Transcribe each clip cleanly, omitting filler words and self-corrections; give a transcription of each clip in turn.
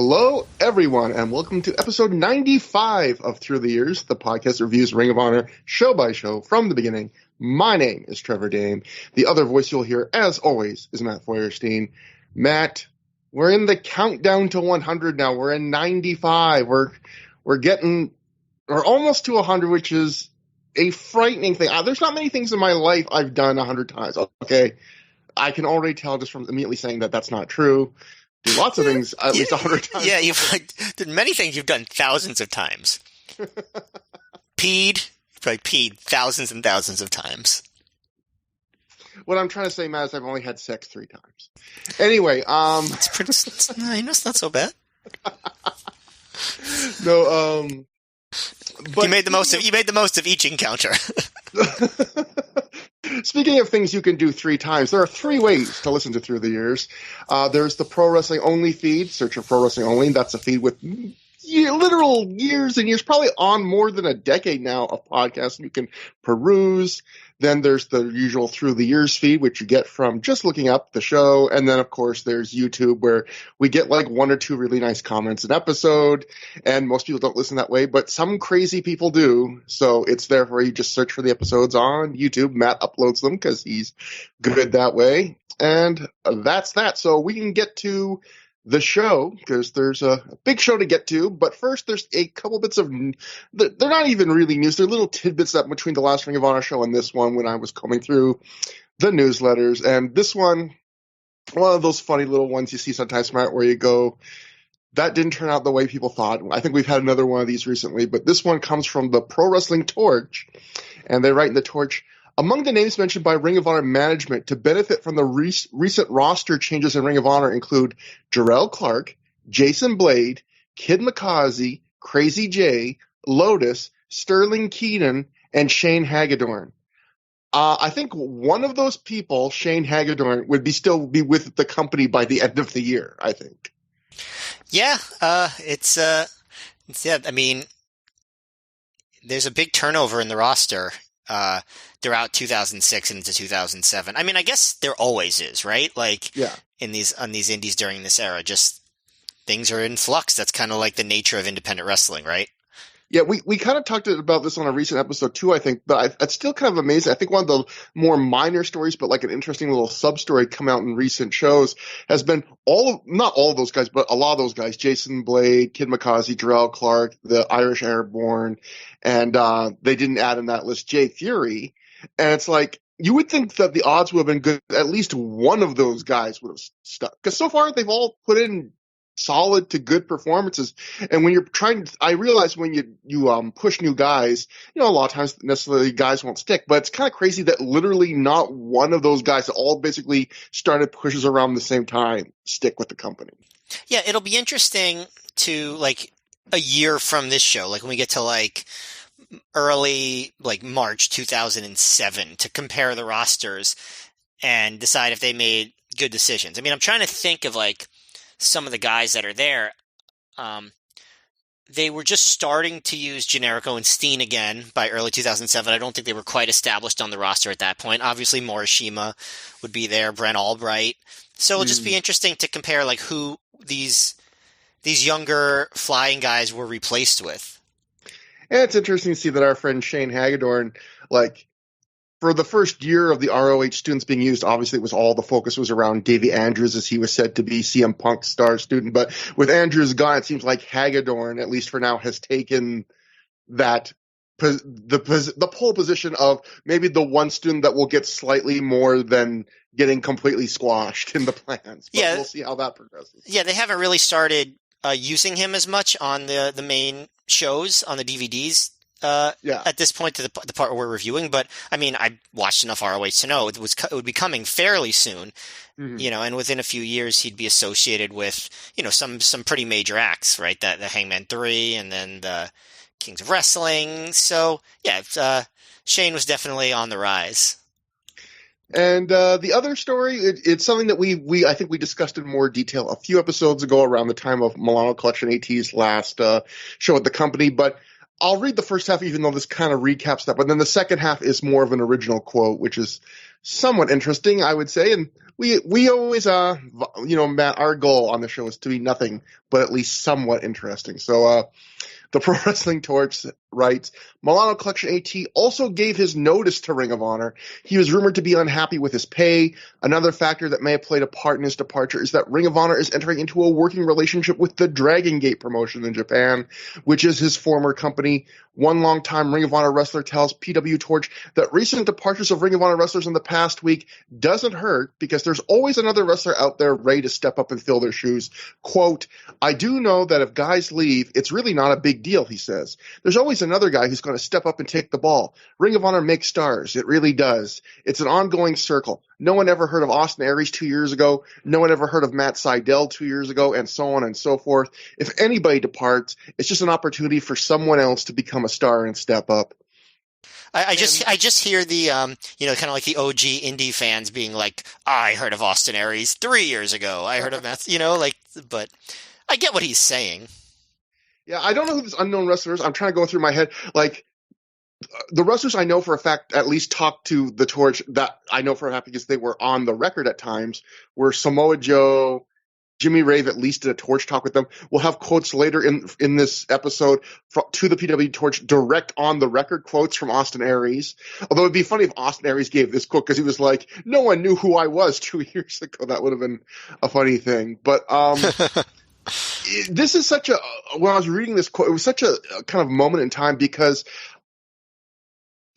Hello, everyone, and welcome to episode 95 of ThROH The Years, the podcast that reviews Ring of Honor show by show from the beginning. My name is Trevor Dame. The other voice you'll hear, as always, is Matt Feuerstein. Matt, we're in the countdown to 100 now. We're in 95. We're almost to 100, which is a frightening thing. There's not many things in my life I've done 100 times. Okay, I can already tell just from immediately saying that that's not true. Do lots of things at least 100 times. Yeah, you've done many things you've done thousands of times. Peed thousands and thousands of times. What I'm trying to say, Matt, is I've only had sex 3 times. Anyway, it's not so bad. No, but you made the most of each encounter. Speaking of things you can do 3 times, there are 3 ways to listen to ThROH The Years. There's the Pro Wrestling Only feed. Search for Pro Wrestling Only. That's a feed with literal years and years, probably on more than a decade now of podcasts you can peruse. Then there's the usual ThROH The Years feed, which you get from just looking up the show. And then, of course, there's YouTube, where we get like 1 or 2 really nice comments an episode. And most people don't listen that way, but some crazy people do. So it's there for you. Just search for the episodes on YouTube. Matt uploads them because he's good that way. And that's that. So we can get to the show, because there's a big show to get to. But first, there's a couple bits of – they're not even really news. They're little tidbits that between the last Ring of Honor show and this one when I was combing through the newsletters. And this one of those funny little ones you see sometimes, Matt, where you go, that didn't turn out the way people thought. I think we've had another one of these recently. But this one comes from the Pro Wrestling Torch. And they write in the Torch, among the names mentioned by Ring of Honor management to benefit from the recent roster changes in Ring of Honor include Jarrell Clark, Jason Blade, Kid McCausey, Crazy J, Lotus, Sterling Keenan, and Shane Hagedorn. I think one of those people, Shane Hagedorn, would still be with the company by the end of the year, I think. Yeah, it's I mean, there's a big turnover in the roster throughout 2006 and into 2007. I mean, I guess there always is, right? Like, yeah. on these indies during this era, just things are in flux. That's kind of like the nature of independent wrestling, right? Yeah, we kind of talked about this on a recent episode too, I think, but it's still kind of amazing. I think one of the more minor stories, but like an interesting little sub-story come out in recent shows has been not all of those guys, but a lot of those guys, Jason Blade, Kid McCausey, Jarrell Clark, the Irish Airborne, and they didn't add in that list Jay Fury. And it's like, you would think that the odds would have been good. At least one of those guys would have stuck. Because so far they've all put in solid to good performances. And when you're I realize when you push new guys, a lot of times necessarily guys won't stick, but it's kind of crazy that literally not one of those guys that all basically started pushes around the same time stick with the company. Yeah, it'll be interesting to, like, a year from this show, like when we get to like early, like March 2007, to compare the rosters and decide if they made good decisions. I mean, I'm trying to think of like some of the guys that are there. They were just starting to use Generico and Steen again by early 2007. I don't think they were quite established on the roster at that point. Obviously, Morishima would be there, Brent Albright. So it'll just be interesting to compare like who these younger flying guys were replaced with. And it's interesting to see that our friend Shane Hagedorn, like, for the first year of the ROH students being used, obviously the focus was around Davey Andrews, as he was said to be CM Punk's star student. But with Andrews gone, it seems like Hagedorn, at least for now, has taken that the pole position of maybe the one student that will get slightly more than getting completely squashed in the plans. But we'll see how that progresses. Yeah, they haven't really started using him as much on the main shows on the DVDs at this point, to the part we're reviewing. But I mean, I watched enough ROH to know it would be coming fairly soon. Mm-hmm. And within a few years he'd be associated with some pretty major acts, right? The Hangman 3 and then the Kings of Wrestling. So yeah, Shane was definitely on the rise. And the other story, it's something that I think we discussed in more detail a few episodes ago around the time of Milano Collection AT's last show at the company. But I'll read the first half, even though this kind of recaps that. But then the second half is more of an original quote, which is somewhat interesting, I would say. And we always, Matt, our goal on the show is to be nothing but at least somewhat interesting. So, the Pro Wrestling Torch writes, Milano Collection AT also gave his notice to Ring of Honor. He was rumored to be unhappy with his pay. Another factor that may have played a part in his departure is that Ring of Honor is entering into a working relationship with the Dragon Gate promotion in Japan, which is his former company. One longtime Ring of Honor wrestler tells PW Torch that recent departures of Ring of Honor wrestlers in the past week doesn't hurt because there's always another wrestler out there ready to step up and fill their shoes. Quote, I do know that if guys leave, it's really not a big deal, he says. There's always another guy who's going to step up and take the ball. Ring of Honor makes stars. It really does. It's an ongoing circle. No one ever heard of Austin Aries 2 years ago. No one ever heard of Matt Sydal 2 years ago, and so on and so forth. If anybody departs, it's just an opportunity for someone else to become a star and step up. I just hear the kind of like the OG indie fans being like, I heard of Austin Aries 3 years ago. I heard of Matt, but I get what he's saying. Yeah, I don't know who this unknown wrestler is. I'm trying to go through my head. Like, the wrestlers I know for a fact at least talked to the Torch that I know for a fact because they were on the record at times were Samoa Joe, Jimmy Rave at least did a Torch talk with them. We'll have quotes later in this episode to the PW Torch, direct on the record quotes from Austin Aries. Although it'd be funny if Austin Aries gave this quote because he was like, no one knew who I was 2 years ago. That would have been a funny thing. But this is when I was reading this quote, it was such a kind of moment in time because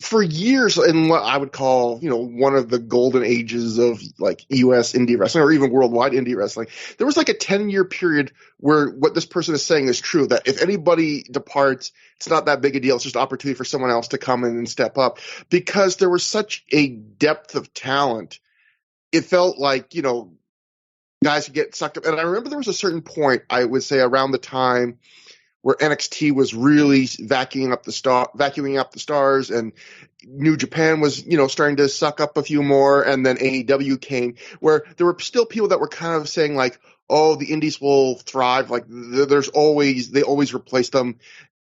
for years in what I would call, one of the golden ages of like US indie wrestling or even worldwide indie wrestling, there was like a 10-year period where what this person is saying is true, that if anybody departs, it's not that big a deal. It's just an opportunity for someone else to come in and step up because there was such a depth of talent. It felt like, guys could get sucked up. And I remember there was a certain point, I would say around the time where NXT was really vacuuming up the stars, and New Japan was, starting to suck up a few more, and then AEW came, where there were still people that were kind of saying like, "Oh, the indies will thrive." Like they always replace them,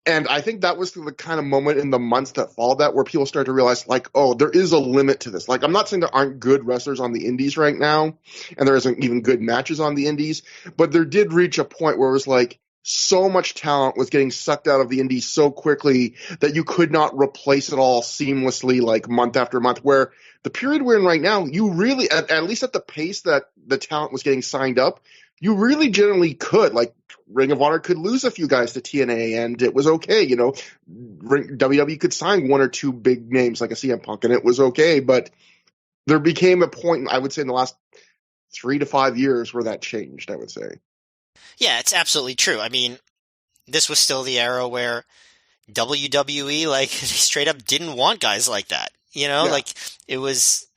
and I think that was the kind of moment in the months that followed that where people started to realize like, "Oh, there is a limit to this." Like I'm not saying there aren't good wrestlers on the indies right now, and there isn't even good matches on the indies, but there did reach a point where it was like, so much talent was getting sucked out of the indies so quickly that you could not replace it all seamlessly like month after month, where the period we're in right now, you really, at least at the pace that the talent was getting signed up, you really generally could. Like Ring of Honor could lose a few guys to TNA and it was okay. WWE could sign one or two big names like a CM Punk and it was okay. But there became a point, I would say in the last 3 to 5 years where that changed, I would say. Yeah, it's absolutely true. I mean, this was still the era where WWE, like, straight up didn't want guys like that. Like, it was,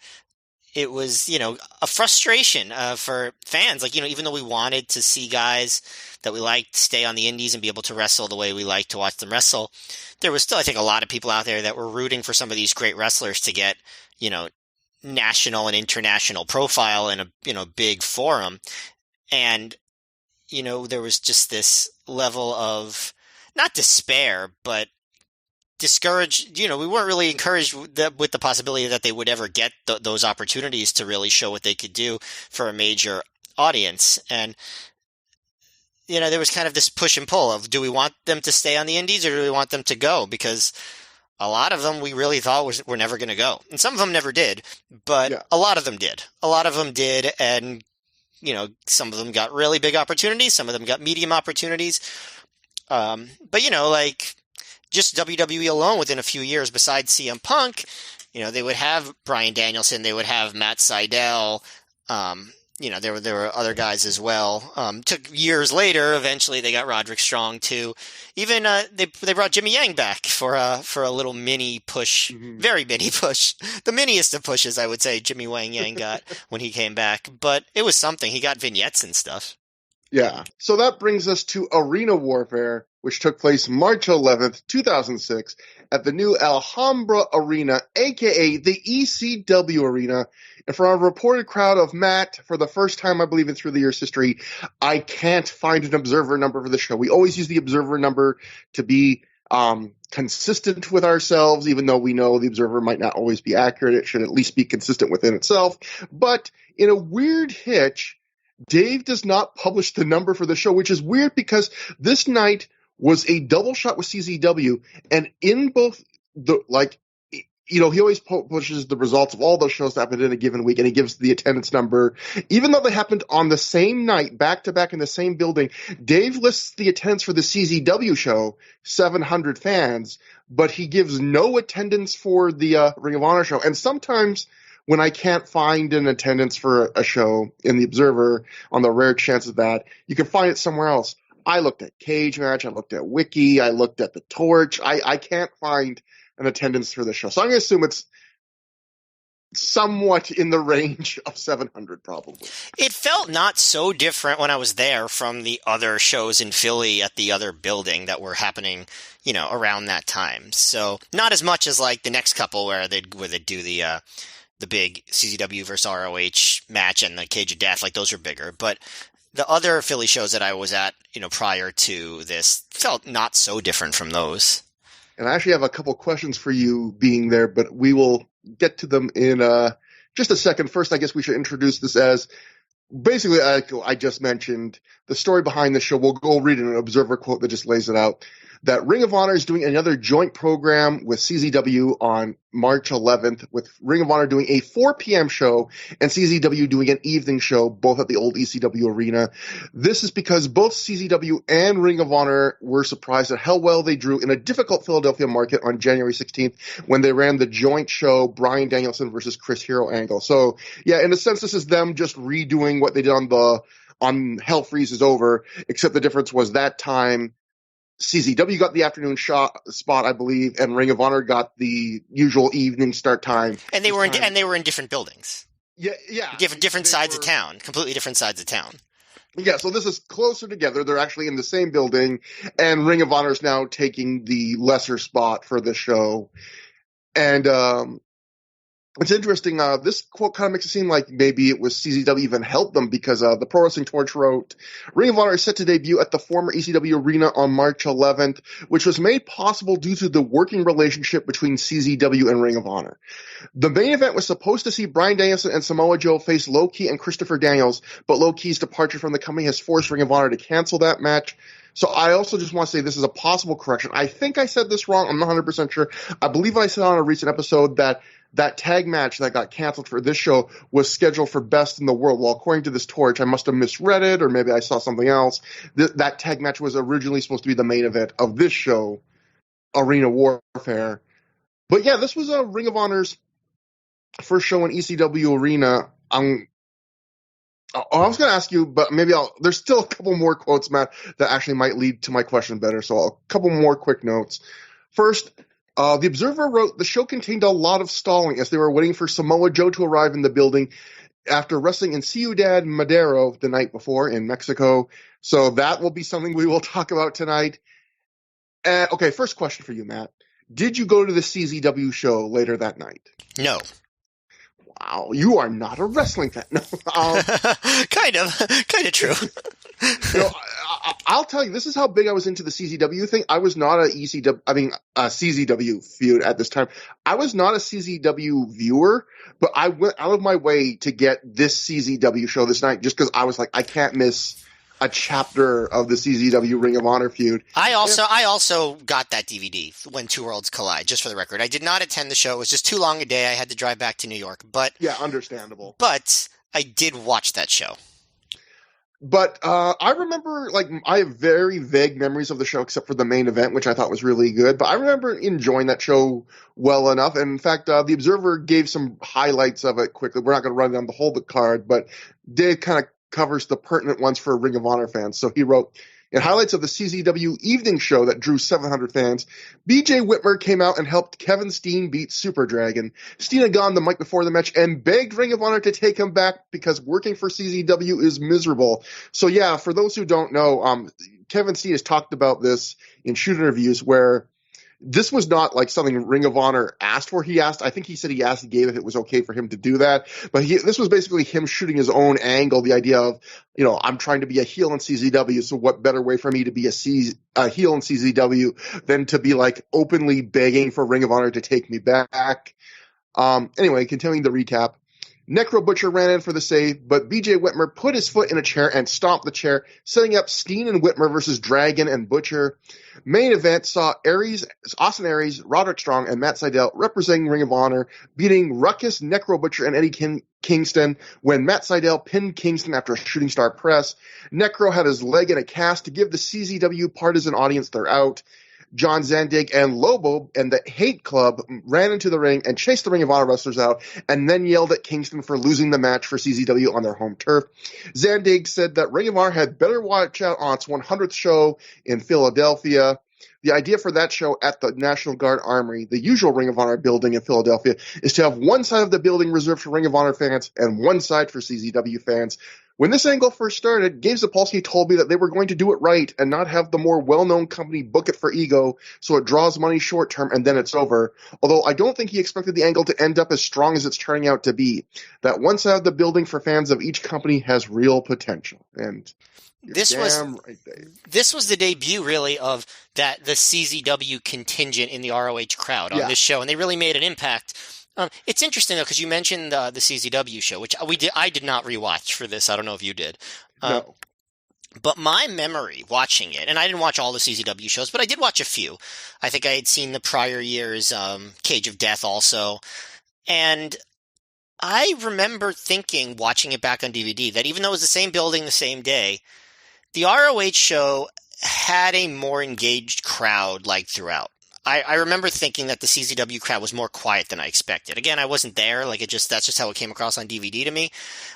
a frustration for fans. Like, even though we wanted to see guys that we liked stay on the indies and be able to wrestle the way we like to watch them wrestle, there was still, I think, a lot of people out there that were rooting for some of these great wrestlers to get, national and international profile in a big forum. And there was just this level of not despair, but discouraged. We weren't really encouraged with the possibility that they would ever get those opportunities to really show what they could do for a major audience. And, there was kind of this push and pull of, do we want them to stay on the indies or do we want them to go? Because a lot of them we really thought were never going to go. And some of them never did, but a lot of them did. And some of them got really big opportunities. Some of them got medium opportunities. But, like just WWE alone within a few years, besides CM Punk, they would have Bryan Danielson. They would have Matt Sydal. There were other guys as well. Took years later. Eventually they got Roderick Strong too. Even, they brought Jimmy Yang back for a little mini push, very mini push. The miniest of pushes, I would say, Jimmy Wang Yang got when he came back. But it was something. He got vignettes and stuff. Yeah. So that brings us to Arena Warfare, which took place March 11th, 2006 at the new Alhambra Arena, aka the ECW Arena, in front of a reported crowd of, Matt, for the first time, I believe in through the years history, I can't find an observer number for the show. We always use the observer number to be consistent with ourselves, even though we know the Observer might not always be accurate. It should at least be consistent within itself. But in a weird hitch, Dave does not publish the number for the show, which is weird because this night was a double shot with CZW, and in both he always publishes the results of all those shows that happened in a given week, and he gives the attendance number. Even though they happened on the same night, back to back in the same building, Dave lists the attendance for the CZW show, 700 fans, but he gives no attendance for the Ring of Honor show. And sometimes when I can't find an attendance for a show in the Observer, on the rare chance of that, you can find it somewhere else. I looked at Cage Match, I looked at Wiki, I looked at the Torch. I can't find an attendance for the show. So I'm going to assume it's somewhat in the range of 700 probably. It felt not so different when I was there from the other shows in Philly at the other building that were happening, around that time. So not as much as like the next couple where they'd do the big CZW versus ROH match and the Cage of Death. Like those are bigger, but the other Philly shows that I was at, prior to this felt not so different from those. And I actually have a couple questions for you being there, but we will get to them in just a second. First, I guess we should introduce this as basically, I just mentioned the story behind the show. We'll go read an Observer quote that just lays it out. That Ring of Honor is doing another joint program with CZW on March 11th, with Ring of Honor doing a 4 p.m. show and CZW doing an evening show, both at the old ECW Arena. This is because both CZW and Ring of Honor were surprised at how well they drew in a difficult Philadelphia market on January 16th when they ran the joint show Bryan Danielson versus Chris Hero angle. So, yeah, in a sense, this is them just redoing what they did on Hell Freezes Over, except the difference was that time CZW got the afternoon spot, I believe, and Ring of Honor got the usual evening start time. And they were in different buildings. Yeah. Different sides of town, completely different sides of town. Yeah, so this is closer together. They're actually in the same building, and Ring of Honor is now taking the lesser spot for the show. And it's interesting. This quote kind of makes it seem like maybe it was CZW even helped them because the Pro Wrestling Torch wrote, Ring of Honor is set to debut at the former ECW Arena on March 11th, which was made possible due to the working relationship between CZW and Ring of Honor. The main event was supposed to see Bryan Danielson and Samoa Joe face Low Ki and Christopher Daniels, but Low Ki's departure from the company has forced Ring of Honor to cancel that match. So I also just want to say this is a possible correction. I think I said this wrong. I'm not 100% sure. I believe I said on a recent episode that tag match that got canceled for this show was scheduled for Best in the World. Well, according to this Torch, I must have misread it, or maybe I saw something else. That tag match was originally supposed to be the main event of this show, Arena Warfare. But yeah, this was a Ring of Honor's first show in ECW Arena. I was going to ask you, but maybe there's still a couple more quotes, Matt, that actually might lead to my question better. So a couple more quick notes. First, the Observer wrote, the show contained a lot of stalling as they were waiting for Samoa Joe to arrive in the building after wrestling in Ciudad Madero the night before in Mexico. So that will be something we will talk about tonight. Okay, first question for you, Matt. Did you go to the CZW show later that night? No. Wow, you are not a wrestling fan. No, kind of true. I'll tell you, this is how big I was into the CZW thing. I was not a CZW feud at this time. I was not a CZW viewer, but I went out of my way to get this CZW show this night just because I was like, I can't miss a chapter of the CZW Ring of Honor feud. I also got that DVD when Two Worlds Collide, just for the record. I did not attend the show. It was just too long a day. I had to drive back to New York. But yeah, understandable. But I did watch that show. But I remember, I have very vague memories of the show except for the main event, which I thought was really good. But I remember enjoying that show well enough. And in fact, the Observer gave some highlights of it quickly. We're not going to run down the whole card, but Dave kind of covers the pertinent ones for Ring of Honor fans. So he wrote, in highlights of the CZW evening show that drew 700 fans, BJ Whitmer came out and helped Kevin Steen beat Super Dragon. Steen had gone the mic before the match and begged Ring of Honor to take him back because working for CZW is miserable. So yeah, for those who don't know, Kevin Steen has talked about this in shoot interviews where this was not like something Ring of Honor asked for. I think he said he asked Gabe if it was okay for him to do that. But this was basically him shooting his own angle, the idea of, I'm trying to be a heel in CZW, so what better way for me to be a heel in CZW than to be like openly begging for Ring of Honor to take me back. Anyway, continuing the recap. Necro Butcher ran in for the save, but BJ Whitmer put his foot in a chair and stomped the chair, setting up Steen and Whitmer versus Dragon and Butcher. Main event saw Austin Aries, Roderick Strong, and Matt Sydal representing Ring of Honor, beating Ruckus, Necro Butcher, and Eddie Kingston when Matt Sydal pinned Kingston after a shooting star press. Necro had his leg in a cast to give the CZW partisan audience their out. John Zandig and Lobo and the Hate Club ran into the ring and chased the Ring of Honor wrestlers out and then yelled at Kingston for losing the match for CZW on their home turf. Zandig said that Ring of Honor had better watch out on its 100th show in Philadelphia. The idea for that show at the National Guard Armory, the usual Ring of Honor building in Philadelphia, is to have one side of the building reserved for Ring of Honor fans and one side for CZW fans. When this angle first started, Gabe Zapolsky told me that they were going to do it right and not have the more well-known company book it for ego so it draws money short term and then it's over. Although I don't think he expected the angle to end up as strong as it's turning out to be. That one side of the building for fans of each company has real potential. And this was the debut, really, of the CZW contingent in the ROH crowd on this show, and they really made an impact. It's interesting, though, because you mentioned the CZW show, which I did not rewatch for this. I don't know if you did. No. But my memory watching it, and I didn't watch all the CZW shows, but I did watch a few. I think I had seen the prior year's Cage of Death also. And I remember thinking, watching it back on DVD, that even though it was the same building the same day, the ROH show had a more engaged crowd throughout. I remember thinking that the CZW crowd was more quiet than I expected. Again, I wasn't there. That's just how it came across on DVD to me,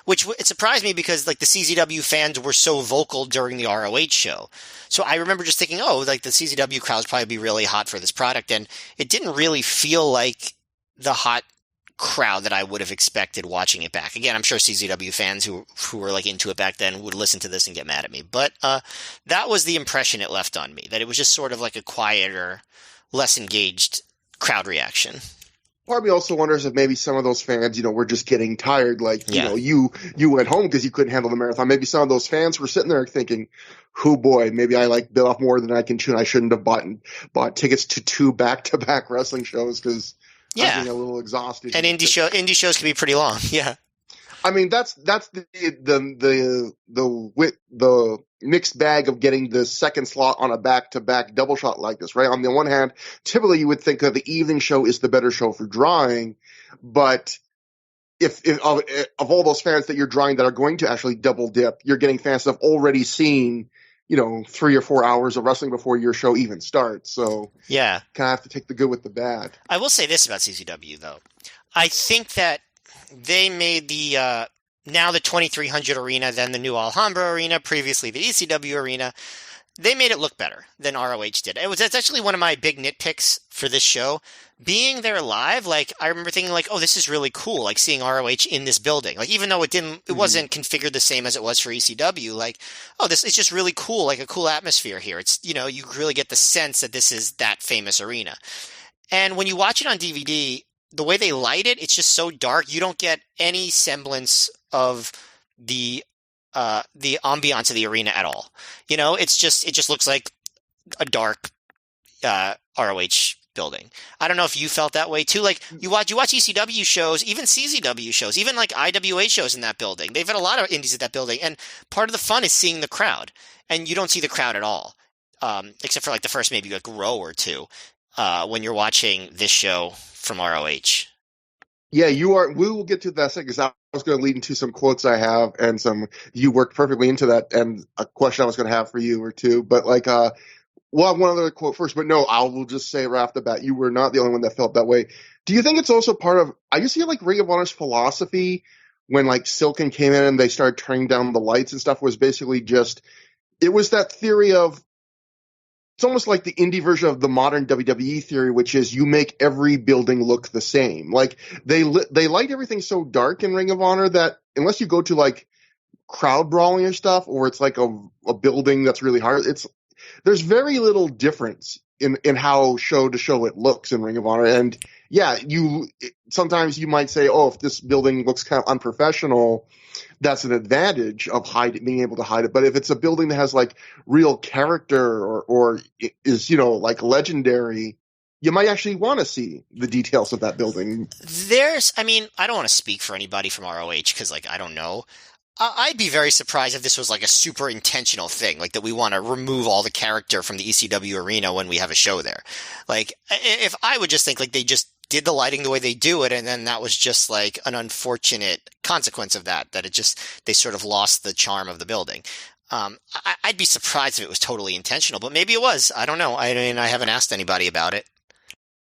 which it surprised me because the CZW fans were so vocal during the ROH show. So I remember just thinking, the CZW crowd would probably be really hot for this product. And it didn't really feel like the hot crowd that I would have expected watching it back. Again, I'm sure CZW fans who were into it back then would listen to this and get mad at me. But that was the impression it left on me, that it was just sort of like a quieter, less engaged crowd reaction. Part of me also wonders if maybe some of those fans, were just getting tired. You went home because you couldn't handle the marathon. Maybe some of those fans were sitting there thinking, "Oh boy, maybe I bit off more than I can chew. And I shouldn't have bought tickets to 2 back-to-back wrestling shows because I'm getting a little exhausted." And indie shows can be pretty long. Yeah. I mean, that's the mixed bag of getting the second slot on a back-to-back double shot like this, right? On the one hand, typically you would think that the evening show is the better show for drawing, but if of all those fans that you're drawing that are going to actually double dip, you're getting fans that have already seen 3 or 4 hours of wrestling before your show even starts. So yeah, kind of have to take the good with the bad. I will say this about CZW though. I think that they made the now the 2300 Arena, then the new Alhambra Arena, previously the ECW Arena. They made it look better than ROH did. That's actually one of my big nitpicks for this show. Being there live, I remember thinking this is really cool, seeing ROH in this building. Even though it wasn't configured the same as it was for ECW, this is just really cool, a cool atmosphere here. It's, you really get the sense that this is that famous arena. And when you watch it on DVD, the way they light it, it's just so dark. You don't get any semblance of the ambiance of the arena at all. It just looks like a dark ROH building. I don't know if you felt that way too. You watch ECW shows, even CZW shows, even IWA shows in that building. They've had a lot of indies at that building, and part of the fun is seeing the crowd, and you don't see the crowd at all, except for the first maybe row or two when you're watching this show from ROH. Yeah, you are. We will get to that second because I was going to lead into some quotes I have and you worked perfectly into that and a question I was going to have for you or two. But we'll have one other quote first. But no, I will just say right off the bat, you were not the only one that felt that way. Do you think it's also part of? I just feel Ring of Honor's philosophy when Silken came in and they started turning down the lights and stuff was basically just it was that theory of. It's almost like the indie version of the modern WWE theory, which is you make every building look the same. They light everything so dark in Ring of Honor that unless you go to crowd brawling or stuff, or it's a building that's really hard, there's very little difference in how show to show it looks in Ring of Honor. And yeah, sometimes you might say, oh, if this building looks kind of unprofessional, that's an advantage of being able to hide it. But if it's a building that has like real character or is, like legendary, you might actually want to see the details of that building. I don't want to speak for anybody from ROH because, like, I don't know. I'd be very surprised if this was like a super intentional thing, like that we want to remove all the character from the ECW Arena when we have a show there. Like, if I would just think like they just did the lighting the way they do it, and then that was just like an unfortunate consequence of that they sort of lost the charm of the building. I'd be surprised if it was totally intentional, but maybe it was. I don't know. I mean, I haven't asked anybody about it.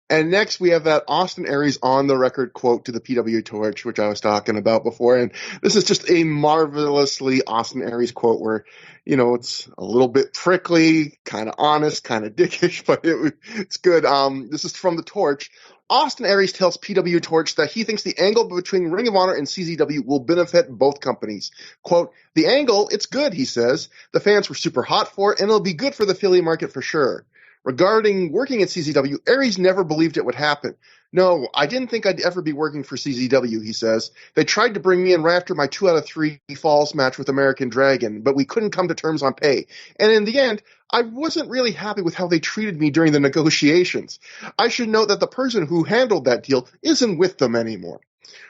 And next we have that Austin Aries on the record quote to the PW Torch, which I was talking about before. And this is just a marvelously Austin Aries quote where, it's a little bit prickly, kind of honest, kind of dickish, but it's good. This is from the Torch. Austin Aries tells PW Torch that he thinks the angle between Ring of Honor and CZW will benefit both companies. Quote, the angle, it's good, he says. The fans were super hot for it, and it'll be good for the Philly market for sure. Regarding working at CZW, Aries never believed it would happen. No, I didn't think I'd ever be working for CZW, he says. They tried to bring me in right after my 2 out of 3 falls match with American Dragon, but we couldn't come to terms on pay. And in the end, I wasn't really happy with how they treated me during the negotiations. I should note that the person who handled that deal isn't with them anymore.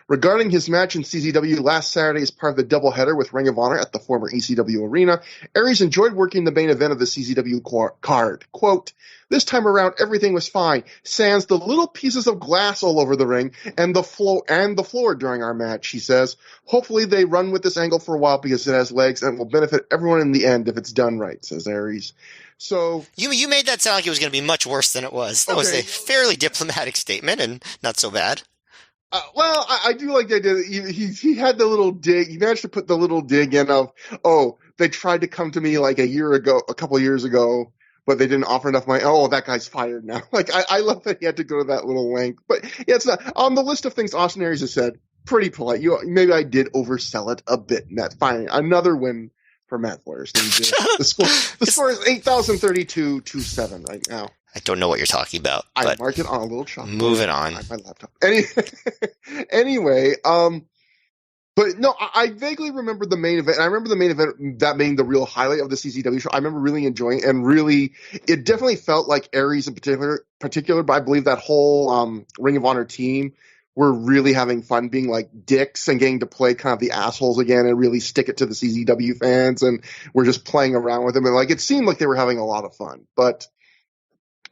Regarding his match in CZW last Saturday as part of the doubleheader with Ring of Honor at the former ECW Arena, Aries enjoyed working the main event of the CZW card. Quote, this time around, everything was fine, sans the little pieces of glass all over the ring and the floor during our match, he says. Hopefully they run with this angle for a while because it has legs and will benefit everyone in the end if it's done right, says Aries. So you made that sound like it was going to be much worse than it was. That was a fairly diplomatic statement and not so bad. Well, I do like the idea. He had the little dig. He managed to put the little dig in of, oh, they tried to come to me like a couple of years ago, but they didn't offer enough money. Oh, that guy's fired now. Like, I love that he had to go to that little length. But yeah, it's not on the list of things Austin Aries has said. Pretty polite. Maybe I did oversell it a bit. And that's fine. Another win for Matt Feuerstein. The score is 8,032-7 right now. I don't know what you're talking about. I marked it on a little chalkboard. Moving on. My laptop. Anyway, but no, I vaguely remember the main event. And I remember the main event, that being the real highlight of the CZW show. I remember really enjoying it, and really, it definitely felt like Aries in particular, but I believe that whole Ring of Honor team were really having fun being like dicks and getting to play kind of the assholes again and really stick it to the CZW fans, and we're just playing around with them. And like, it seemed like they were having a lot of fun,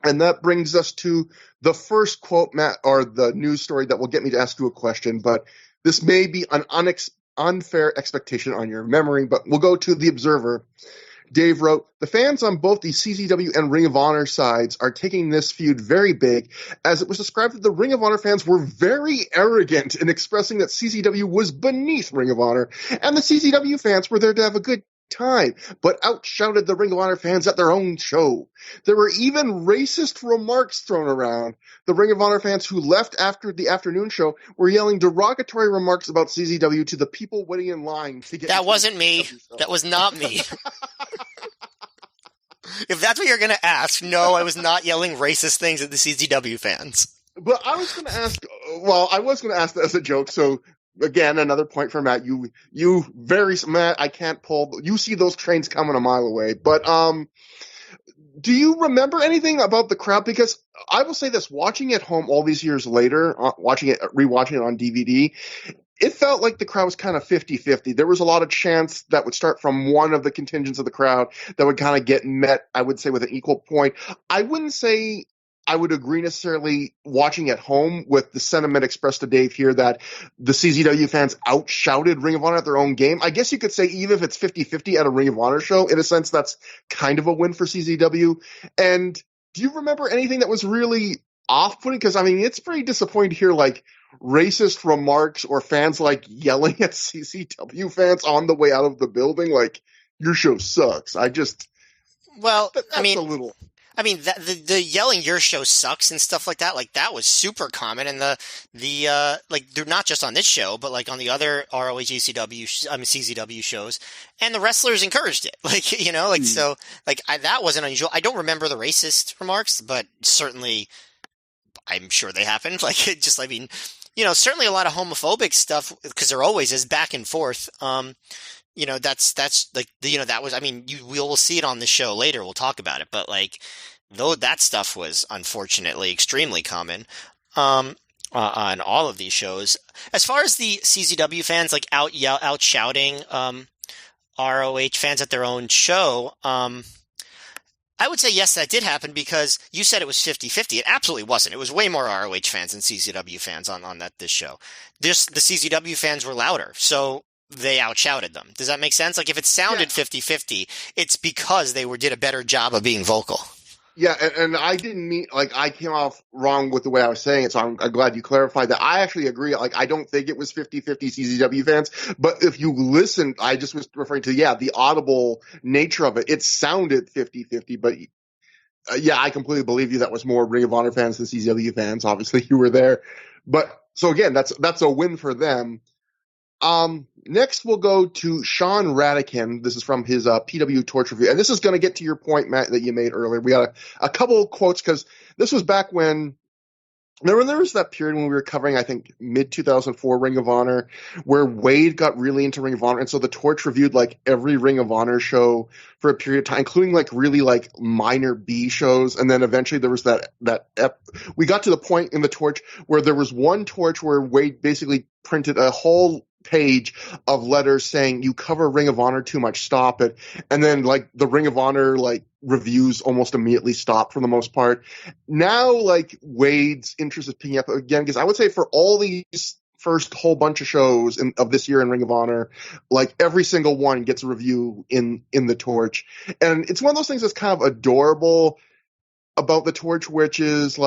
and that brings us to the first quote, Matt, or the news story that will get me to ask you a question, but this may be an unfair expectation on your memory, but we'll go to The Observer. Dave wrote, the fans on both the CZW and Ring of Honor sides are taking this feud very big, as it was described that the Ring of Honor fans were very arrogant in expressing that CZW was beneath Ring of Honor, and the CZW fans were there to have a good time, but outshouted the Ring of Honor fans at their own show. There were even racist remarks thrown around. The Ring of Honor fans who left after the afternoon show were yelling derogatory remarks about CZW to the people waiting in line to get. That wasn't me. That was not me. If that's what you're going to ask, no, I was not yelling racist things at the CZW fans. But I was going to ask, I was going to ask that as a joke, so again, another point for Matt. Matt, I can't pull. You see those trains coming a mile away. But do you remember anything about the crowd? Because I will say this: watching it home all these years later, rewatching it on DVD, it felt like the crowd was kind of 50-50. There was a lot of chants that would start from one of the contingents of the crowd that would kind of get met, I would say, with an equal point. I wouldn't say I would agree necessarily watching at home with the sentiment expressed to Dave here that the CZW fans outshouted Ring of Honor at their own game. I guess you could say even if it's 50-50 at a Ring of Honor show, in a sense, that's kind of a win for CZW. And do you remember anything that was really off-putting? Because, I mean, it's pretty disappointing to hear, like, racist remarks or fans, like, yelling at CZW fans on the way out of the building. Like, your show sucks. That's a little... I mean, the yelling "your show sucks" and stuff like that was super common, and like they're not just on this show, but like on the other ROH ECW, CZW shows, and the wrestlers encouraged it, so that wasn't unusual. I don't remember the racist remarks, but certainly I'm sure they happened. Certainly a lot of homophobic stuff because there always is back and forth. That's like, that was, I mean, we'll see it on the show later. We'll talk about it, but though that stuff was unfortunately extremely common, on all of these shows. As far as the CZW fans, out shouting, ROH fans at their own show, I would say yes, that did happen because you said it was 50-50. It absolutely wasn't. It was way more ROH fans than CZW fans on this show. The CZW fans were louder, so they outshouted them. Does that make sense? If it sounded 50-50, it's because they did a better job of being vocal. Yeah, and I didn't mean, I came off wrong with the way I was saying it, so I'm glad you clarified that. I actually agree. I don't think it was 50-50 CZW fans, but if you listen, I just was referring to, the audible nature of it. It sounded 50-50, but I completely believe you. That was more Ring of Honor fans than CZW fans. Obviously, you were there. But, so again, that's a win for them. Next we'll go to Sean Radican. This is from his PW Torch review. And this is going to get to your point, Matt, that you made earlier. We got a couple of quotes because this was back when there was that period when we were covering, I think, mid-2004 Ring of Honor, where Wade got really into Ring of Honor. And so the Torch reviewed every Ring of Honor show for a period of time, including really minor B shows. And then eventually there was we got to the point in the Torch where there was one Torch where Wade basically printed a whole page of letters saying, you cover Ring of Honor too much, stop it. And then the Ring of Honor reviews almost immediately stopped for the most part. Now Wade's interest is picking up again, because I would say for all these first whole bunch of shows of this year in Ring of Honor, every single one gets a review in the Torch. And it's one of those things that's kind of adorable about the Torch, which is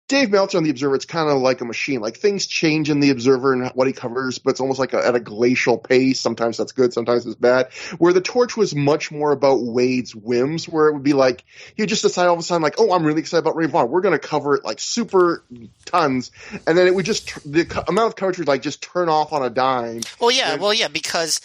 Dave Meltzer on The Observer, it's kind of like a machine. Things change in The Observer and what he covers, but it's almost at a glacial pace. Sometimes that's good, sometimes it's bad. Where the Torch was much more about Wade's whims, where it would be he would just decide all of a sudden, oh, I'm really excited about Ring of Honor. We're going to cover it super tons. And then it would the amount of coverage would just turn off on a dime. Because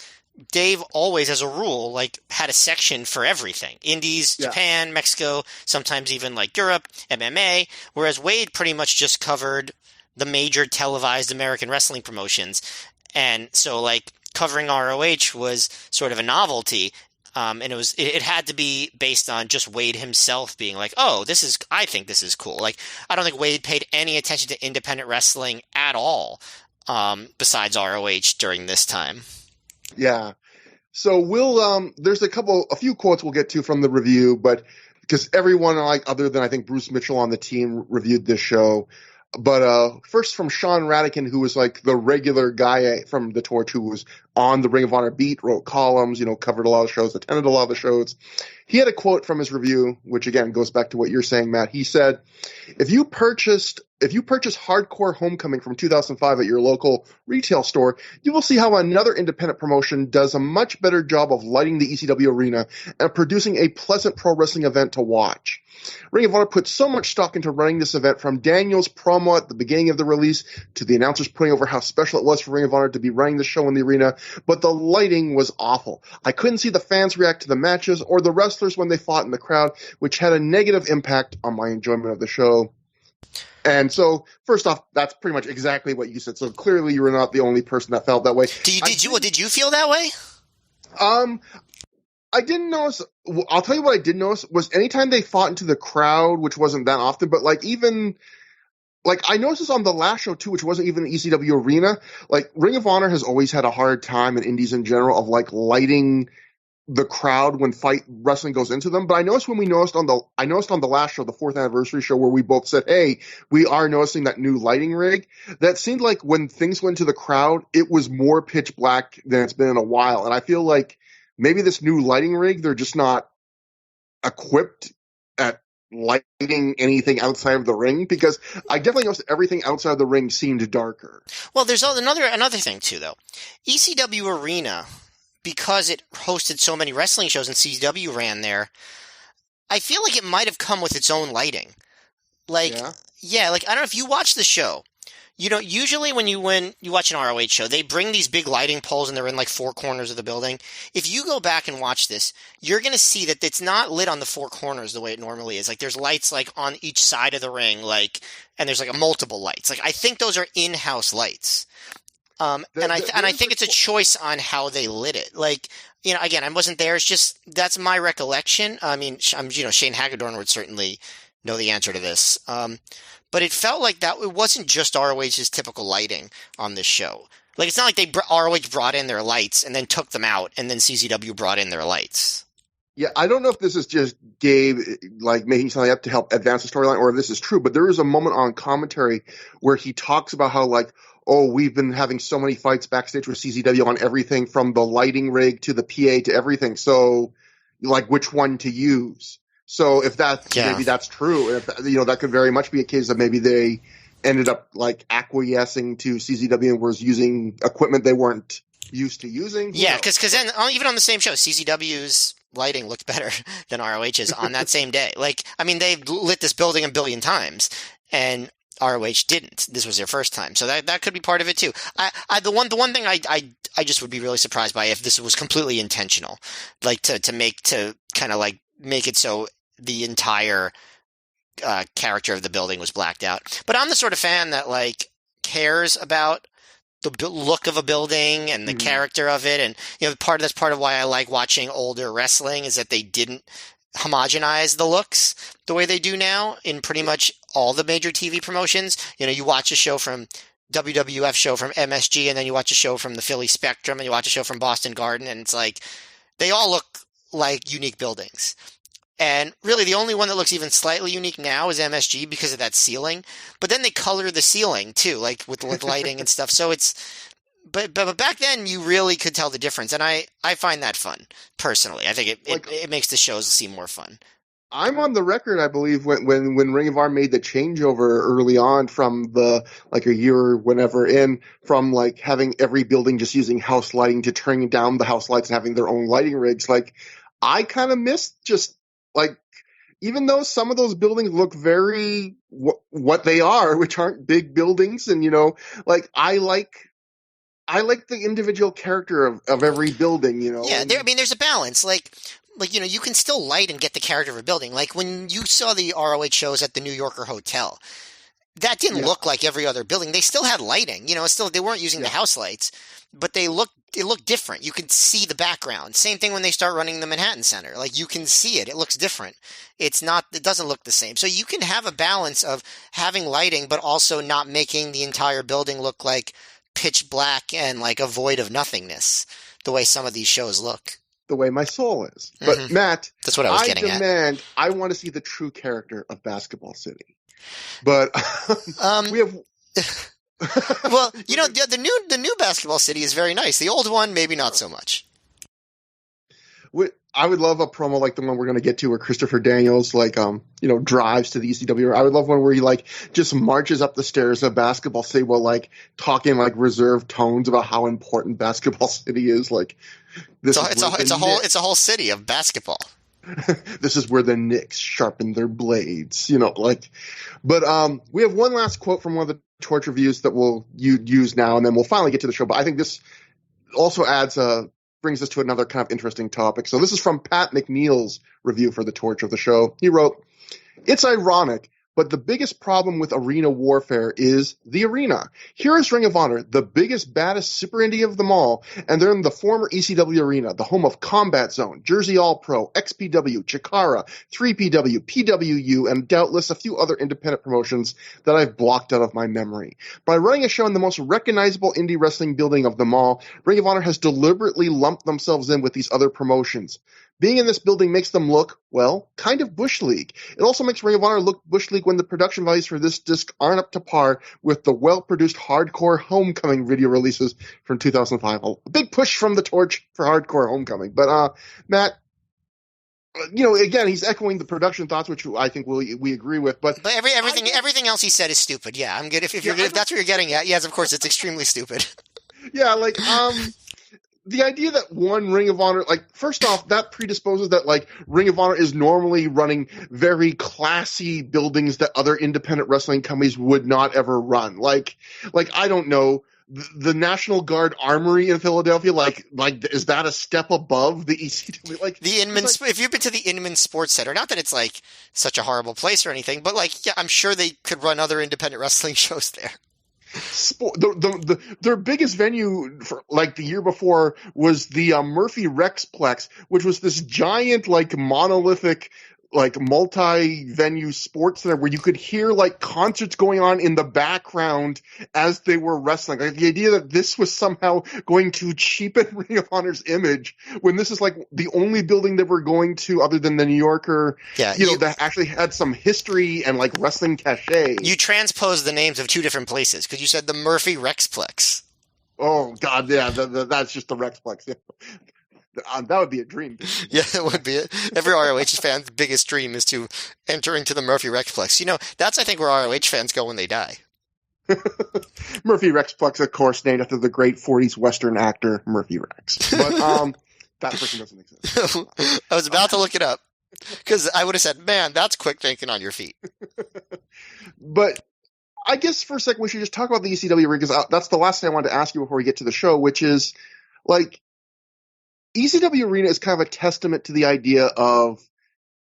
Dave always, as a rule, had a section for everything. Indies, Japan, Mexico, sometimes even Europe, MMA, whereas Wade pretty much just covered the major televised American wrestling promotions. And so covering ROH was sort of a novelty. And it had to be based on just Wade himself being I think this is cool. I don't think Wade paid any attention to independent wrestling at all, besides ROH during this time. Yeah. So we'll there's a few quotes we'll get to from the review, but because everyone other than I think Bruce Mitchell on the team reviewed this show. But first from Sean Radican, who was the regular guy from the Torch who was on the Ring of Honor beat, wrote columns, covered a lot of shows, attended a lot of the shows. He had a quote from his review, which again goes back to what you're saying, Matt. He said, if you purchase Hardcore Homecoming from 2005 at your local retail store, you will see how another independent promotion does a much better job of lighting the ECW arena and producing a pleasant pro wrestling event to watch. Ring of Honor put so much stock into running this event, from Daniel's promo at the beginning of the release to the announcers putting over how special it was for Ring of Honor to be running the show in the arena, but the lighting was awful. I couldn't see the fans react to the matches or the wrestlers when they fought in the crowd, which had a negative impact on my enjoyment of the show. And so, first off, that's pretty much exactly what you said. So clearly, you were not the only person that felt that way. Did you feel that way? I didn't notice. I'll tell you what I did notice was anytime they fought into the crowd, which wasn't that often, but even I noticed this on the last show too, which wasn't even an ECW Arena. Ring of Honor has always had a hard time, in indies in general, of lighting the crowd when fight wrestling goes into them. But I noticed on the last show, the 4th anniversary show, where we both said, hey, we are noticing that new lighting rig, that seemed like when things went to the crowd, it was more pitch black than it's been in a while. And I feel maybe this new lighting rig, they're just not equipped at lighting anything outside of the ring, because I definitely noticed everything outside of the ring seemed darker. Well, there's another thing too, though. ECW Arena, because it hosted so many wrestling shows and CW ran there, I feel like it might have come with its own lighting. Like, yeah, like, I don't know if you watch the show. You know, usually when you watch an ROH show, they bring these big lighting poles and they're in like four corners of the building. If you go back and watch this, you're going to see that it's not lit on the four corners the way it normally is. Like there's lights like on each side of the ring, like, and there's like a multiple lights. Like I think those are in-house lights. And I think it's a choice on how they lit it. Like, you know, again, I wasn't there. It's just, that's my recollection. I mean, Shane Hagedorn would certainly know the answer to this. But it felt like that it wasn't just ROH's typical lighting on this show. Like, it's not like ROH brought in their lights and then took them out, and then CZW brought in their lights. Yeah, I don't know if this is just Gabe, like, making something up to help advance the storyline, or if this is true, but there is a moment on commentary where he talks about how, like, oh, we've been having so many fights backstage with CZW on everything from the lighting rig to the PA to everything. So, like, which one to use? So if maybe that's true, if, you know, that could very much be a case of maybe they ended up like acquiescing to CZW and was using equipment they weren't used to using. Yeah, because then even on the same show, CZW's lighting looked better than ROH's on that same day. Like, I mean, they've lit this building a billion times, and ROH didn't. This was their first time, so that could be part of it too. The one thing I just would be really surprised by if this was completely intentional, like to kind of like make it so the entire character of the building was blacked out. But I'm the sort of fan that like cares about the look of a building and the character of it, and you know, that's part of why I like watching older wrestling is that they didn't homogenize the looks the way they do now in pretty much all the major TV promotions. You know, you watch a show from WWF show from MSG, and then you watch a show from the Philly Spectrum, and you watch a show from Boston Garden, and it's like they all look like unique buildings. And really, the only one that looks even slightly unique now is MSG because of that ceiling. But then they color the ceiling too, like with lighting and stuff. So it's, but back then you really could tell the difference, and I find that fun personally. I think it makes the shows seem more fun. I'm on the record, I believe, when Ring of Honor made the changeover early on from the, like a year or whenever in, from like having every building just using house lighting to turning down the house lights and having their own lighting rigs. Like, I kind of missed just, like, even though some of those buildings look very what they are, which aren't big buildings, and, you know, like, I like the individual character of every building, you know. Yeah, there's a balance. Like, you know, you can still light and get the character of a building. Like, when you saw the ROH shows at the New Yorker Hotel, that didn't look like every other building. They still had lighting. You know, they weren't using the house lights, but it looked different. You could see the background. Same thing when they start running the Manhattan Center. Like, you can see it. It looks different. It doesn't look the same. So you can have a balance of having lighting, but also not making the entire building look like pitch black and like a void of nothingness, the way some of these shows look. The way my soul is. But Matt, that's what I was getting at. I want to see the true character of Basketball City. But we have. Well, you know, the new Basketball City is very nice. The old one, maybe not so much. I would love a promo like the one we're going to get to where Christopher Daniels, like, you know, drives to the ECW. I would love one where he, like, just marches up the stairs of Basketball City while, like, talking, like, reserved tones about how important Basketball City is. Like, it's a whole city of basketball. This is where the Knicks sharpen their blades, you know, like. But we have one last quote from one of the Torch reviews that we'll use now, and then we'll finally get to the show. But I think this also brings us to another kind of interesting topic. So this is from Pat McNeil's review for the Torch of the show. He wrote, "It's ironic, but the biggest problem with arena warfare is the arena. Here is Ring of Honor, the biggest, baddest super indie of them all, and they're in the former ECW Arena, the home of Combat Zone, Jersey All-Pro, XPW, Chikara, 3PW, PWU, and doubtless a few other independent promotions that I've blocked out of my memory. By running a show in the most recognizable indie wrestling building of them all, Ring of Honor has deliberately lumped themselves in with these other promotions. Being in this building makes them look, well, kind of Bush League. It also makes Ring of Honor look Bush League when the production values for this disc aren't up to par with the well-produced Hardcore Homecoming video releases from 2005. A big push from the Torch for Hardcore Homecoming. But, Matt, you know, again, he's echoing the production thoughts, which I think we agree with. But everything else he said is stupid. Yeah, I'm good. If that's what you're getting at, yes, of course, it's extremely stupid. Yeah, like, the idea that one Ring of Honor, like, first off, that predisposes that, like, Ring of Honor is normally running very classy buildings that other independent wrestling companies would not ever run. Like I don't know, the National Guard Armory in Philadelphia, like, is that a step above the ECW? Like, the Inman, if you've been to the Inman Sports Center, not that it's, like, such a horrible place or anything, but, like, yeah, I'm sure they could run other independent wrestling shows there. Their biggest venue for, like, the year before was the Murphy Rexplex, which was this giant, like, monolithic, like, multi-venue sports center where you could hear, like, concerts going on in the background as they were wrestling. Like, the idea that this was somehow going to cheapen Ring of Honor's image when this is, like, the only building that we're going to other than the New Yorker, that actually had some history and, like, wrestling cachet. You transposed the names of two different places because you said the Murphy Rexplex. Oh, God, yeah, that's just the Rexplex. Yeah. That would be a dream. Yeah, it would be. Every ROH fan's biggest dream is to enter into the Murphy Rexplex. You know, that's, I think, where ROH fans go when they die. Murphy Rexplex, of course, named after the great 40s Western actor Murphy Rex. But that person doesn't exist. I was about to look it up because I would have said, man, that's quick thinking on your feet. But I guess for a second we should just talk about the ECW ring, because that's the last thing I wanted to ask you before we get to the show, which is, like, ECW Arena is kind of a testament to the idea of,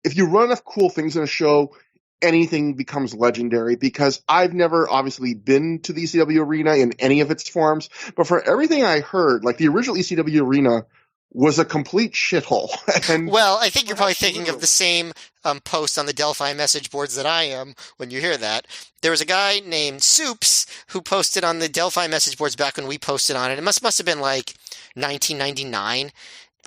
if you run enough cool things in a show, anything becomes legendary. Because I've never obviously been to the ECW Arena in any of its forms, but for everything I heard, like, the original ECW Arena was a complete shithole. And well, I think you're probably thinking of the same post on the Delphi message boards that I am when you hear that. There was a guy named Soups who posted on the Delphi message boards back when we posted on it. It must have been like 1999.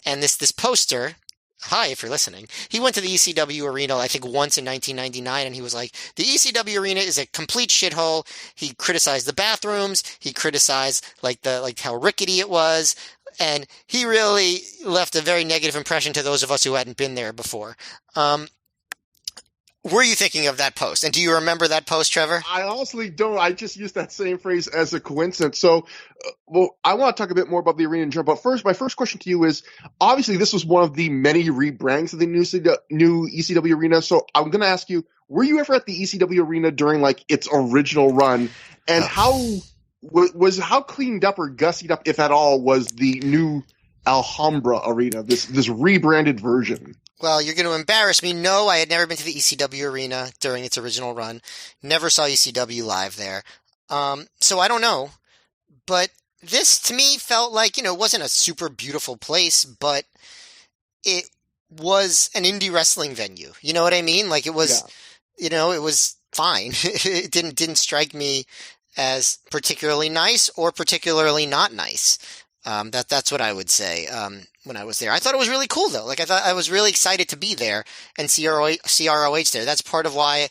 And this poster, hi, if you're listening, he went to the ECW Arena, I think, once in 1999, and he was like, the ECW Arena is a complete shithole. He criticized the bathrooms. He criticized, like how rickety it was. And he really left a very negative impression to those of us who hadn't been there before. Were you thinking of that post? And do you remember that post, Trevor? I honestly don't. I just used that same phrase as a coincidence. So, I want to talk a bit more about the arena in general. But first, my first question to you is, obviously, this was one of the many rebrands of the new ECW Arena. So I'm going to ask you, were you ever at the ECW Arena during, like, its original run? And how cleaned up or gussied up, if at all, was the new Alhambra Arena, this rebranded version? Well, you're going to embarrass me. No, I had never been to the ECW Arena during its original run. Never saw ECW live there. So I don't know. But this, to me, felt like, it wasn't a super beautiful place, but it was an indie wrestling venue. You know what I mean? Like, it was, it was fine. It didn't strike me as particularly nice or particularly not nice. That's what I would say when I was there. I thought it was really cool, though. Like, I was really excited to be there and see ROH there. That's part of why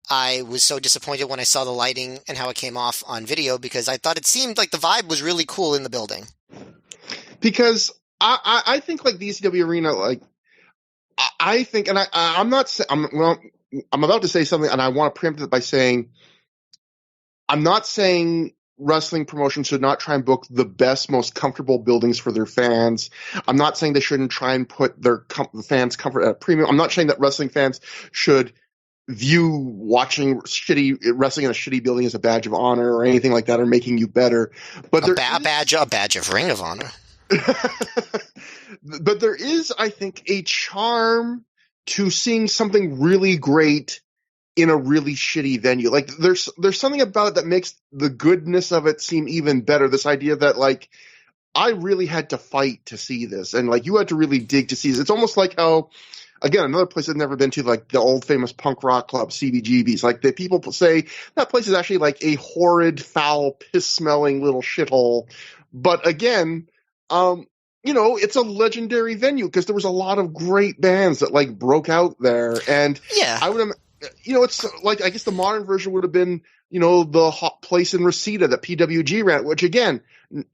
I was so disappointed when I saw the lighting and how it came off on video, because I thought it seemed like the vibe was really cool in the building. Because I think, like, the ECW Arena, like, I think, and I'm about to say something, and I want to preempt it by saying, I'm not saying wrestling promotions should not try and book the best, most comfortable buildings for their fans. I'm not saying they shouldn't try and put their fans' comfort at a premium. I'm not saying that wrestling fans should view watching shitty wrestling in a shitty building as a badge of honor or anything like that, or making you better. But a badge of Ring of Honor. But there is, I think, a charm to seeing something really great in a really shitty venue. Like, there's something about it that makes the goodness of it seem even better. This idea that, like, I really had to fight to see this, and, like, you had to really dig to see this. It's almost like how, again, another place I've never been to, like the old famous punk rock club, CBGB's. Like, the people say that place is actually like a horrid, foul, piss-smelling little shithole. But again, it's a legendary venue because there was a lot of great bands that, like, broke out there. And yeah, I would it's like, I guess the modern version would have been, the hot place in Reseda that PWG ran, which, again,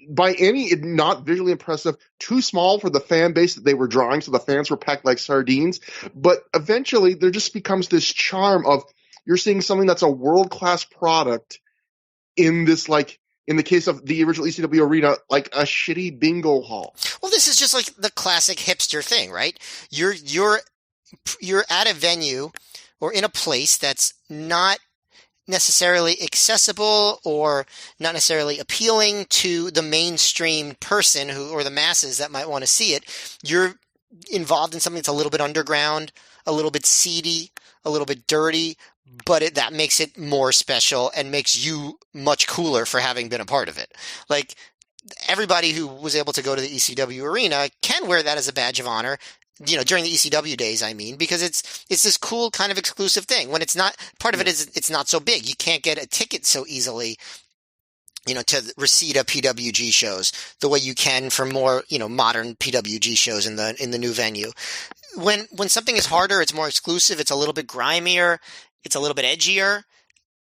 by any, not visually impressive, too small for the fan base that they were drawing, so the fans were packed like sardines. But eventually, there just becomes this charm of, you're seeing something that's a world-class product in this, like, In the case of the original ECW Arena, like a shitty bingo hall. Well, this is just like the classic hipster thing, right? You're at a venue or in a place that's not necessarily accessible or not necessarily appealing to the mainstream person or the masses that might want to see it. You're involved in something that's a little bit underground, a little bit seedy, a little bit dirty, but that makes it more special and makes you much cooler for having been a part of it. Like, everybody who was able to go to the ECW Arena can wear that as a badge of honor, during the ECW days, I mean, because it's this cool kind of exclusive thing. When it's not, part of it is it's not so big. You can't get a ticket so easily, to Reseda PWG shows the way you can for more, modern PWG shows in the new venue. When something is harder, it's more exclusive, it's a little bit grimier, it's a little bit edgier.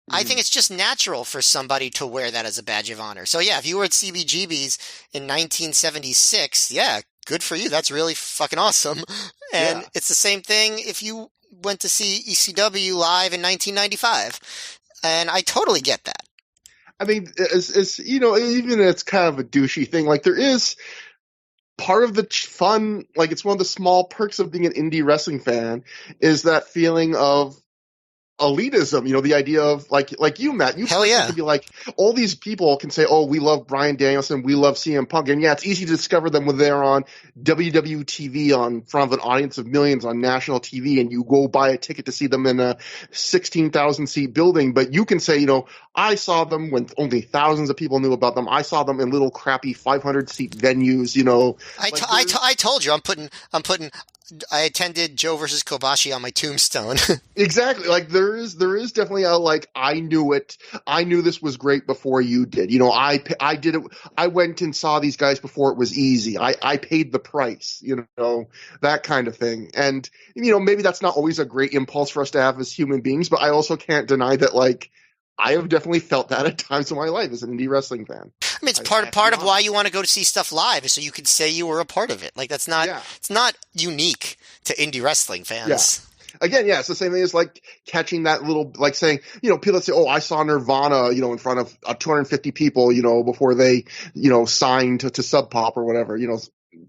I think it's just natural for somebody to wear that as a badge of honor. So yeah, if you were at CBGB's in 1976, yeah, good for you. That's really fucking awesome. And it's the same thing if you went to see ECW live in 1995. And I totally get that. I mean, it's even it's kind of a douchey thing. Like, there is part of the fun, like, it's one of the small perks of being an indie wrestling fan is that feeling of elitism, the idea of like you, Matt, hell yeah, to be like, all these people can say, oh, we love Bryan Danielson, we love CM Punk, and yeah, it's easy to discover them when they're on WWTV in front of an audience of millions on national TV, and you go buy a ticket to see them in a 16,000 seat building. But you can say, I saw them when only thousands of people knew about them. I saw them in little crappy 500 seat venues. I told you, I'm putting. I attended Joe versus Kobashi on my tombstone. Exactly. Like, there is definitely a, like, I knew it. I knew this was great before you did. I did it. I went and saw these guys before it was easy. I paid the price, that kind of thing. And, maybe that's not always a great impulse for us to have as human beings, but I also can't deny that, like, I have definitely felt that at times in my life as an indie wrestling fan. I mean, it's part of why you want to go to see stuff live is so you can say you were a part of it. Like, that's not, it's not unique to indie wrestling fans. Yeah. Again, yeah, it's the same thing as like catching that little, like saying, people that say, oh, I saw Nirvana, in front of 250 people, before they, signed to Sub Pop or whatever,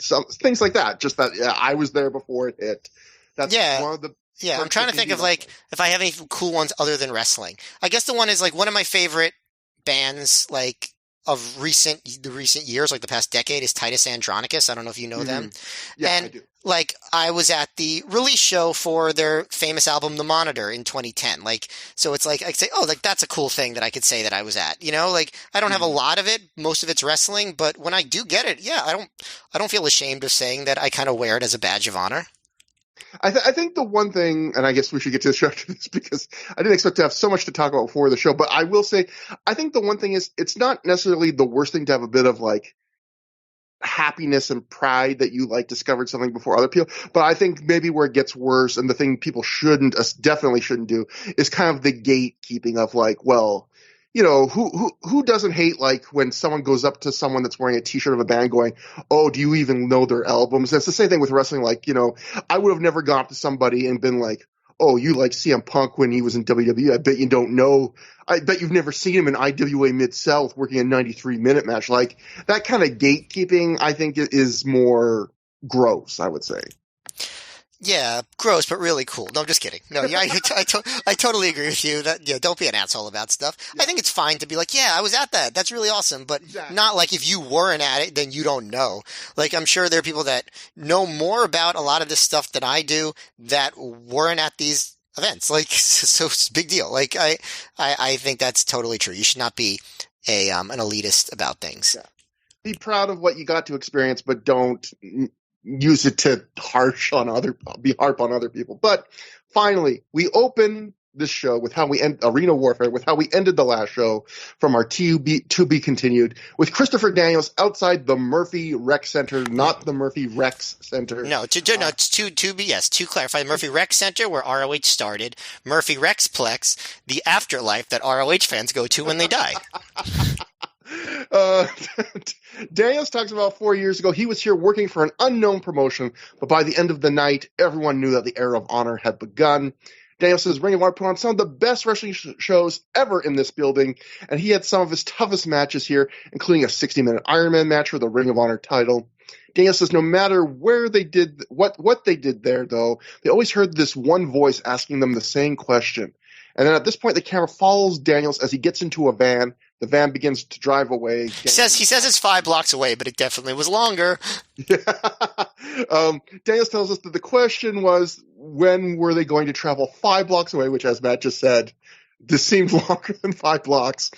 some things like that. Just that, I was there before it hit. That's one of the. Yeah, I'm trying to think of like if I have any cool ones other than wrestling. I guess the one is like one of my favorite bands like of the recent years, like the past decade, is Titus Andronicus. I don't know if you know them. Yeah, and I do. Like, I was at the release show for their famous album The Monitor in 2010. Like, so it's like I could say, oh, like that's a cool thing that I could say that I was at. Like, I don't have a lot of it. Most of it's wrestling, but when I do get it, yeah, I don't feel ashamed of saying that I kind of wear it as a badge of honor. I think the one thing, and I guess we should get to the show after this because I didn't expect to have so much to talk about before the show, but I will say, I think the one thing is it's not necessarily the worst thing to have a bit of like happiness and pride that you like discovered something before other people. But I think maybe where it gets worse, and the thing people definitely shouldn't do, is kind of the gatekeeping of like, well, who doesn't hate like when someone goes up to someone that's wearing a t-shirt of a band going, oh, do you even know their albums? And it's the same thing with wrestling. Like, I would have never gone up to somebody and been like, oh, you like CM Punk when he was in WWE. I bet you don't know. I bet you've never seen him in IWA Mid-South working a 93-minute match. Like, that kind of gatekeeping, I think, is more gross, I would say. Yeah, gross, but really cool. No, I'm just kidding. No, yeah, I totally agree with you. That don't be an asshole about stuff. Yeah. I think it's fine to be like, yeah, I was at that. That's really awesome, but not like if you weren't at it, then you don't know. Like, I'm sure there are people that know more about a lot of this stuff than I do that weren't at these events. Like, so it's a big deal. Like, I think that's totally true. You should not be an elitist about things. Yeah. Be proud of what you got to experience, but don't use it to harp on other people. But finally, we open this show with how we end Arena Warfare, with how we ended the last show from our to be continued with Christopher Daniels outside the Murphy Rec Center, not the Murphy Rex Center. No, to clarify, the Murphy Rec Center where ROH started, Murphy Rexplex, the afterlife that ROH fans go to when they die. Daniels talks about 4 years ago he was here working for an unknown promotion, but by the end of the night everyone knew that the era of honor had begun. Daniel says Ring of Honor put on some of the best wrestling shows ever in this building, and he had some of his toughest matches here, including a 60-minute Iron Man match for the Ring of Honor title. Daniel says no matter where they did what they did there, though, they always heard this one voice asking them the same question. And then at this point, the camera follows Daniels as he gets into a van. The van begins to drive away. He says it's 5 blocks away, but it definitely was longer. Daniels tells us that the question was, when were they going to travel 5 blocks away, which, as Matt just said, this seemed longer than 5 blocks,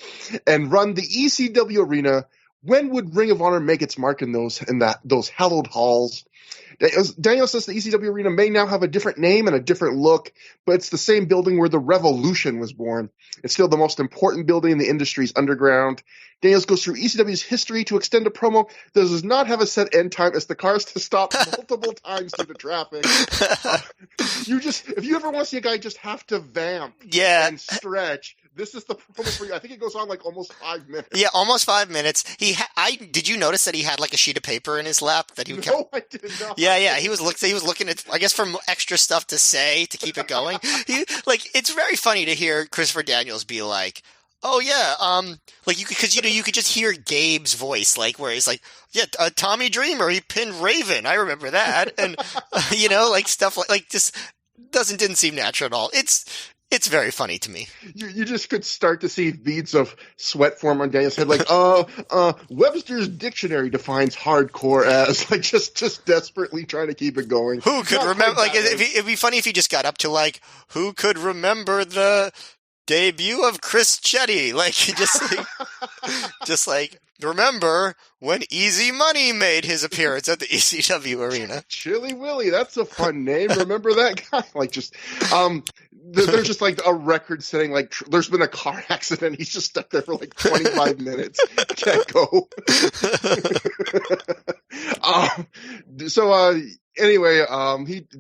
and run the ECW Arena. When would Ring of Honor make its mark in those hallowed halls? Daniel says the ECW Arena may now have a different name and a different look, but it's the same building where the Revolution was born. It's still the most important building in the industry's underground. Daniels goes through ECW's history to extend a promo that does not have a set end time as the cars to stop multiple times due to traffic. If you ever want to see a guy just have to vamp and stretch, this is the promo for you. I think it goes on like almost 5 minutes. Yeah, almost 5 minutes. Did you notice that he had like a sheet of paper in his lap that he would? No, I did not. Yeah. He was looking at, I guess, for extra stuff to say to keep it going. It's very funny to hear Christopher Daniels be like, "Oh yeah, you could just hear Gabe's voice, like where he's like, yeah, Tommy Dreamer, he pinned Raven, I remember that," and stuff like just didn't seem natural at all. It's very funny to me. You just could start to see beads of sweat form on Daniel's head, like, Webster's dictionary defines hardcore as, like, just desperately trying to keep it going. Who could remember? Like, it'd be funny if he just got up to like, who could remember the debut of Chris Chetty? Like, just like, remember when Easy Money made his appearance at the ECW Arena? Chili Willy, that's a fun name. Remember that guy? Like, just, there's just like a record setting, like, there's been a car accident. He's just stuck there for like 25 minutes. Can't go. Anyway,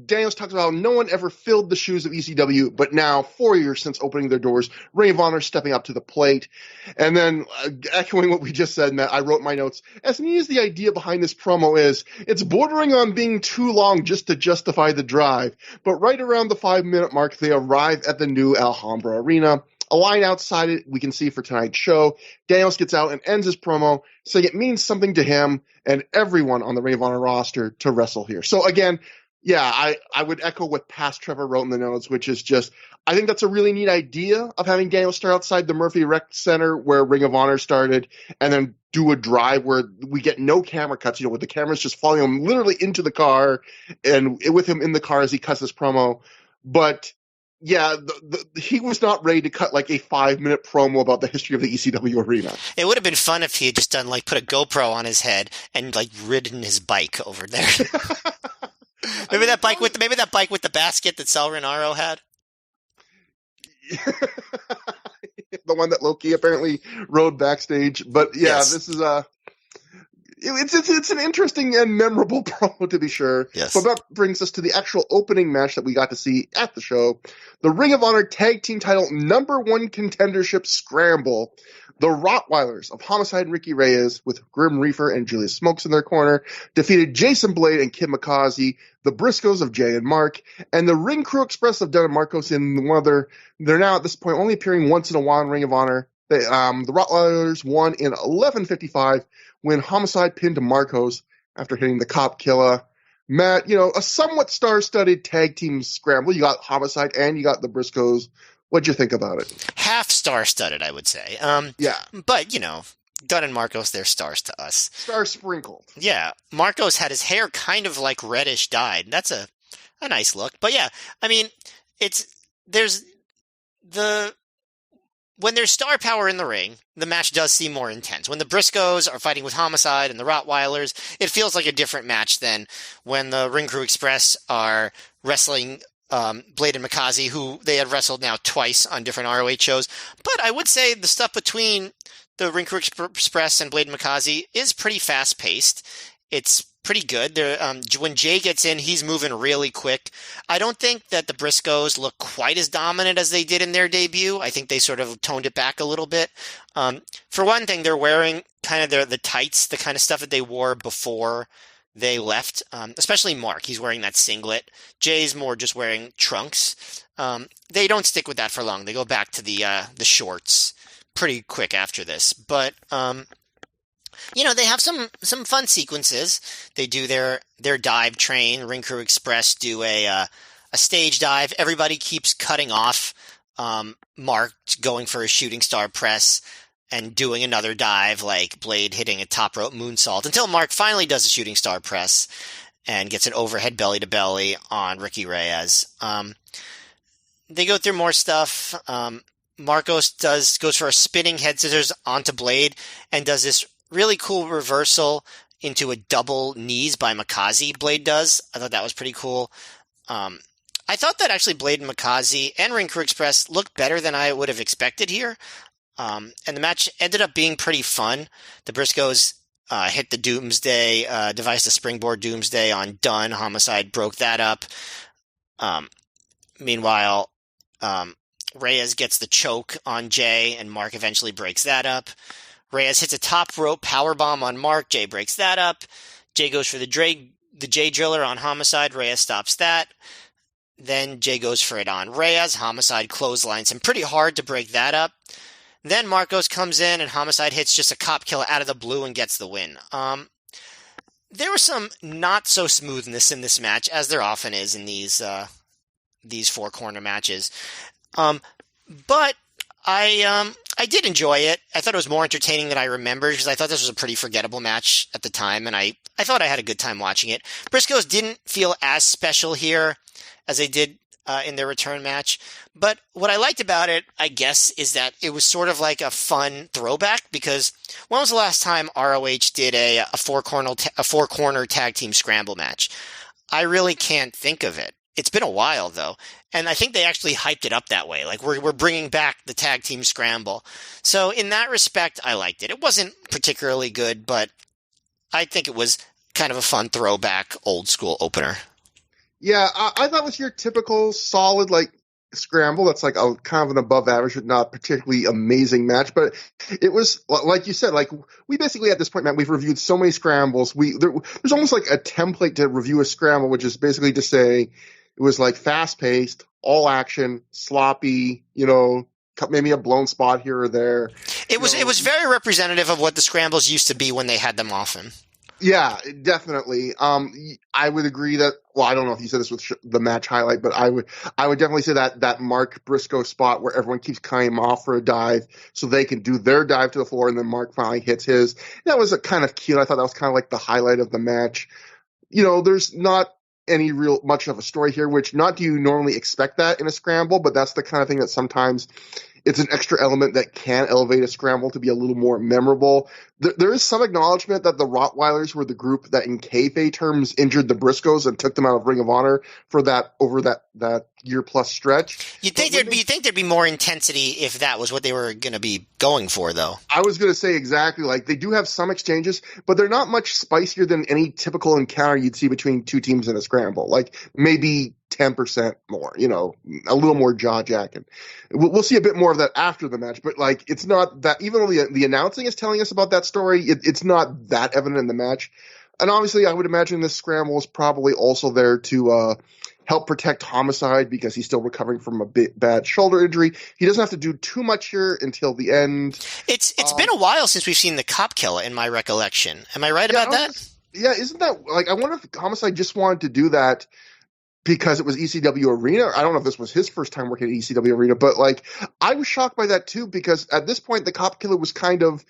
Daniels talks about how no one ever filled the shoes of ECW, but now, 4 years since opening their doors, Ring of Honor stepping up to the plate. And then, echoing what we just said, Matt, I wrote my notes. As neat as the idea behind this promo is, it's bordering on being too long just to justify the drive. But right around the 5-minute mark, they arrive at the new Alhambra Arena. A line outside it we can see for tonight's show. Daniels gets out and ends his promo, saying it means something to him and everyone on the Ring of Honor roster to wrestle here. So again, yeah, I would echo what past Trevor wrote in the notes, which is just, I think that's a really neat idea of having Daniels start outside the Murphy Rec Center where Ring of Honor started, and then do a drive where we get no camera cuts, with the cameras just following him literally into the car and with him in the car as he cuts his promo. But yeah, he was not ready to cut like a 5-minute promo about the history of the ECW Arena. It would have been fun if he had just done like put a GoPro on his head and like ridden his bike over there. Maybe that bike with the basket that Sal Renaro had. The one that Loki apparently rode backstage. But yeah, yes. This is it's an interesting and memorable promo, to be sure. Yes. But that brings us to the actual opening match that we got to see at the show. The Ring of Honor Tag Team Title #1 Contendership Scramble. The Rottweilers of Homicide and Ricky Reyes, with Grim Reaper and Julius Smokes in their corner, defeated Jason Blade and Kid McCausey, the Briscoes of Jay and Mark, and the Ring Crew Express of Dunn and Marcos in one of they're now at this point only appearing once in a while in Ring of Honor. The Rottweilers won in 11:55 when Homicide pinned Marcos after hitting the Cop Killer. Matt, a somewhat star-studded tag team scramble. You got Homicide and you got the Briscoes. What'd you think about it? Half star-studded, I would say. Yeah. But, Dunn and Marcos, they're stars to us. Star sprinkled. Yeah. Marcos had his hair kind of like reddish dyed. That's a nice look. But yeah, I mean, when there's star power in the ring, the match does seem more intense. When the Briscoes are fighting with Homicide and the Rottweilers, it feels like a different match than when the Ring Crew Express are wrestling Blade and McCausey, who they had wrestled now twice on different ROH shows. But I would say the stuff between the Ring Crew Express and Blade and McCausey is pretty fast-paced. It's pretty good. When Jay gets in, he's moving really quick. I don't think that the Briscoes look quite as dominant as they did in their debut. I think they sort of toned it back a little bit. For one thing, they're wearing kind of the tights, the kind of stuff that they wore before they left, especially Mark. He's wearing that singlet. Jay's more just wearing trunks. They don't stick with that for long. They go back to the shorts pretty quick after this. But they have some fun sequences. They do their dive train. Ring Crew Express do a stage dive. Everybody keeps cutting off Mark going for a shooting star press and doing another dive, like Blade hitting a top rope moonsault, until Mark finally does a shooting star press and gets an overhead belly to belly on Ricky Reyes. They go through more stuff. Marcos goes for a spinning head scissors onto Blade and does this really cool reversal into a double knees by Mikaze. Blade does. I thought that was pretty cool. I thought that actually Blade and Mikaze and Ring Crew Express looked better than I would have expected here. And the match ended up being pretty fun. The Briscoes hit the Doomsday, devised the springboard Doomsday on Dunn. Homicide broke that up. Meanwhile, Reyes gets the choke on Jay, and Mark eventually breaks that up. Reyes hits a top rope powerbomb on Mark. Jay breaks that up. Jay goes for the Jay Driller on Homicide. Reyes stops that. Then Jay goes for it on Reyes. Homicide clotheslines him pretty hard to break that up. Then Marcos comes in and Homicide hits just a cop killer out of the blue and gets the win. There was some not so smoothness in this match, as there often is in these four corner matches. But I did enjoy it. I thought it was more entertaining than I remembered, because I thought this was a pretty forgettable match at the time, and I thought I had a good time watching it. Briscoes didn't feel as special here as they did in their return match. But what I liked about it, I guess, is that it was sort of like a fun throwback, because when was the last time ROH did a four-corner tag team scramble match? I really can't think of it. It's been a while, though, and I think they actually hyped it up that way. Like, we're bringing back the tag team scramble. So in that respect, I liked it. It wasn't particularly good, but I think it was kind of a fun throwback, old-school opener. Yeah, I thought it was your typical solid, like, scramble. That's like a kind of an above average, but not particularly amazing match. But it was, like you said, like, we basically at this point, Matt, we've reviewed so many scrambles. There's almost like a template to review a scramble, which is basically to say it was like fast paced, all action, sloppy, maybe a blown spot here or there. It was very representative of what the scrambles used to be when they had them often. Yeah, definitely. I would agree that. Well, I don't know if you said this with the match highlight, but I would definitely say that Mark Briscoe spot where everyone keeps cutting him off for a dive so they can do their dive to the floor, and then Mark finally hits his. That was a kind of cute. I thought that was kind of like the highlight of the match. There's not any real much of a story here, which not do you normally expect that in a scramble, but that's the kind of thing that sometimes it's an extra element that can elevate a scramble to be a little more memorable. There is some acknowledgement that the Rottweilers were the group that in kayfabe terms injured the Briscoes and took them out of Ring of Honor for that over that year plus stretch. You'd think there'd be more intensity if that was what they were going to be going for, though. I was going to say exactly. Like, they do have some exchanges, but they're not much spicier than any typical encounter you'd see between two teams in a scramble. Like, maybe 10% more, a little more jaw-jacking. We'll see a bit more of that after the match, but like, it's not that, even though the announcing is telling us about that story, it's not that evident in the match. And obviously, I would imagine this scramble is probably also there to help protect Homicide, because he's still recovering from a bad shoulder injury. He doesn't have to do too much here until the end. It's been a while since we've seen the cop killer, in my recollection. Am I right about that? Yeah, isn't that, like, I wonder if Homicide just wanted to do that because it was ECW Arena. I don't know if this was his first time working at ECW Arena, but like, I was shocked by that too, because at this point the cop killer was kind of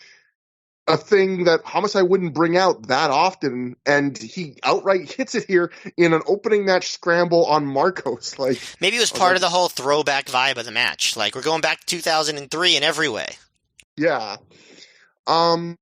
a thing that Homicide wouldn't bring out that often, and he outright hits it here in an opening match scramble on Marcos. Like, maybe it was part of the whole throwback vibe of the match. Like, we're going back to 2003 in every way. Yeah. On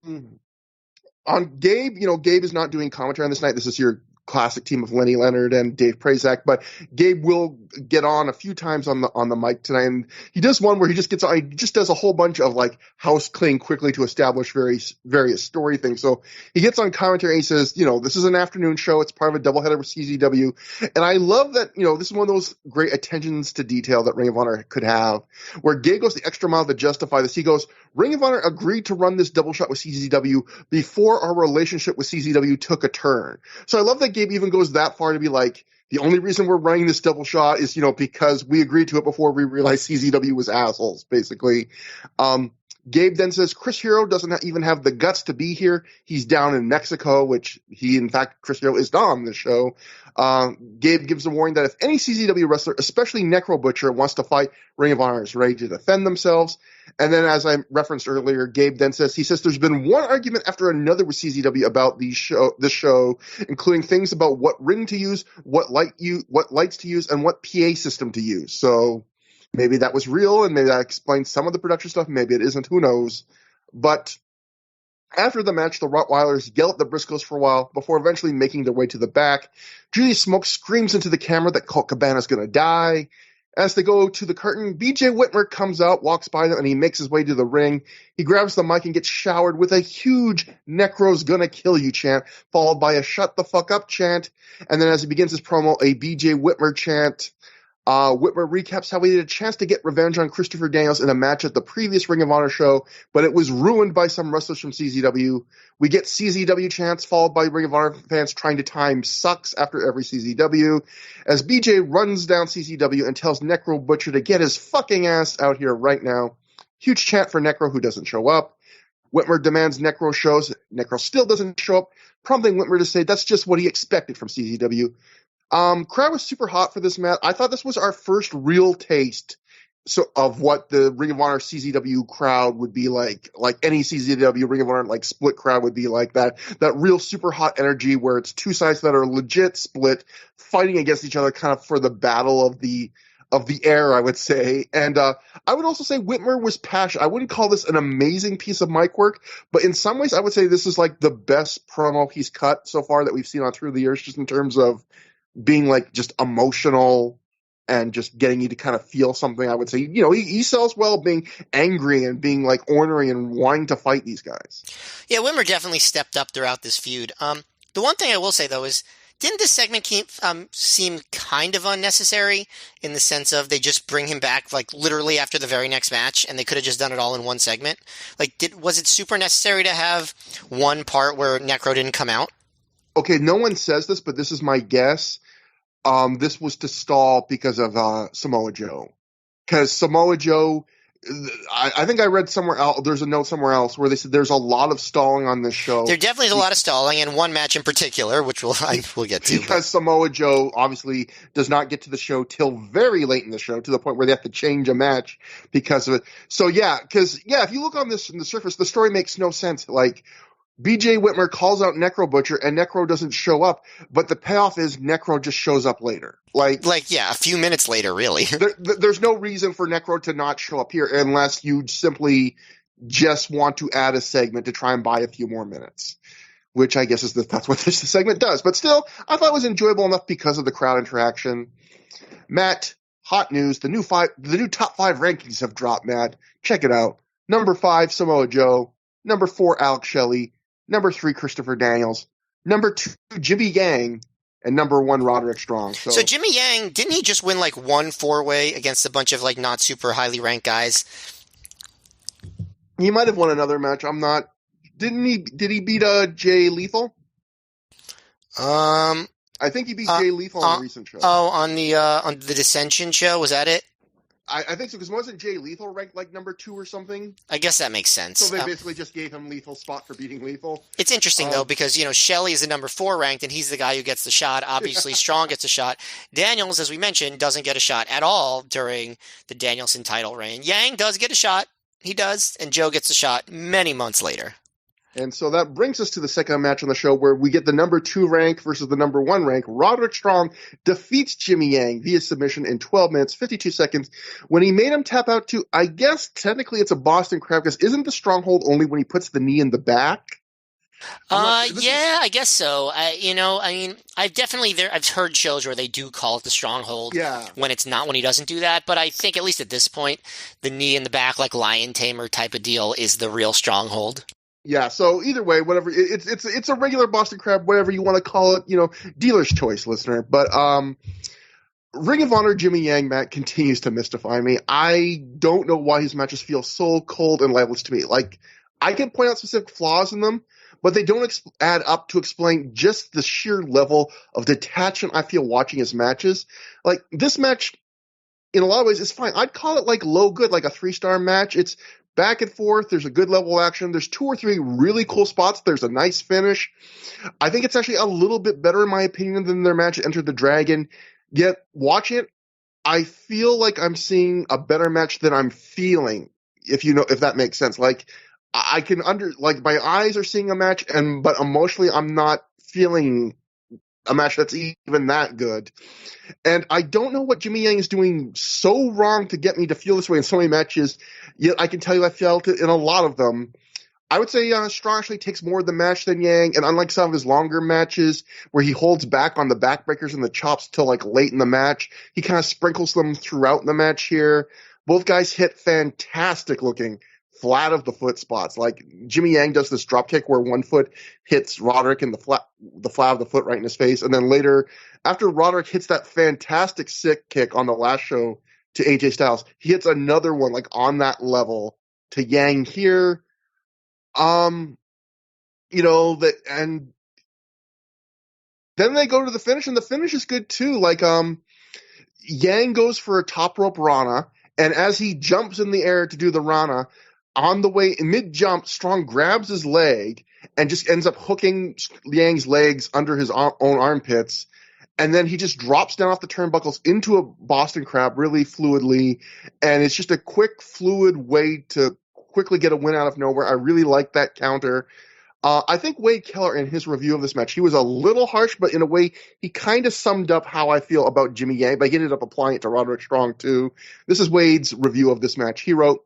Gabe, Gabe is not doing commentary on this night. This is your classic team of Lenny Leonard and Dave Prazak, but Gabe will get on a few times on the mic tonight, and he does one where he just does a whole bunch of like house cleaning quickly to establish various story things. So he gets on commentary and he says, this is an afternoon show. It's part of a doubleheader with CZW, and I love that. This is one of those great attentions to detail that Ring of Honor could have, where Gabe goes the extra mile to justify this. He goes, Ring of Honor agreed to run this double shot with CZW before our relationship with CZW took a turn. So I love that Gabe even goes that far to be like, The only reason we're running this double shot is, because we agreed to it before we realized CZW was assholes, basically. Gabe then says Chris Hero doesn't even have the guts to be here. He's down in Mexico, which Chris Hero is not on the show. Gabe gives a warning that if any CZW wrestler, especially Necro Butcher, wants to fight, Ring of Honor is ready to defend themselves. And then, as I referenced earlier, Gabe then says, there's been one argument after another with CZW about this show, including things about what ring to use, what lights to use, and what PA system to use. So maybe that was real, and maybe that explains some of the production stuff. Maybe it isn't. Who knows? But after the match, the Rottweilers yell at the Briscoes for a while before eventually making their way to the back. Julia Smoke screams into the camera that Colt Cabana's going to die. As they go to the curtain, BJ Whitmer comes out, walks by them, and he makes his way to the ring. He grabs the mic and gets showered with a huge Necro's gonna kill you chant, followed by a shut the fuck up chant. And then as he begins his promo, a BJ Whitmer chant. Whitmer recaps how he had a chance to get revenge on Christopher Daniels in a match at the previous Ring of Honor show, but it was ruined by some wrestlers from CZW. We get CZW chants followed by Ring of Honor fans trying to time sucks after every CZW. As BJ runs down CZW and tells Necro Butcher to get his fucking ass out here right now. Huge chant for Necro, who doesn't show up. Whitmer demands Necro shows. Necro still doesn't show up, prompting Whitmer to say that's just what he expected from CZW. Crowd was super hot for this match. I thought this was our first real taste of what the Ring of Honor CZW crowd would be like any CZW Ring of Honor split crowd would be like that real super hot energy where it's two sides that are legit split fighting against each other kind of for the battle of the air, I would say. And I would also say Whitmer was passionate. I wouldn't call this an amazing piece of mic work, but in some ways I would say this is the best promo he's cut so far that we've seen on Through the Years, just in terms of being just emotional and just getting you to kind of feel something. I would say, he sells well being angry and being ornery and wanting to fight these guys. Yeah, Whitmer definitely stepped up throughout this feud. The one thing I will say though is, didn't this segment seem kind of unnecessary in the sense of they just bring him back literally after the very next match, and they could have just done it all in one segment? Was it super necessary to have one part where Necro didn't come out? Okay, no one says this, but this is my guess. This was to stall because of Samoa Joe. Because Samoa Joe, I think I read somewhere else, there's a note somewhere else where they said there's a lot of stalling on this show. There definitely is a lot of stalling, and one match in particular, which we'll get to. Because Samoa Joe obviously does not get to the show till very late in the show, to the point where they have to change a match because of it. So if you look on this in the surface, the story makes no sense. BJ Whitmer calls out Necro Butcher, and Necro doesn't show up, but the payoff is Necro just shows up later. A few minutes later, really. There's no reason for Necro to not show up here unless you simply just want to add a segment to try and buy a few more minutes, which I guess that's what this segment does. But still, I thought it was enjoyable enough because of the crowd interaction. Matt, hot news. The new top 5 rankings have dropped, Matt. Check it out. Number 5, Samoa Joe. Number 4, Alex Shelley. Number 3, Christopher Daniels. Number 2, Jimmy Yang. And number 1, Roderick Strong. So Jimmy Yang, didn't he just win one 4-way against a bunch of not super highly ranked guys? He might have won another match. I'm not. Didn't he? Did he beat Jay Lethal? I think he beat Jay Lethal on a recent show. Oh, on the Dissension show, was that it? I think so, because wasn't Jay Lethal ranked number 2 or something? I guess that makes sense. So they basically just gave him Lethal's spot for beating Lethal. It's interesting, though, because, Shelley is the number 4 ranked, and he's the guy who gets the shot. Obviously, Strong gets a shot. Daniels, as we mentioned, doesn't get a shot at all during the Danielson title reign. Yang does get a shot. He does, and Joe gets a shot many months later. And so that brings us to the second match on the show, where we get the number 2 rank versus the number 1 rank. Roderick Strong defeats Jimmy Yang via submission in 12 minutes, 52 seconds, when he made him tap out to, I guess technically it's a Boston Crab, because isn't the stronghold only when he puts the knee in the back? I guess so. I've heard shows where they do call it the stronghold when it's not, when he doesn't do that. But I think at least at this point, the knee in the back, lion tamer type of deal, is the real stronghold. Yeah, so either way, whatever, it's a regular Boston Crab, whatever you want to call it, dealer's choice, listener. But Ring of Honor Jimmy Yang, Matt, continues to mystify me. I don't know why his matches feel so cold and lifeless to me. I can point out specific flaws in them, but they don't add up to explain just the sheer level of detachment I feel watching his matches. Like, this match, in a lot of ways, is fine. I'd call it like low good, like a 3-star match. It's back and forth. There's a good level of action. There's 2 or 3 really cool spots. There's a nice finish. I think it's actually a little bit better, in my opinion, than their match at Enter the Dragon. Yet, watching it, I feel like I'm seeing a better match than I'm feeling, if that makes sense. Like, I can my eyes are seeing a match, but emotionally I'm not feeling a match that's even that good. And I don't know what Jimmy Yang is doing so wrong to get me to feel this way in so many matches, yet I can tell you I felt it in a lot of them. I would say Strong actually takes more of the match than Yang, and unlike some of his longer matches where he holds back on the backbreakers and the chops till like late in the match, he kind of sprinkles them throughout the match here. Both guys hit fantastic looking flat of the foot spots. Like, Jimmy Yang does this drop kick where one foot hits Roderick in the flat of the foot right in his face, and then later, after Roderick hits that fantastic sick kick on the last show to AJ Styles, he hits another one like on that level to Yang here. And then they go to the finish, and the finish is good too. Like, Yang goes for a top rope Rana, and as he jumps in the air to do the Rana, on the way, mid jump, Strong grabs his leg and just ends up hooking Yang's legs under his own armpits. And then he just drops down off the turnbuckles into a Boston Crab really fluidly. And it's just a quick, fluid way to quickly get a win out of nowhere. I really like that counter. I think Wade Keller, in his review of this match, he was a little harsh, but in a way, he kind of summed up how I feel about Jimmy Yang, but he ended up applying it to Roderick Strong too. This is Wade's review of this match. He wrote,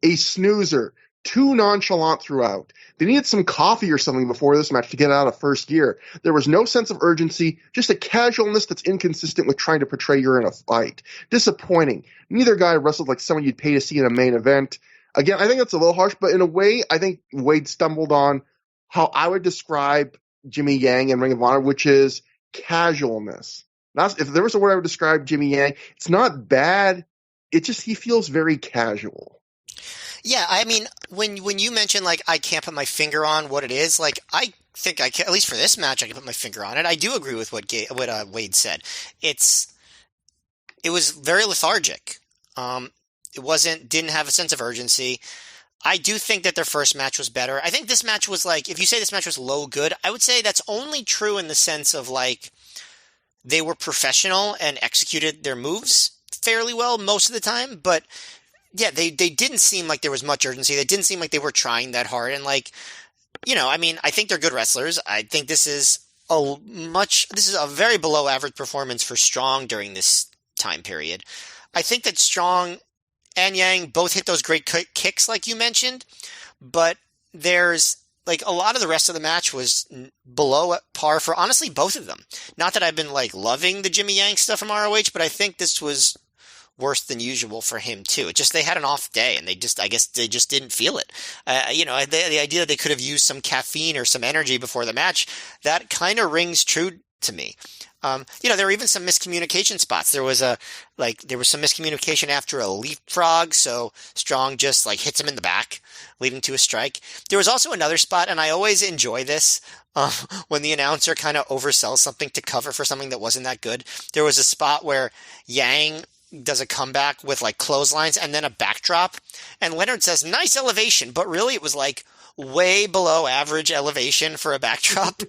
"A snoozer, too nonchalant throughout. They needed some coffee or something before this match to get out of first gear. There was no sense of urgency, just a casualness that's inconsistent with trying to portray you're in a fight. Disappointing. Neither guy wrestled like someone you'd pay to see in a main event." Again, I think that's a little harsh, but in a way, I think Wade stumbled on how I would describe Jimmy Yang in Ring of Honor, which is casualness. If there was a word I would describe Jimmy Yang, it's not bad. It just, he feels very casual. Yeah, I mean, when you mention, like, I can't put my finger on what it is, like, I think I can, at least for this match, I can put my finger on it. I do agree with what Wade said. It was very lethargic. It didn't have a sense of urgency. I do think that their first match was better. I think this match was like, if you say this match was low good, I would say that's only true in the sense of, like, they were professional and executed their moves fairly well most of the time, but yeah, they didn't seem like there was much urgency. They didn't seem like they were trying that hard. And, like, I mean, I think they're good wrestlers. I think this is a very below average performance for Strong during this time period. I think that Strong and Yang both hit those great kicks, like you mentioned, but there's, like, a lot of the rest of the match was below par for, honestly, both of them. Not that I've been, like, loving the Jimmy Yang stuff from ROH, but I think this was worse than usual for him too. They had an off day, and I guess they just didn't feel it. The idea that they could have used some caffeine or some energy before the match, that kind of rings true to me. There were even some miscommunication spots. There was some miscommunication after a leapfrog, so Strong just, like, hits him in the back, leading to a strike. There was also another spot, and I always enjoy this, when the announcer kind of oversells something to cover for something that wasn't that good. There was a spot where Yang does a comeback with, like, clotheslines and then a backdrop, and Leonard says, "Nice elevation," but really it was, like, way below average elevation for a backdrop.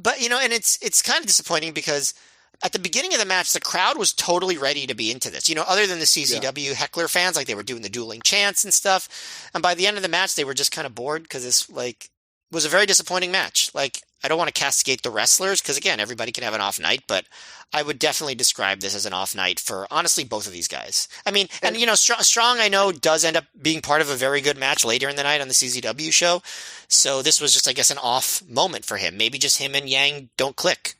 But, and it's kind of disappointing because at the beginning of the match, the crowd was totally ready to be into this. Other than the CZW heckler fans, like, they were doing the dueling chants and stuff. And by the end of the match, they were just kind of bored because this, like, was a very disappointing match. Like, I don't want to castigate the wrestlers because, again, everybody can have an off night, but I would definitely describe this as an off night for, honestly, both of these guys. I mean, and Strong, I know, does end up being part of a very good match later in the night on the CZW show. So this was just, I guess, an off moment for him. Maybe just him and Yang don't click.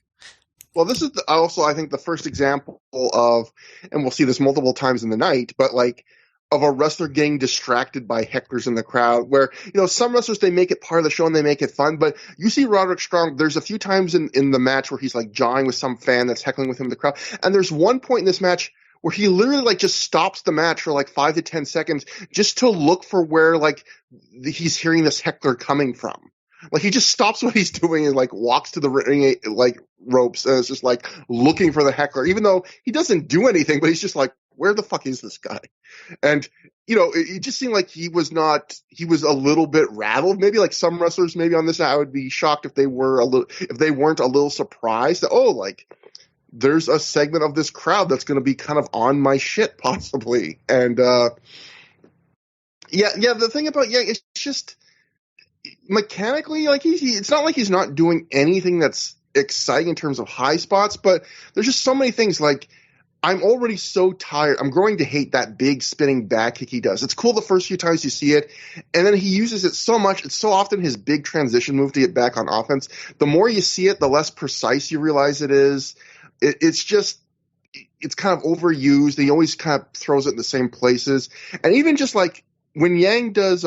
Well, this is also, I think, the first example of, and we'll see this multiple times in the night, but, like, of a wrestler getting distracted by hecklers in the crowd, where, some wrestlers, they make it part of the show and they make it fun, but you see Roderick Strong, there's a few times in the match where he's, like, jawing with some fan that's heckling with him in the crowd, and there's one point in this match where he literally like just stops the match for like 5 to 10 seconds just to look for where like he's hearing this heckler coming from. Like he just stops what he's doing and like walks to the ring like ropes and is just like looking for the heckler, even though he doesn't do anything, but he's just like, where the fuck is this guy? And it just seemed like he was a little bit rattled. Maybe like some wrestlers, maybe on this, I would be shocked if they weren't a little surprised that, oh, like there's a segment of this crowd that's going to be kind of on my shit possibly. And, the thing about Yang, it's just mechanically, like it's not like he's not doing anything that's exciting in terms of high spots, but there's just so many things like, I'm already so tired. I'm growing to hate that big spinning back kick he does. It's cool the first few times you see it, and then he uses it so much. It's so often his big transition move to get back on offense. The more you see it, the less precise you realize it is. It's kind of overused. He always kind of throws it in the same places. And even just like when Yang does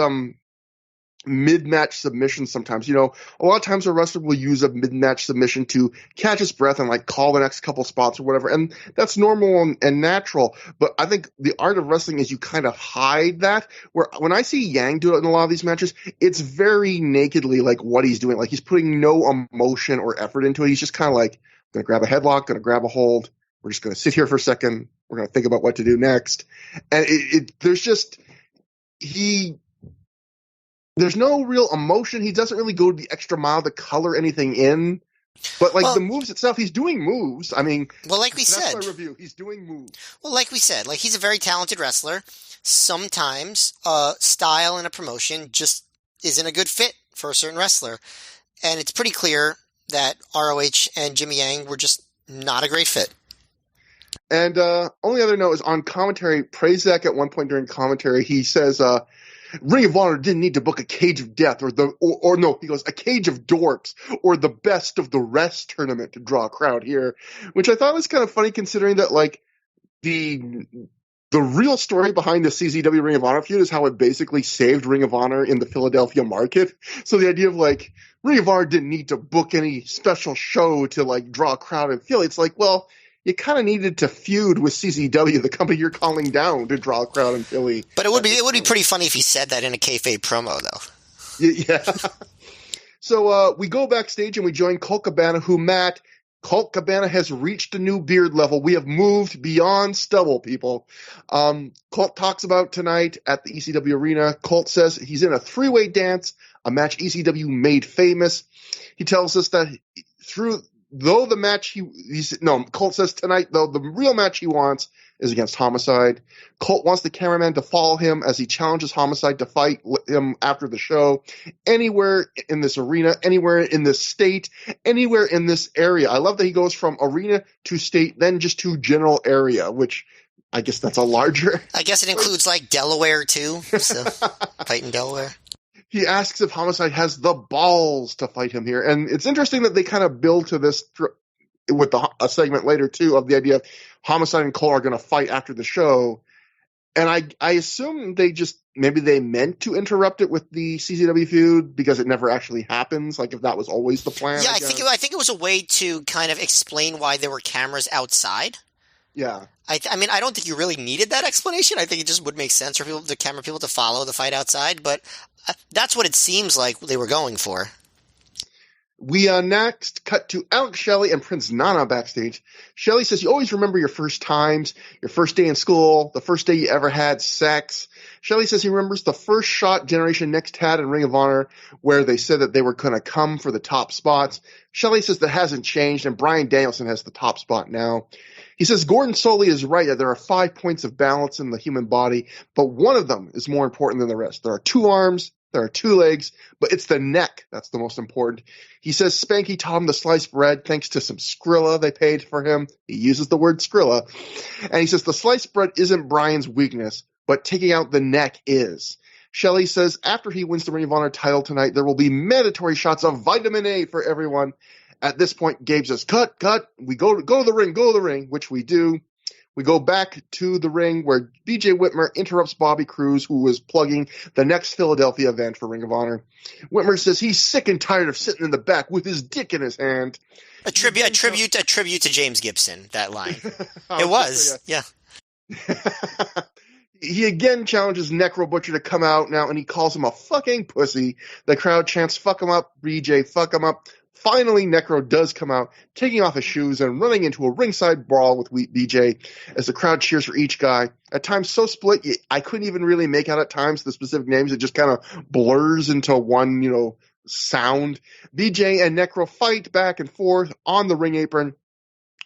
mid-match submission sometimes, a lot of times a wrestler will use a mid-match submission to catch his breath and like call the next couple spots or whatever, and that's normal and natural. But I think the art of wrestling is you kind of hide that, where when I see Yang do it in a lot of these matches, it's very nakedly like what he's doing. Like he's putting no emotion or effort into it. He's just kind of like, gonna grab a headlock, gonna grab a hold, we're just gonna sit here for a second, we're gonna think about what to do next. And there's no real emotion. He doesn't really go the extra mile to color anything in. But the moves itself, he's doing moves. I mean, like we said, that's my review. He's doing moves. Well, like we said, like he's a very talented wrestler. Sometimes style in a promotion just isn't a good fit for a certain wrestler. And it's pretty clear that ROH and Jimmy Yang were just not a great fit. And only other note is on commentary, Prazak at one point during commentary, he says, Ring of Honor didn't need to book a Cage of Death he goes, a Cage of Dorks or the Best of the Rest tournament to draw a crowd here, which I thought was kind of funny considering that like the real story behind the CZW Ring of Honor feud is how it basically saved Ring of Honor in the Philadelphia market. So the idea of like Ring of Honor didn't need to book any special show to like draw a crowd in Philly. It's like, well, you kind of needed to feud with CZW, the company you're calling down, to draw a crowd in Philly. But it would be pretty funny if he said that in a kayfabe promo, though. Yeah. So we go backstage and we join Colt Cabana, Colt Cabana has reached a new beard level. We have moved beyond stubble, people. Colt talks about tonight at the ECW Arena. Colt says he's in a three-way dance, a match ECW made famous. He tells us that Colt says tonight, though, the real match he wants is against Homicide. Colt wants the cameraman to follow him as he challenges Homicide to fight him after the show. Anywhere in this arena, anywhere in this state, anywhere in this area. I love that he goes from arena to state, then just to general area, which I guess that's a larger. I guess it includes like Delaware too. So fight in Delaware. He asks if Homicide has the balls to fight him here. And it's interesting that they kind of build to this with a segment later, too, of the idea of Homicide and Cole are going to fight after the show. And I assume maybe they meant to interrupt it with the CZW feud because it never actually happens, like if that was always the plan. Yeah, I think it was a way to kind of explain why there were cameras outside. Yeah. I mean, I don't think you really needed that explanation. I think it just would make sense for the camera people to follow the fight outside, but that's what it seems like they were going for. We next cut to Alex Shelley and Prince Nana backstage. Shelley says, you always remember your first times, your first day in school, the first day you ever had sex. Shelley says he remembers the first shot Generation Next had in Ring of Honor where they said that they were going to come for the top spots. Shelley says that hasn't changed, and Bryan Danielson has the top spot now. He says Gordon Soley is right that there are 5 points of balance in the human body, but one of them is more important than the rest. There are 2 arms, there are 2 legs, but it's the neck that's the most important. He says Spanky taught him the sliced bread thanks to some Skrilla they paid for him. He uses the word Skrilla. And he says the sliced bread isn't Bryan's weakness, but taking out the neck is. Shelley says after he wins the Ring of Honor title tonight, there will be mandatory shots of vitamin A for everyone. At this point, Gabe says, cut. We go to the ring, which we do. We go back to the ring where BJ Whitmer interrupts Bobby Cruz, who was plugging the next Philadelphia event for Ring of Honor. Whitmer says he's sick and tired of sitting in the back with his dick in his hand. A tribute to James Gibson, that line. It was, yeah. He again challenges Necro Butcher to come out now, and he calls him a fucking pussy. The crowd chants, fuck him up, BJ, fuck him up. Finally, Necro does come out, taking off his shoes and running into a ringside brawl with BJ as the crowd cheers for each guy. At times so split, I couldn't even really make out at times the specific names. It just kind of blurs into one, sound. BJ and Necro fight back and forth on the ring apron.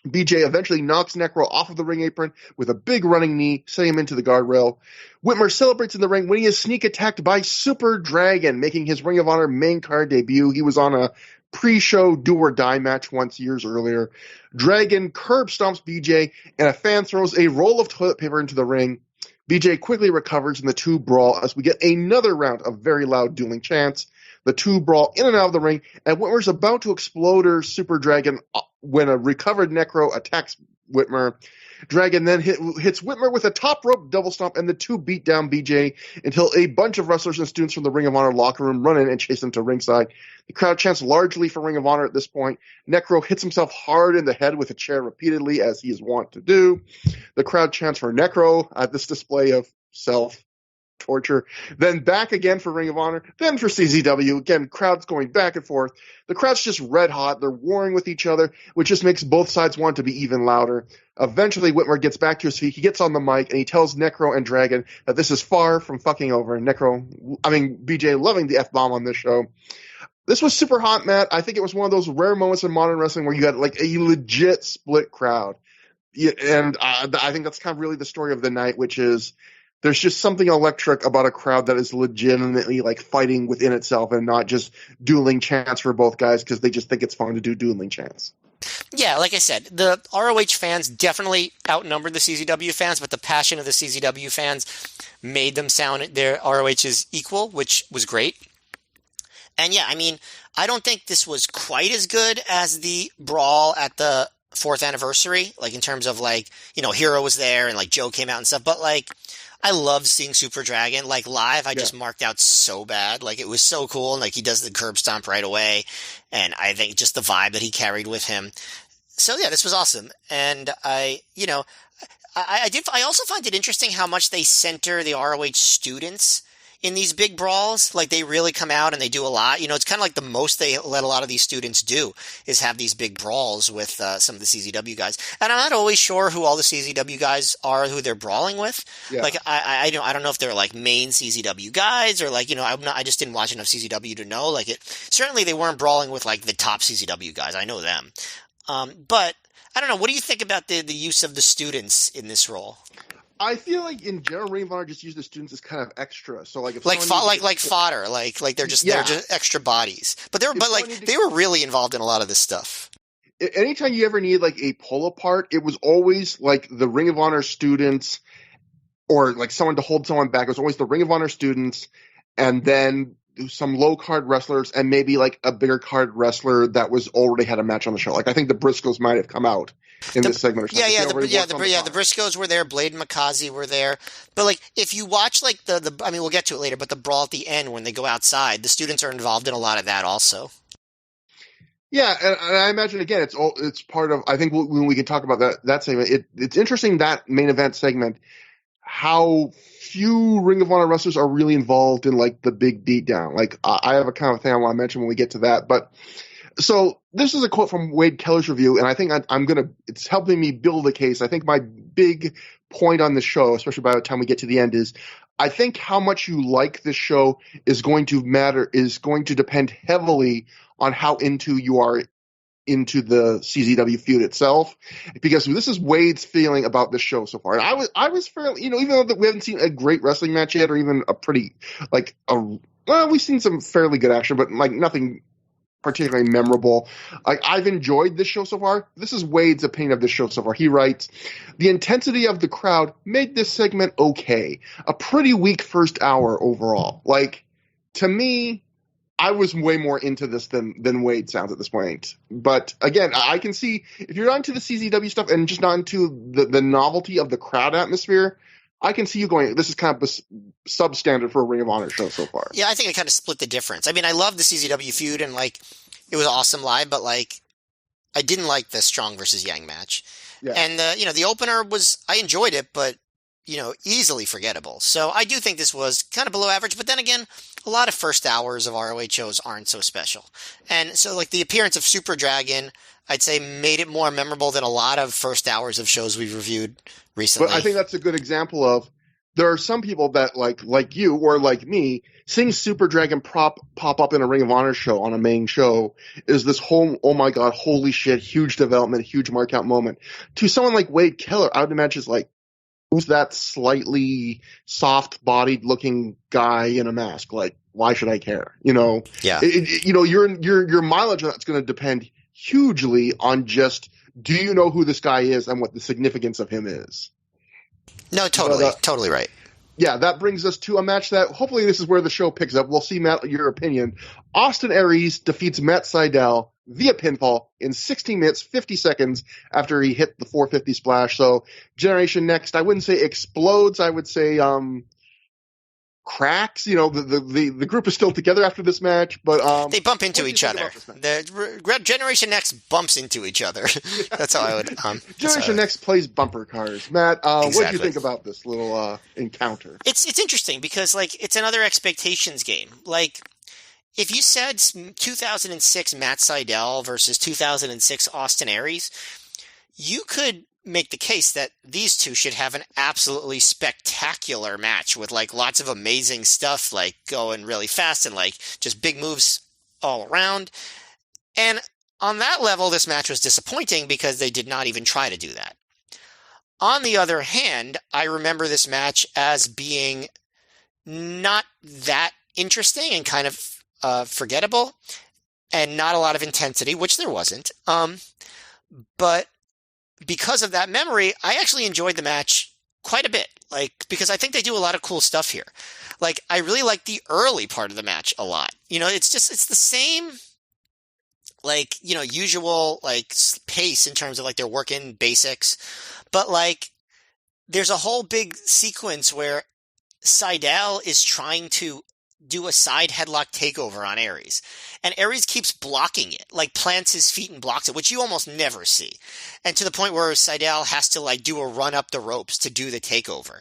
BJ eventually knocks Necro off of the ring apron with a big running knee, sending him into the guardrail. Whitmer celebrates in the ring when he is sneak attacked by Super Dragon, making his Ring of Honor main card debut. He was on a pre-show do-or-die match once years earlier. Dragon curb stomps BJ, and a fan throws a roll of toilet paper into the ring. BJ quickly recovers, and the two brawl as we get another round of very loud dueling chants. The two brawl in and out of the ring, and Whitmer's about to explode her Super Dragon when a recovered Necro attacks Whitmer. Dragon then hits Whitmer with a top rope double stomp, and the two beat down BJ until a bunch of wrestlers and students from the Ring of Honor locker room run in and chase them to ringside. The crowd chants largely for Ring of Honor at this point. Necro hits himself hard in the head with a chair repeatedly, as he is wont to do. The crowd chants for Necro at this display of self-torture. Then back again for Ring of Honor, then for CZW. Again, crowds going back and forth. The crowd's just red hot. They're warring with each other, which just makes both sides want to be even louder. Eventually, Whitmer gets back to his feet. He gets on the mic, and he tells Necro and Dragon that this is far from fucking over. BJ loving the F-bomb on this show. This was super hot, Matt. I think it was one of those rare moments in modern wrestling where you got like a legit split crowd. And I think that's kind of really the story of the night, which is there's just something electric about a crowd that is legitimately like fighting within itself and not just dueling chants for both guys because they just think it's fun to do dueling chants. Yeah, like I said, the ROH fans definitely outnumbered the CZW fans, but the passion of the CZW fans made them sound their ROH's equal, which was great. And yeah, I mean, I don't think this was quite as good as the brawl at the 4th anniversary, like in terms of like, Hero was there and like Joe came out and stuff, but like, I loved seeing Super Dragon, like live. I just marked out so bad. Like it was so cool. And like he does the curb stomp right away. And I think just the vibe that he carried with him. So yeah, this was awesome. And I also find it interesting how much they center the ROH students in these big brawls. Like they really come out and they do a lot. It's kind of like the most they let a lot of these students do is have these big brawls with some of the CZW guys. And I'm not always sure who all the CZW guys are who they're brawling with. Yeah. Like I don't know if they're like main CZW guys or like I just didn't watch enough CZW to know. Like certainly they weren't brawling with like the top CZW guys. I know them. But I don't know. What do you think about the use of the students in this role? I feel like in general, Ring of Honor just use the students as kind of extra. So like if fodder, like they're just extra bodies. But they were really involved in a lot of this stuff. Anytime you ever need like a pull apart, it was always like the Ring of Honor students or like someone to hold someone back. It was always the Ring of Honor students and then some low card wrestlers and maybe like a bigger card wrestler that was already had a match on the show. Like I think the Briscoes might have come out in this segment or something. The Briscoes were there, Blade and Makazi were there. But like if you watch like I mean we'll get to it later, but the brawl at the end when they go outside, the students are involved in a lot of that also. Yeah, and I imagine again it's part of I think when we can talk about that segment, it's interesting that main event segment how few Ring of Honor wrestlers are really involved in like the big beatdown. Like I have a kind of thing I want to mention when we get to that. But so this is a quote from Wade Keller's review, and I think it's helping me build a case. I think my big point on the show, especially by the time we get to the end, is I think how much you like this show is going to depend heavily on how into you are into the CZW feud itself, because this is Wade's feeling about this show so far. And I was fairly, even though we haven't seen a great wrestling match yet, or even a pretty, we've seen some fairly good action, but like nothing particularly memorable. Like I've enjoyed this show so far. This is Wade's opinion of this show so far. He writes, the intensity of the crowd made this segment okay. A pretty weak first hour overall. Like, to me, I was way more into this than Wade sounds at this point. But again, I can see if you're not into the CZW stuff and just not into the novelty of the crowd atmosphere, I can see you going, this is kind of substandard for a Ring of Honor show so far. Yeah, I think I kind of split the difference. I mean, I love the CZW feud and like it was awesome live, but like I didn't like the Strong versus Yang match. Yeah. And the opener I enjoyed it, but easily forgettable. So I do think this was kind of below average, but then again, a lot of first hours of ROH shows aren't so special. And so like the appearance of Super Dragon, I'd say made it more memorable than a lot of first hours of shows we've reviewed recently. But I think that's a good example of, there are some people that like you or like me, seeing Super Dragon pop up in a Ring of Honor show on a main show is this whole, oh my God, holy shit, huge development, huge mark out moment. To someone like Wade Keller, I would imagine is like, who's that slightly soft-bodied looking guy in a mask? Like, why should I care? Yeah. Your mileage on that's going to depend hugely on just, do you know who this guy is and what the significance of him is? No, totally, totally right. Yeah, that brings us to a match that hopefully this is where the show picks up. We'll see, Matt, your opinion. Austin Aries defeats Matt Sydal via pinfall in 16 minutes, 50 seconds after he hit the 450 splash. So Generation Next, I wouldn't say explodes. I would say cracks. The group is still together after this match, but they bump into each other. The Generation Next bumps into each other. That's how I would. Generation Next plays bumper cars. Matt, exactly. What did you think about this little encounter? It's interesting because it's another expectations game. If you said 2006 Matt Sydal versus 2006 Austin Aries, you could make the case that these two should have an absolutely spectacular match with lots of amazing stuff, going really fast and just big moves all around. And on that level, this match was disappointing because they did not even try to do that. On the other hand, I remember this match as being not that interesting and kind of forgettable and not a lot of intensity, which there wasn't. But because of that memory, I actually enjoyed the match quite a bit. Because I think they do a lot of cool stuff here. I really like the early part of the match a lot. It's the same, usual, pace in terms of, they're working basics. But, there's a whole big sequence where Sydal is trying to do a side headlock takeover on Aries. And Aries keeps blocking it, plants his feet and blocks it, which you almost never see. And to the point where Sydal has to do a run up the ropes to do the takeover.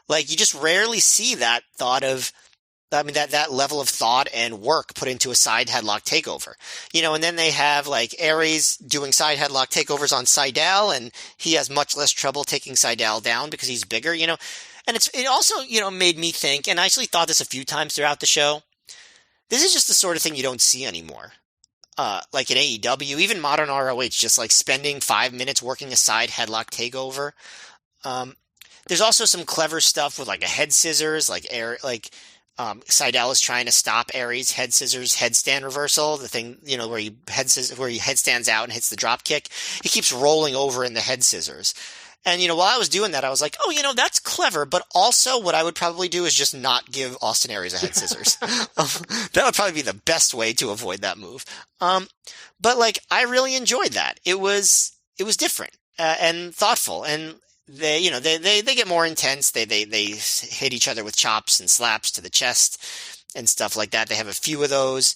You just rarely see that that level of thought and work put into a side headlock takeover. And then they have Aries doing side headlock takeovers on Sydal, and he has much less trouble taking Sydal down because he's bigger, And it also, made me think, and I actually thought this a few times throughout the show, this is just the sort of thing you don't see anymore. In AEW, even modern ROH, just spending 5 minutes working a side headlock takeover. There's also some clever stuff with a head scissors, Sydal is trying to stop Aries' head scissors headstand reversal, the thing, where he headstands out and hits the drop kick. He keeps rolling over in the head scissors. And, while I was doing that, I was like, oh, that's clever. But also what I would probably do is just not give Austin Aries a head scissors. That would probably be the best way to avoid that move. But I really enjoyed that. It was different, and thoughtful. And they get more intense. They hit each other with chops and slaps to the chest and stuff like that. They have a few of those.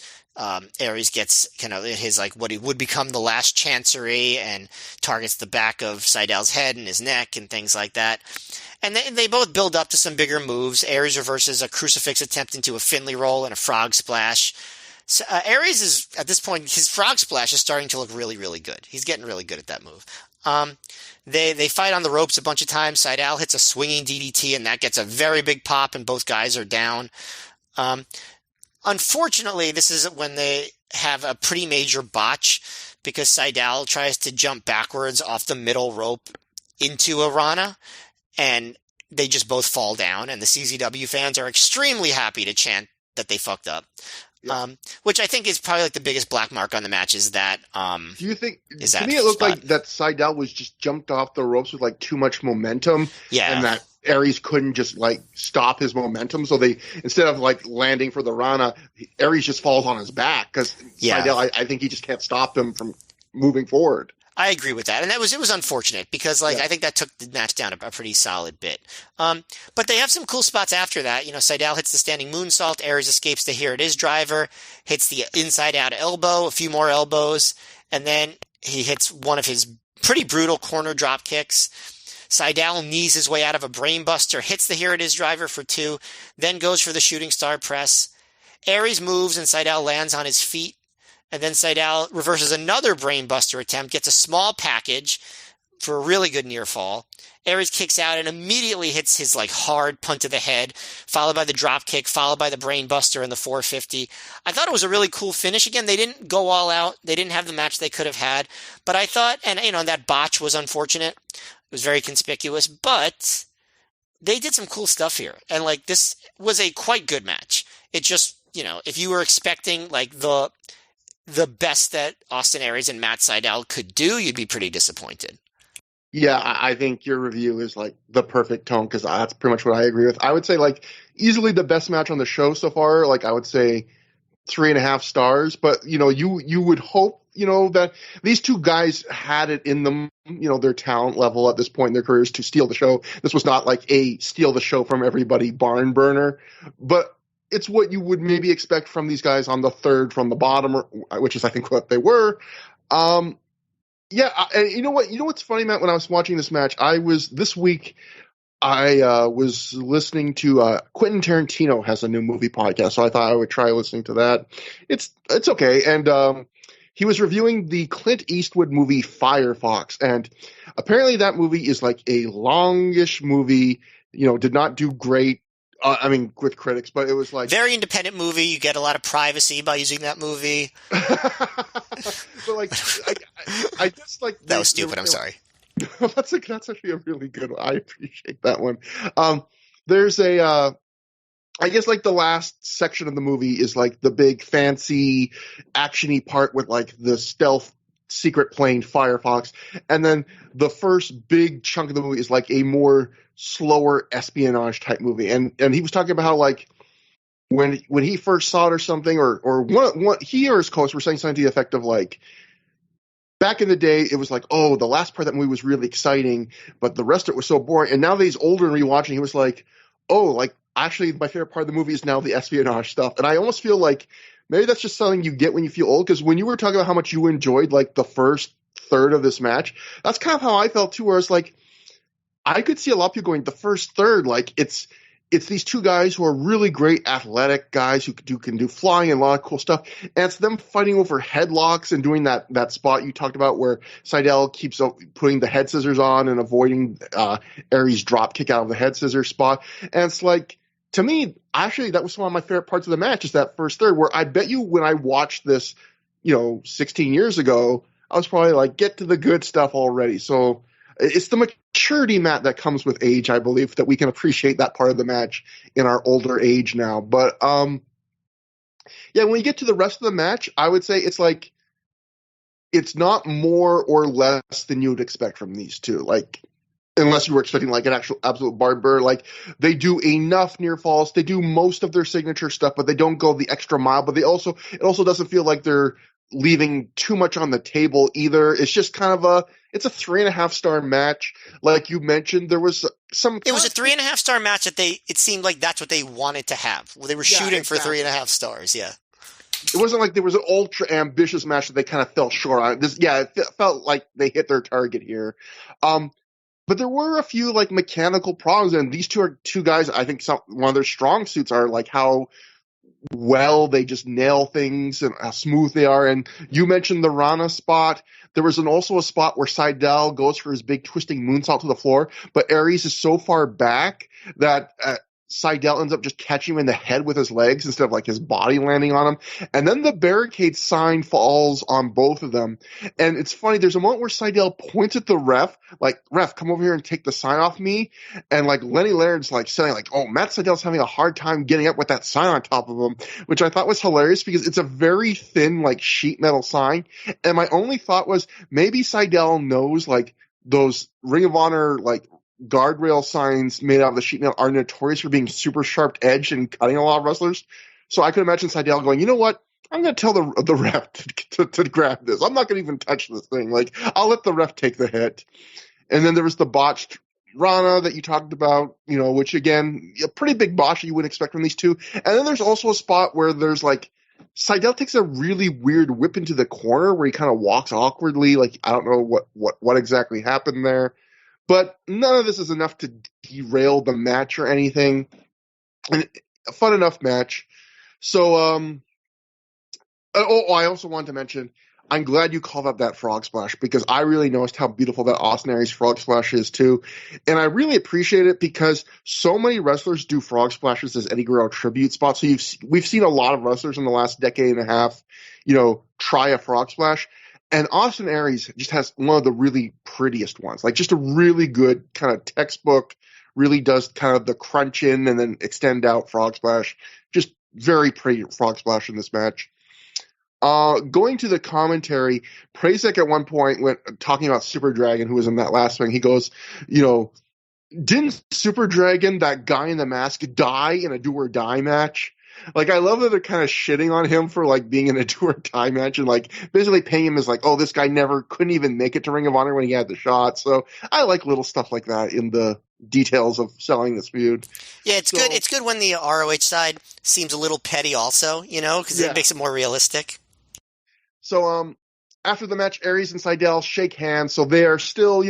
Aries gets kind of his what he would become the last chancery and targets the back of Sydal's head and his neck and things like that. And they both build up to some bigger moves. Aries reverses a crucifix attempt into a Finley roll and a frog splash. So, Aries is, at this point, his frog splash is starting to look really, really good. He's getting really good at that move. They fight on the ropes a bunch of times. Sydal hits a swinging DDT, and that gets a very big pop, and both guys are down. Unfortunately, this is when they have a pretty major botch because Sydal tries to jump backwards off the middle rope into a Rana, and they just both fall down, and the CZW fans are extremely happy to chant that they fucked up. Yeah. Which I think is probably the biggest black mark on the match is that. Do you think? To me, it looked like that Sydal was just jumped off the ropes with too much momentum. Yeah. And that Aries couldn't just stop his momentum, so they instead of landing for the Rana, Aries just falls on his back because Sydal. I think he just can't stop him from moving forward. I agree with that, and it was unfortunate because I think that took the match down a pretty solid bit. But they have some cool spots after that. Sydal hits the standing moonsault, Aries escapes the Here It Is driver, hits the inside out elbow, a few more elbows, and then he hits one of his pretty brutal corner drop kicks. Seidel knees his way out of a brainbuster, hits the Here It Is driver for 2, then goes for the shooting star press. Aries moves and Seidel lands on his feet, and then Seidel reverses another brainbuster attempt, gets a small package for a really good near fall. Aries kicks out and immediately hits his hard punt to the head, followed by the drop kick, followed by the brainbuster and the 450. I thought it was a really cool finish. Again, they didn't go all out. They didn't have the match they could have had. But I thought, and that botch was unfortunate. It was very conspicuous, but they did some cool stuff here. And this was a quite good match. It just, if you were expecting the best that Austin Aries and Matt Seidel could do, you'd be pretty disappointed. Yeah, I think your review is the perfect tone, because that's pretty much what I agree with. I would say easily the best match on the show so far. I would say 3.5 stars, but you would hope that these two guys had it in them, their talent level at this point in their careers to steal the show. This was not a steal the show from everybody barn burner, but it's what you would maybe expect from these guys on the third from the bottom, which is I think what they were. Yeah, and you know what's funny, Matt? When I was watching this match, this week I was listening to Quentin Tarantino has a new movie podcast, so I thought I would try listening to that. It's okay, and he was reviewing the Clint Eastwood movie Firefox, and apparently that movie is a longish movie. Did not do great. With critics, but it was very independent movie. You get a lot of privacy by using that movie. But I just that was stupid. I'm sorry. That's actually a really good one. I appreciate that one. There's I guess the last section of the movie is the big fancy actiony part with the stealth secret plane Firefox, and then the first big chunk of the movie is a more slower espionage type movie, and he was talking about how when he first saw it or something, or one he or his co-host were saying something to the effect of back in the day it was oh, the last part of that movie was really exciting, but the rest of it was so boring. And now that he's older and rewatching, he was oh, actually my favorite part of the movie is now the espionage stuff. And I almost feel maybe that's just something you get when you feel old, because when you were talking about how much you enjoyed the first third of this match, that's kind of how I felt too, where it's I could see a lot of people going the first third, it's these two guys who are really great athletic guys who can do flying and a lot of cool stuff, and it's them fighting over headlocks and doing that spot you talked about where Seidel keeps putting the head scissors on and avoiding Aries' drop kick out of the head scissors spot. And it's to me, actually, that was one of my favorite parts of the match, is that first third, where I bet you when I watched this, 16 years ago, I was probably get to the good stuff already. So it's the maturity, Matt, that comes with age, I believe, that we can appreciate that part of the match in our older age now. But, yeah, when you get to the rest of the match, I would say it's not more or less than you would expect from these two. Unless you were expecting an actual absolute barber, they do enough near falls. They do most of their signature stuff, but they don't go the extra mile. But it also doesn't feel like they're leaving too much on the table either. It's just kind of it's a 3.5 star match. Like you mentioned, there was some. It was a 3.5 star match that it seemed like that's what they wanted to have. Well, they were shooting for 3.5 stars. Yeah. It wasn't like there was an ultra ambitious match that they kind of fell short on. It felt like they hit their target here. But there were a few mechanical problems, and these two are two guys. I think one of their strong suits are how well they just nail things and how smooth they are. And you mentioned the Rana spot. There was also a spot where Seidel goes for his big twisting moonsault to the floor, but Aries is so far back that Seidel ends up just catching him in the head with his legs instead of his body landing on him. And then the barricade sign falls on both of them. And it's funny, there's a moment where Seidel points at the ref, ref, come over here and take the sign off me. And Lenny Laird's saying oh, Matt Seidel's having a hard time getting up with that sign on top of him, which I thought was hilarious because it's a very thin sheet metal sign. And my only thought was maybe Seidel knows those Ring of Honor guardrail signs made out of the sheet metal are notorious for being super sharp edged and cutting a lot of wrestlers. So I could imagine Seidel going, you know what? I'm going to tell the ref to grab this. I'm not going to even touch this thing. I'll let the ref take the hit. And then there was the botched Rana that you talked about, which again, a pretty big botch you wouldn't expect from these two. And then there's also a spot where there's Seidel takes a really weird whip into the corner where he kind of walks awkwardly. I don't know what exactly happened there. But none of this is enough to derail the match or anything. And a fun enough match. So, I also wanted to mention, I'm glad you called out that frog splash because I really noticed how beautiful that Austin Aries frog splash is too. And I really appreciate it because so many wrestlers do frog splashes as Eddie Guerrero tribute spots. So we've seen a lot of wrestlers in the last decade and a half, try a frog splash. And Austin Aries just has one of the really prettiest ones, like just a really good kind of textbook, really does kind of the crunch in and then extend out frog splash. Just very pretty frog splash in this match. Going to the commentary, Prazek at one point went talking about Super Dragon, who was in that last thing. He goes, didn't Super Dragon, that guy in the mask, die in a do or die match? Like, I love that they're kind of shitting on him for, like, being in a do or die match and, like, basically paying him as, like, oh, this guy couldn't even make it to Ring of Honor when he had the shot. So I like little stuff like that in the details of selling this feud. Yeah, good. It's good when the ROH side seems a little petty also, because it makes it more realistic. So, after the match, Aries and Sydal shake hands. So they are still,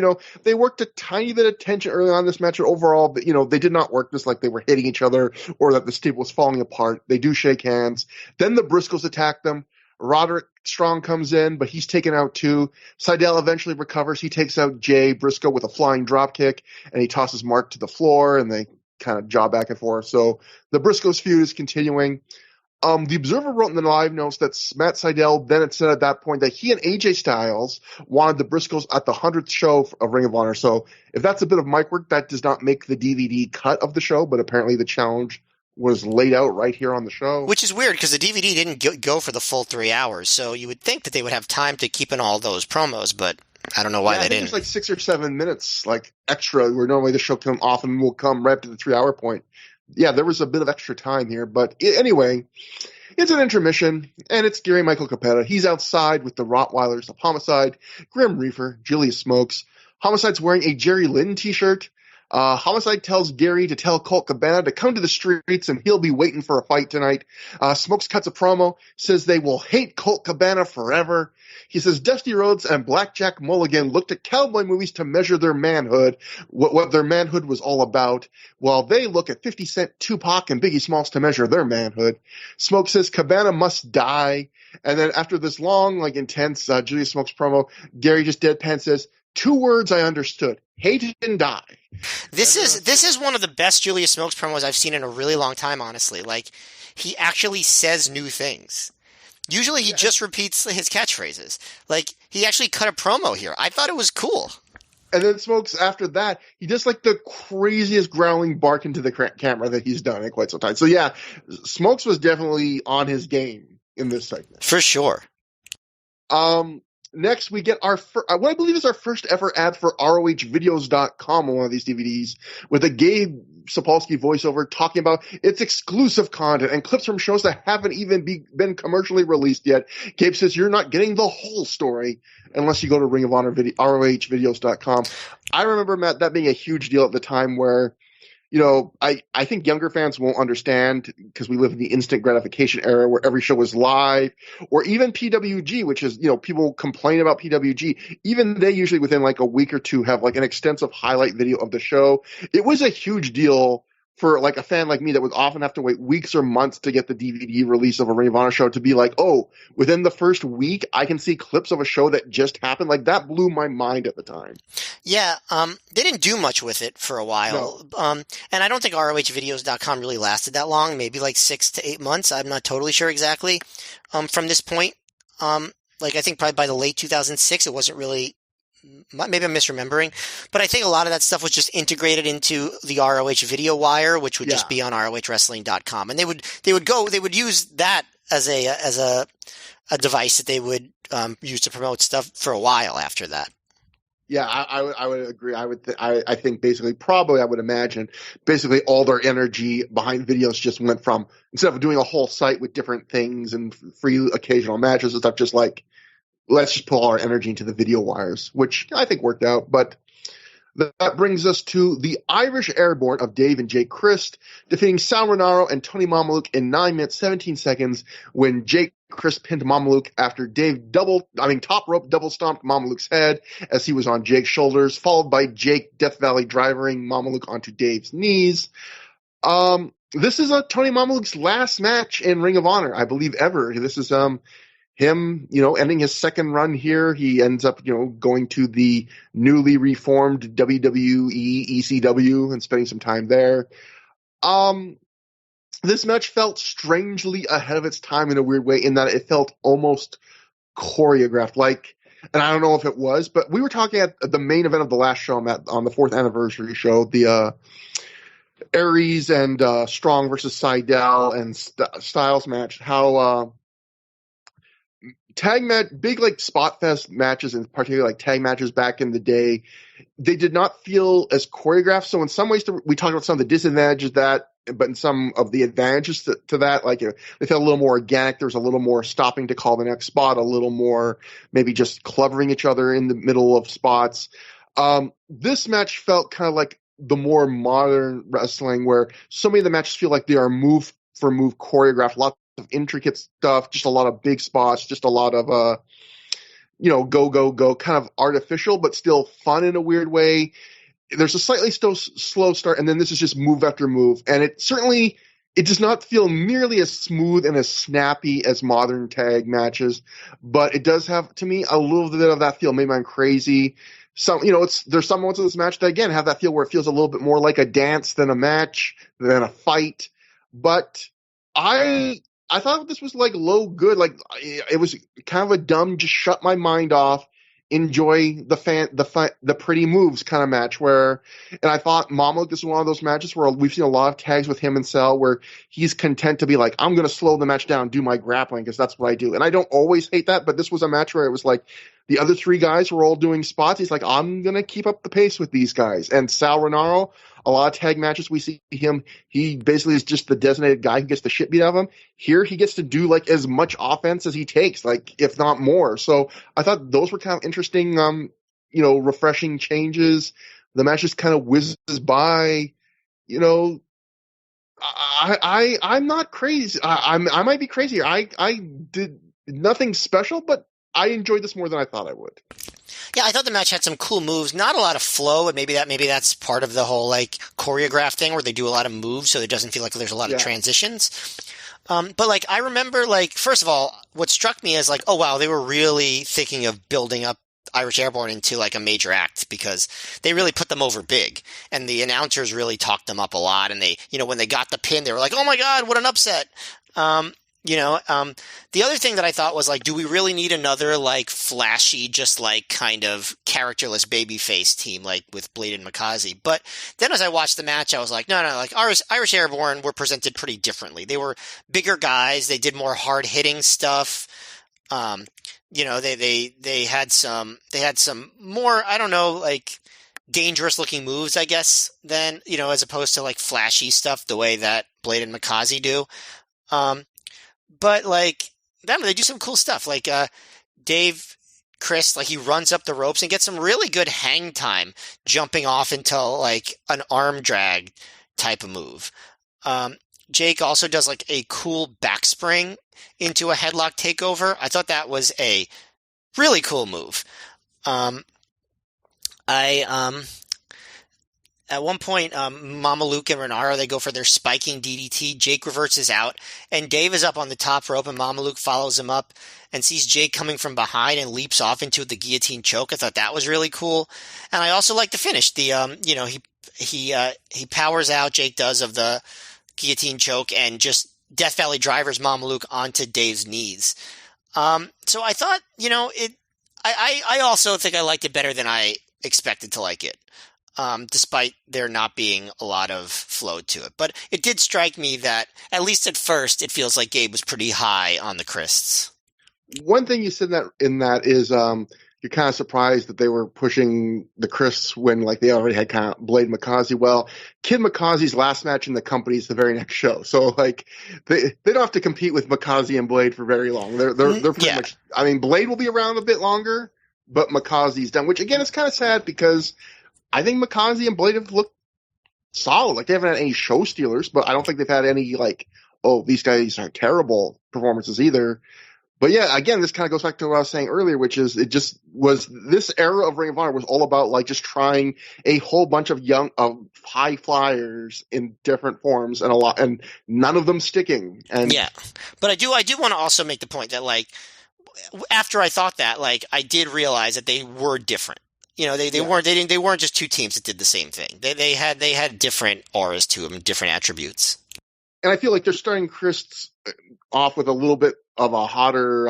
they worked a tiny bit of tension early on in this match. Overall, they did not work this like they were hitting each other or that the stable was falling apart. They do shake hands. Then the Briscoes attack them. Roderick Strong comes in, but he's taken out too. Sydal eventually recovers. He takes out Jay Briscoe with a flying dropkick, and he tosses Mark to the floor, and they kind of jaw back and forth. So the Briscoes feud is continuing. The Observer wrote in the live notes that Matt Sydal then had said at that point that he and AJ Styles wanted the Briscoes at the 100th show of Ring of Honor. So if that's a bit of mic work, that does not make the DVD cut of the show, but apparently the challenge was laid out right here on the show. Which is weird because the DVD didn't go for the full 3 hours, so you would think that they would have time to keep in all those promos, but I don't know why they didn't. There's like 6 or 7 minutes like extra where normally the show often will come right up to the 3 hour point. Yeah, there was a bit of extra time here, but anyway, it's an intermission, and it's Gary Michael Capetta. He's outside with the Rottweilers of Homicide, Grim Reaper, Julius Smokes. Homicide's wearing a Jerry Lynn t-shirt. Homicide tells Gary to tell Colt Cabana to come to the streets, and he'll be waiting for a fight tonight. Smokes cuts a promo, says they will hate Colt Cabana forever. He says Dusty Rhodes and Blackjack Mulligan looked at cowboy movies to measure their manhood, what their manhood was all about, while they look at 50 Cent, Tupac, and Biggie Smalls to measure their manhood. Smoke says Cabana must die. And then after this long, intense Julius Smokes promo, Gary just deadpan says, 2 words I understood: hate and die. This is one of the best Julius Smokes promos I've seen in a really long time, honestly. Like, he actually says new things. Usually he just repeats his catchphrases. Like, he actually cut a promo here. I thought it was cool. And then Smokes, after that, he does the craziest growling bark into the camera that he's done in quite some time. So yeah, Smokes was definitely on his game in this segment. For sure. Next, we get what I believe is our first ever ad for ROHvideos.com on one of these DVDs with a Gabe Sapolsky voiceover talking about its exclusive content and clips from shows that haven't even been commercially released yet. Gabe says you're not getting the whole story unless you go to Ring of Honor ROHvideos.com. I remember, Matt, that being a huge deal at the time where, I think younger fans won't understand because we live in the instant gratification era where every show is live, or even PWG, which is, people complain about PWG. Even they usually within a week or two have an extensive highlight video of the show. It was a huge deal for a fan like me that would often have to wait weeks or months to get the DVD release of a Ring of Honor show to be within the first week, I can see clips of a show that just happened. That blew my mind at the time. Yeah, they didn't do much with it for a while. No. And I don't think ROHvideos.com really lasted that long, maybe 6 to 8 months. I'm not totally sure exactly. From this point, I think probably by the late 2006, it wasn't really, maybe I'm misremembering, but I think a lot of that stuff was just integrated into the ROH video wire, which would just be on ROHwrestling.com. And they would use that as a device that they would use to promote stuff for a while after that. Yeah, I would agree. I think basically, probably I would imagine basically all their energy behind videos just went from, instead of doing a whole site with different things and free occasional matches and stuff, just let's just pull all our energy into the video wires, which I think worked out. But that brings us to the Irish Airborne of Dave and Jake Christ defeating Sal Renaro and Tony Mamaluke in 9 minutes, 17 seconds when Jake Chris pinned Mamaluke after Dave top rope double stomped Mamaluke's head as he was on Jake's shoulders, followed by Jake Death Valley driving Mamaluke onto Dave's knees. This is Tony Mamaluke's last match in Ring of Honor, I believe, ever. This is him, ending his second run here. He ends up, going to the newly reformed WWE ECW and spending some time there. This match felt strangely ahead of its time in a weird way, in that it felt almost choreographed. And I don't know if it was, but we were talking at the main event of the last show on the 4th anniversary show, the Aries and Strong versus Seidel and Styles match, how big spot fest matches, and particularly tag matches back in the day, they did not feel as choreographed. So in some ways, we talked about some of the disadvantages of that, but in some of the advantages to that, they felt a little more organic. There was a little more stopping to call the next spot, a little more maybe just clovering each other in the middle of spots. This match felt kind of like the more modern wrestling, where so many of the matches feel like they are move for move choreographed, lots of intricate stuff, just a lot of big spots, just a lot of go, kind of artificial, but still fun in a weird way. There's a slightly slow start, and then this is just move after move. And it does not feel nearly as smooth and as snappy as modern tag matches, but it does have, to me, a little bit of that feel. Maybe I'm crazy. There's some moments of this match that, again, have that feel where it feels a little bit more like a dance than a match, than a fight. But I thought this was low good. It was kind of a dumb, just shut my mind off, enjoy the pretty moves kind of match, and I thought Mamaluke, this is one of those matches where we've seen a lot of tags with him and Cell where he's content to be I'm going to slow the match down, do my grappling, because that's what I do. And I don't always hate that, but this was a match where it was the other three guys were all doing spots. He's I'm going to keep up the pace with these guys. And Sal Renaro, a lot of tag matches we see him, he basically is just the designated guy who gets the shit beat out of him. Here he gets to do as much offense as he takes, if not more. So I thought those were kind of interesting, refreshing changes. The match just kind of whizzes by. I'm not crazy. I might be crazy. I did nothing special, but I enjoyed this more than I thought I would. Yeah, I thought the match had some cool moves. Not a lot of flow, and maybe that's part of the whole choreograph thing where they do a lot of moves, so it doesn't feel like there's a lot of transitions. But I remember first of all, what struck me is oh wow, they were really thinking of building up Irish Airborne into a major act, because they really put them over big, and the announcers really talked them up a lot. And they, when they got the pin, they were oh my god, what an upset. The other thing that I thought was do we really need another flashy, just kind of characterless babyface team with Blade and Mikaze? But then as I watched the match, I was no, Irish Airborne were presented pretty differently. They were bigger guys. They did more hard hitting stuff. They had some more, I don't know, dangerous looking moves, I guess, than, as opposed to flashy stuff the way that Blade and Mikaze do. But they do some cool stuff. Dave Chris, he runs up the ropes and gets some really good hang time, jumping off into an arm drag type of move. Jake also does a cool backspring into a headlock takeover. I thought that was a really cool move. At one point, Mamaluke and Renaro, they go for their spiking DDT. Jake reverses out, and Dave is up on the top rope, and Mamaluke follows him up and sees Jake coming from behind and leaps off into the guillotine choke. I thought that was really cool. And I also like the finish. He powers out, Jake does, of the guillotine choke, and just Death Valley drivers Mamaluke onto Dave's knees. So I thought, I also think I liked it better than I expected to like it. Despite there not being a lot of flow to it. But it did strike me that, at least at first, it feels like Gabe was pretty high on the Christs. One thing you said in that is you're kind of surprised that they were pushing the Christs when they already had kind of Blade Mikaze. Well, Kid Mikaze's last match in the company is the very next show. So they don't have to compete with Mikaze and Blade for very long. They're pretty much, I mean, Blade will be around a bit longer, but Mikaze's done, which again is kind of sad because I think Mikaze and Blade have looked solid. They haven't had any show stealers, but I don't think they've had any these guys are terrible performances either. But yeah, again, this kind of goes back to what I was saying earlier, which is it just was this era of Ring of Honor was all about like just trying a whole bunch of high flyers in different forms and none of them sticking. And yeah, but I do want to also make the point that like after I thought that, like I did realize that they were different. You know, they weren't just two teams that did the same thing. They had different auras to them, different attributes. And I feel like they're starting Chris off with a little bit of a hotter,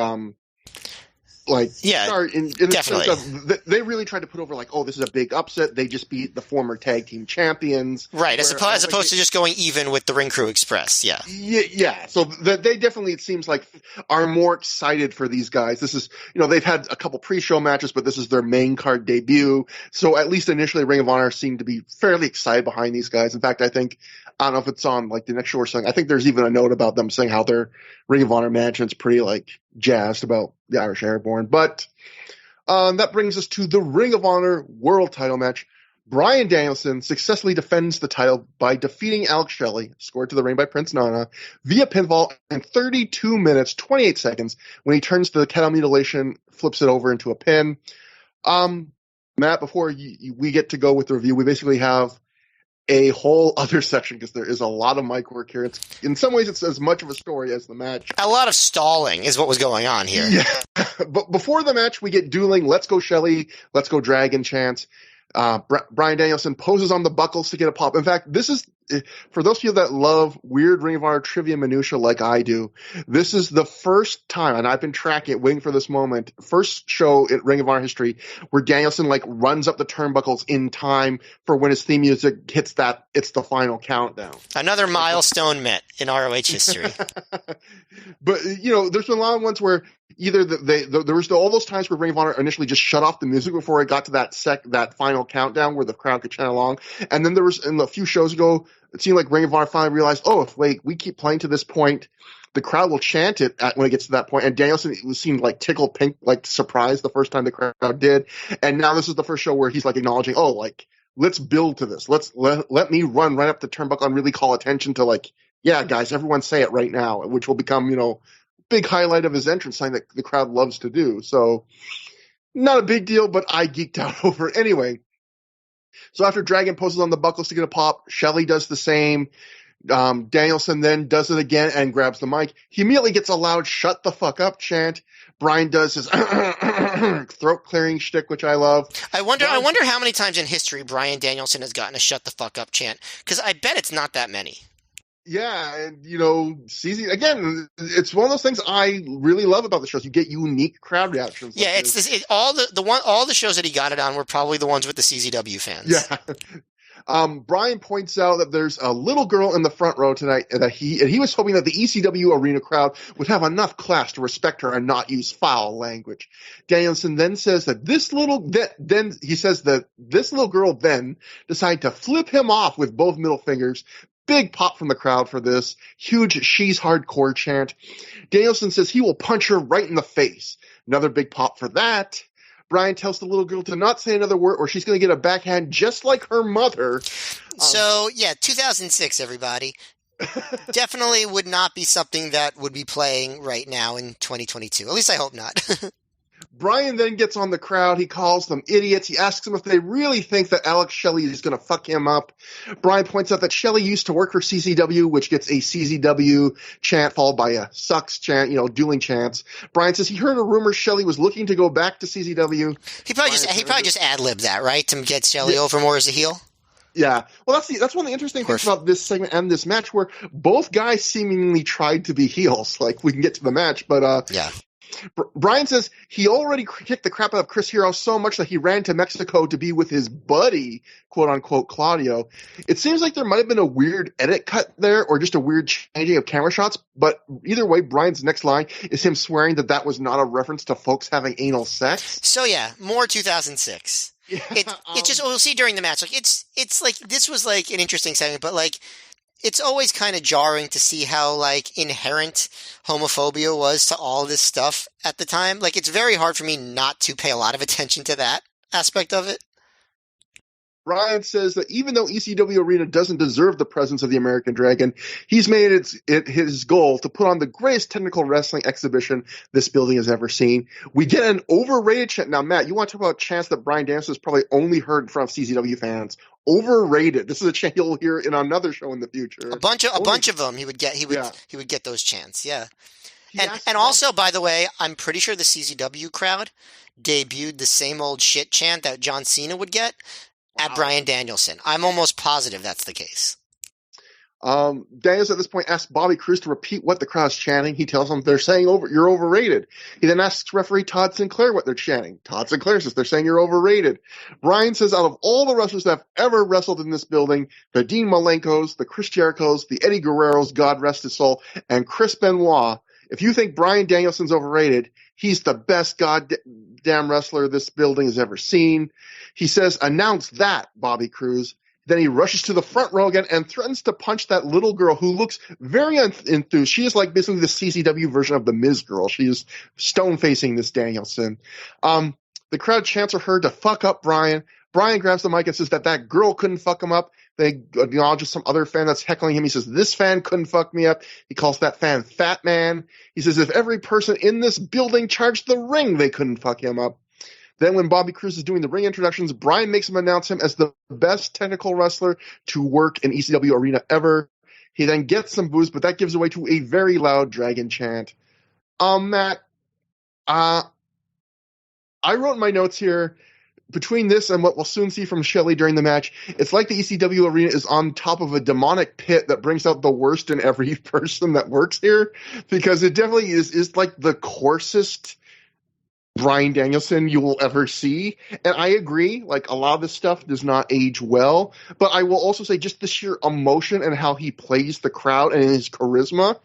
start in the definitely. sense of they really tried to put over like, oh, this is a big upset. They just beat the former tag team champions. Right, as opposed to just going even with the Ring Crew Express. Yeah. Yeah. So they definitely, it seems like, are more excited for these guys. This is, they've had a couple pre-show matches, but this is their main card debut. So at least initially Ring of Honor seemed to be fairly excited behind these guys. In fact, I don't know if it's on like the next show or something. I think there's even a note about them saying how their Ring of Honor management's pretty like jazzed about the Irish Airborne. But that brings us to the Ring of Honor World Title match. Bryan Danielson successfully defends the title by defeating Alex Shelley, scored to the ring by Prince Nana, via pinfall in 32 minutes, 28 seconds, when he turns to the kettle mutilation, flips it over into a pin. Matt, before we get to go with the review, we basically have a whole other section because there is a lot of mic work here. In some ways, it's as much of a story as the match. A lot of stalling is what was going on here. Yeah. But before the match, we get dueling "Let's Go Shelley, Let's Go Dragon" chants. Bryan Danielson poses on the buckles to get a pop. In fact, this is, for those people that love weird Ring of Honor trivia minutia like I do, this is the first time, and I've been tracking it, waiting for this moment, first show in Ring of Honor history where Danielson like runs up the turnbuckles in time for when his theme music hits that, it's the final countdown. Another milestone met in ROH history. But, there's been a lot of ones where either there was all those times where Ring of Honor initially just shut off the music before it got to that final countdown where the crowd could chant along. And then there was, in a few shows ago, it seemed like Ring of Honor finally realized, oh, if we keep playing to this point, the crowd will chant it when it gets to that point. And Danielson seemed like tickled pink, like surprised the first time the crowd did. And now this is the first show where he's like acknowledging, oh, like, let's build to this. Let me run right up the turnbuckle and really call attention to like, yeah, guys, everyone say it right now, which will become, big highlight of his entrance, something that the crowd loves to do. So not a big deal, but I geeked out over it anyway. So after Dragon poses on the buckles to get a pop, Shelley does the same. Danielson then does it again and grabs the mic. He immediately gets a loud "shut the fuck up" chant. Bryan does his throat clearing shtick, which I love. I wonder how many times in history Bryan Danielson has gotten a "shut the fuck up" chant, because I bet it's not that many. Yeah, and CZ, again, it's one of those things I really love about the shows. You get unique crowd reactions. Yeah, all the shows that he got it on were probably the ones with the CZW fans. Yeah. Bryan points out that there's a little girl in the front row tonight that he was hoping that the ECW Arena crowd would have enough class to respect her and not use foul language. Danielson then says that this little girl then decided to flip him off with both middle fingers. Big pop from the crowd for this. Huge "she's hardcore" chant. Danielson says he will punch her right in the face. Another big pop for that. Bryan tells the little girl to not say another word or she's going to get a backhand just like her mother. So, 2006, everybody. Definitely would not be something that would be playing right now in 2022. At least I hope not. Bryan then gets on the crowd. He calls them idiots. He asks them if they really think that Alex Shelley is going to fuck him up. Bryan points out that Shelley used to work for CZW, which gets a CZW chant followed by a sucks chant, dueling chants. Bryan says he heard a rumor Shelley was looking to go back to CZW. He probably just ad-libbed that, right, to get Shelley over more as a heel? Yeah. Well, that's one of the interesting things about this segment and this match where both guys seemingly tried to be heels. Like, we can get to the match, but yeah. Bryan says he already kicked the crap out of Chris Hero so much that he ran to Mexico to be with his buddy, quote unquote, Claudio. It seems like there might have been a weird edit cut there or just a weird changing of camera shots. But either way, Bryan's next line is him swearing that was not a reference to folks having anal sex. So yeah, more 2006. Yeah, it just, we'll see during the match. Like it's like, this was like an interesting segment, but like, it's always kind of jarring to see how like inherent homophobia was to all this stuff at the time. Like, it's very hard for me not to pay a lot of attention to that aspect of it. Bryan says that even though ECW Arena doesn't deserve the presence of the American Dragon, he's made it his goal to put on the greatest technical wrestling exhibition this building has ever seen. We get an overrated chant. Now, Matt, you want to talk about chants that Bryan Danielson has probably only heard in front of CZW fans. Overrated. This is a chant you'll hear in another show in the future. A bunch of them he would get those chants. Yeah. And also, by the way, I'm pretty sure the CZW crowd debuted the same old shit chant that John Cena would get at Bryan Danielson. I'm almost positive that's the case. Daniels at this point asks Bobby Cruise to repeat what the crowd's chanting. He tells them they're saying you're overrated. He then asks referee Todd Sinclair what they're chanting. Todd Sinclair says they're saying you're overrated. Bryan says out of all the wrestlers that have ever wrestled in this building, the Dean Malenkos, the Chris Jerichos, the Eddie Guerreros, God rest his soul, and Chris Benoit, if you think Bryan Danielson's overrated, he's the best goddamn wrestler this building has ever seen. He says, announce that, Bobby Cruise. Then he rushes to the front row again and threatens to punch that little girl who looks very enthused. She is like basically the CCW version of the Miz girl. She is stone-facing this Danielson. The crowd chants for her to fuck up Bryan. Bryan grabs the mic and says that girl couldn't fuck him up. They acknowledge some other fan that's heckling him. He says, this fan couldn't fuck me up. He calls that fan Fat Man. He says, if every person in this building charged the ring, they couldn't fuck him up. Then when Bobby Cruise is doing the ring introductions, Bryan makes him announce him as the best technical wrestler to work in ECW Arena ever. He then gets some boos, but that gives way to a very loud dragon chant. Matt, I wrote in my notes here, between this and what we'll soon see from Shelley during the match, it's like the ECW Arena is on top of a demonic pit that brings out the worst in every person that works here, because it definitely is like the coarsest Bryan Danielson you will ever see. And I agree, like, a lot of this stuff does not age well, but I will also say just the sheer emotion and how he plays the crowd and his charisma,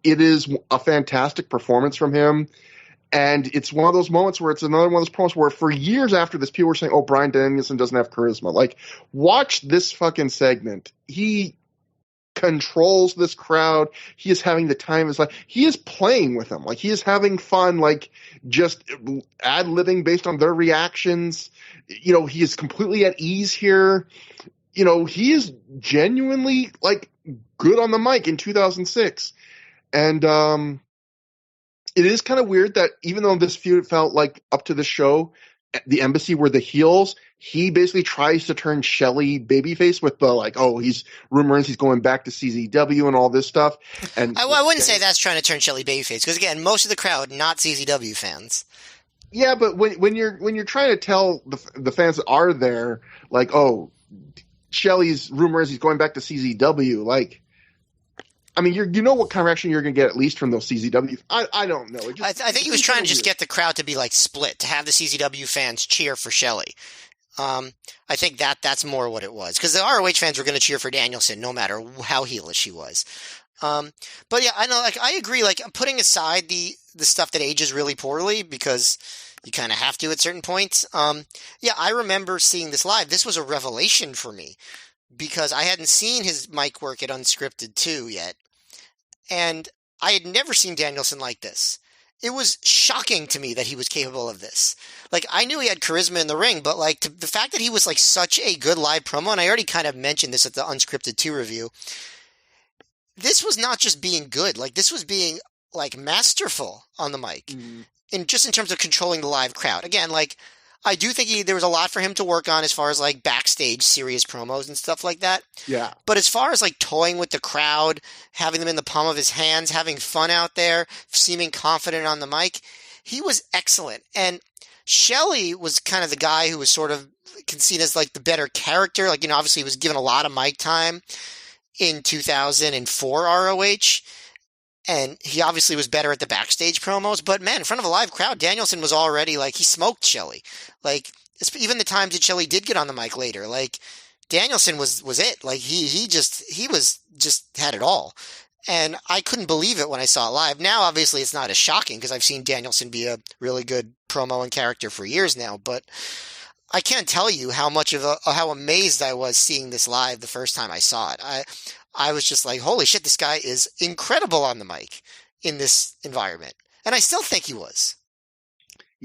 it is a fantastic performance from him. And it's one of those moments where it's another one of those promos where for years after this, people were saying, oh, Bryan Danielson doesn't have charisma. Like, watch this fucking segment. He controls this crowd. He is having the time of his life. He is playing with them. Like, he is having fun, like, just ad-libbing based on their reactions. You know, he is completely at ease here. You know, he is genuinely, like, good on the mic in 2006. And, it is kind of weird that even though this feud felt like up to the show, the Embassy were the heels, he basically tries to turn Shelley babyface with the like, oh, rumors he's going back to CZW and all this stuff. And I wouldn't say that's trying to turn Shelley babyface, because again, most of the crowd not CZW fans. Yeah, but when you're trying to tell the fans that are there, like, oh, Shelley's rumors he's going back to CZW, like, I mean, you know what kind of reaction you're going to get at least from those CZW. I don't know. I think he was trying to just get the crowd to be like split, to have the CZW fans cheer for Shelley. I think that's more what it was, because the ROH fans were going to cheer for Danielson no matter how heelish she was. But yeah, I know, like, I agree. Like, putting aside the stuff that ages really poorly, because you kind of have to at certain points. Yeah, I remember seeing this live. This was a revelation for me, because I hadn't seen his mic work at Unscripted 2 yet. And I had never seen Danielson like this. It was shocking to me that he was capable of this. Like, I knew he had charisma in the ring, but like the fact that he was like such a good live promo, and I already kind of mentioned this at the Unscripted 2 review, this was not just being good. Like, this was being like masterful on the mic. Mm-hmm. In terms of controlling the live crowd. Again, like, I do think there was a lot for him to work on as far as like backstage serious promos and stuff like that. Yeah. But as far as like toying with the crowd, having them in the palm of his hands, having fun out there, seeming confident on the mic, he was excellent. And Shelley was kind of the guy who was sort of seen as like the better character. Like, you know, obviously he was given a lot of mic time in 2004 ROH. And he obviously was better at the backstage promos, but man, in front of a live crowd, Danielson was already like, he smoked Shelley. Like, even the times that Shelley did get on the mic later, like, Danielson was it. Like, he was just had it all. And I couldn't believe it when I saw it live. Now, obviously, it's not as shocking because I've seen Danielson be a really good promo and character for years now, but I can't tell you how amazed I was seeing this live the first time I saw it. I was just like, holy shit, this guy is incredible on the mic in this environment. And I still think he was.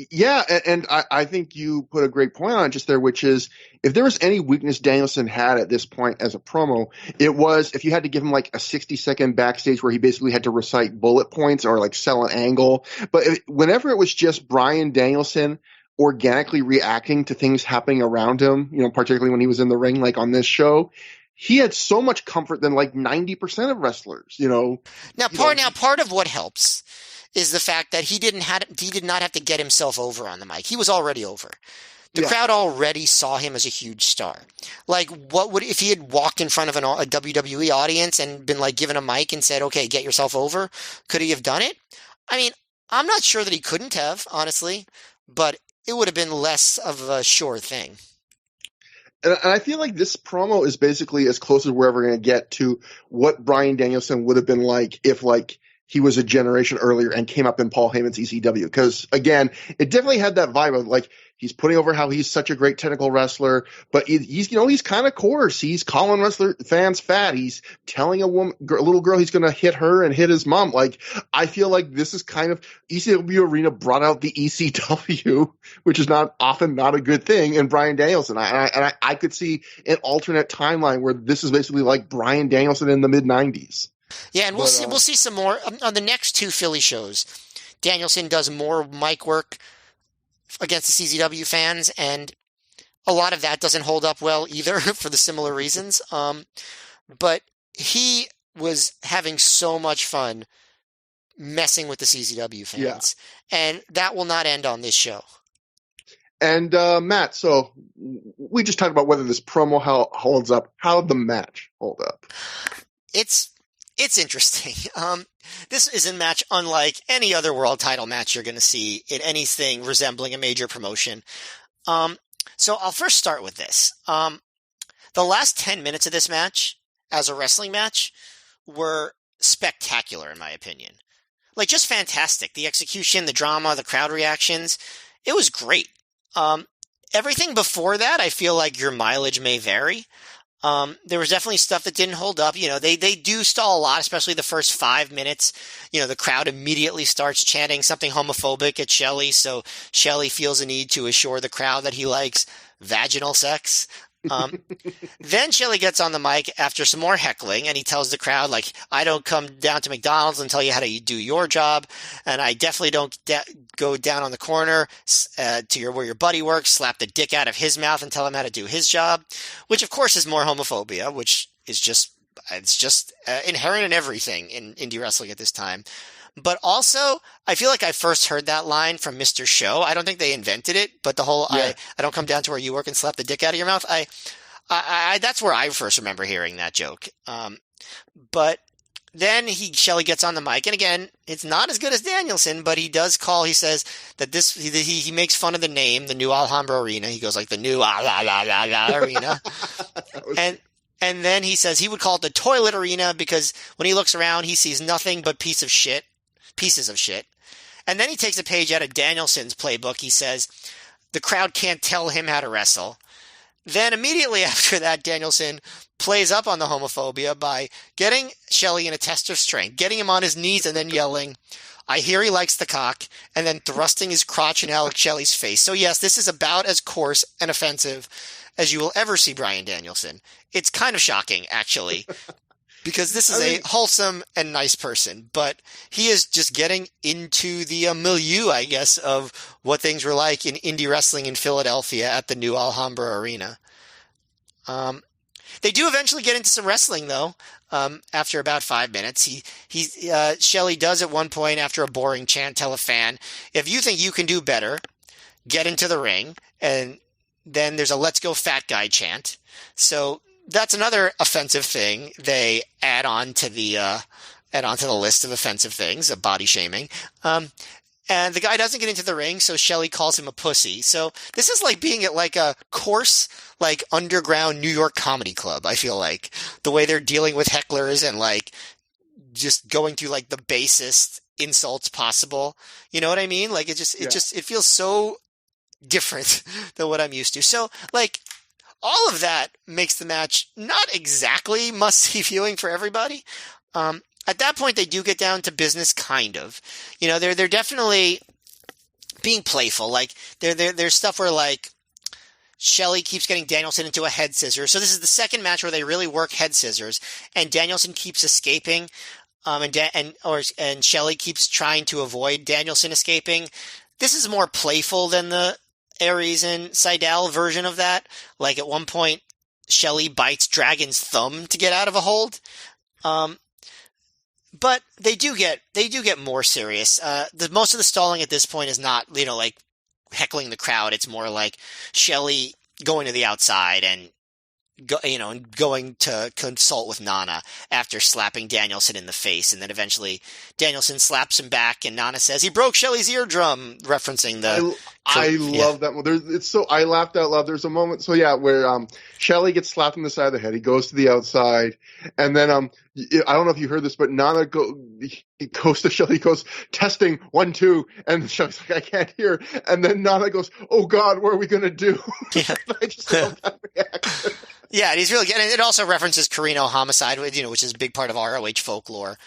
Yeah, and I think you put a great point on it just there, which is if there was any weakness Danielson had at this point as a promo, it was if you had to give him like a 60-second backstage where he basically had to recite bullet points or like sell an angle. But whenever it was just Bryan Danielson organically reacting to things happening around him, particularly when he was in the ring, like on this show, he had so much comfort than like 90% of wrestlers, Now, part of what helps is the fact that he did not have to get himself over on the mic. He was already over. The crowd already saw him as a huge star. Like, what would, if he had walked in front of a WWE audience and been like given a mic and said, okay, get yourself over, could he have done it? I mean, I'm not sure that he couldn't have, honestly, but it would have been less of a sure thing. And I feel like this promo is basically as close as we're ever going to get to what Bryan Danielson would have been like if, like, he was a generation earlier and came up in Paul Heyman's ECW. Because, again, it definitely had that vibe of, like, he's putting over how he's such a great technical wrestler, but he's kind of coarse. He's calling wrestler fans fat. He's telling a little girl he's going to hit her and hit his mom. Like, I feel like this is kind of ECW Arena brought out the ECW, which is not a good thing in Bryan Danielson. I could see an alternate timeline where this is basically like Bryan Danielson in the mid-90s. Yeah, and we'll see some more on the next two Philly shows. Danielson does more mic work against the CZW fans, and a lot of that doesn't hold up well either for the similar reasons. But he was having so much fun messing with the CZW fans, and that will not end on this show. And Matt, so we just talked about whether this promo holds up. How did the match hold up? It's interesting. This is a match unlike any other world title match you're going to see in anything resembling a major promotion. So I'll first start with this. The last 10 minutes of this match, as a wrestling match, were spectacular in my opinion. Like, just fantastic. The execution, the drama, the crowd reactions. It was great. Everything before that, I feel like your mileage may vary. There was definitely stuff that didn't hold up. They do stall a lot, especially the first 5 minutes. The crowd immediately starts chanting something homophobic at Shelley. So Shelley feels a need to assure the crowd that he likes vaginal sex. Then Shelley gets on the mic after some more heckling and he tells the crowd, like, I don't come down to McDonald's and tell you how to do your job. And I definitely don't go down on the corner to where your buddy works, slap the dick out of his mouth and tell him how to do his job, which of course is more homophobia, which is just inherent in everything in indie wrestling at this time. But also, I feel like I first heard that line from Mr. Show. I don't think they invented it, but the whole I don't come down to where you work and slap the dick out of your mouth. That's where I first remember hearing that joke. But then Shelley gets on the mic, and again, it's not as good as Danielson, but he does call. He says that he makes fun of the name, the new Alhambra Arena. He goes like the new Arena, and then he says he would call it the Toilet Arena because when he looks around, he sees nothing but pieces of shit. And then he takes a page out of Danielson's playbook. He says the crowd can't tell him how to wrestle. Then immediately after that, Danielson plays up on the homophobia by getting Shelley in a test of strength, getting him on his knees and then yelling, I hear he likes the cock, and then thrusting his crotch in Alex Shelley's face. So yes, this is about as coarse and offensive as you will ever see Bryan Danielson. It's kind of shocking, actually, because this is a wholesome and nice person, but he is just getting into the milieu, I guess, of what things were like in indie wrestling in Philadelphia at the new Alhambra Arena. They do eventually get into some wrestling, though, after about 5 minutes. Shelley does at one point, after a boring chant, tell a fan, if you think you can do better, get into the ring. And then there's a let's go fat guy chant. So that's another offensive thing they add on to the list of offensive things, of body shaming. And the guy doesn't get into the ring, so Shelley calls him a pussy. So this is like being at like a coarse, like underground New York comedy club, I feel like. The way they're dealing with hecklers and like just going through like the basest insults possible. You know what I mean? Like it feels so different than what I'm used to. So like all of that makes the match not exactly must-see viewing for everybody. At that point, they do get down to business, kind of. They're definitely being playful. Like there's stuff where like Shelley keeps getting Danielson into a head scissors. So this is the second match where they really work head scissors, and Danielson keeps escaping, and Shelley keeps trying to avoid Danielson escaping. This is more playful than the Aries and Seidel version of that. Like at one point, Shelley bites Dragon's thumb to get out of a hold. But they do get more serious. Most of the stalling at this point is not, like heckling the crowd. It's more like Shelley going to the outside and going to consult with Nana after slapping Danielson in the face, and then eventually Danielson slaps him back, and Nana says he broke Shelley's eardrum, referencing the. I love that one. I laughed out loud. There's a moment, where Shelley gets slapped on the side of the head. He goes to the outside, and then I don't know if you heard this, but Nana goes to Shelley. He goes, testing 1 2, and Shelley's like, I can't hear. And then Nana goes, oh God, what are we gonna do? Yeah. I just love that reaction. Yeah, and he's really good. And it also references Carino homicide, which is a big part of ROH folklore.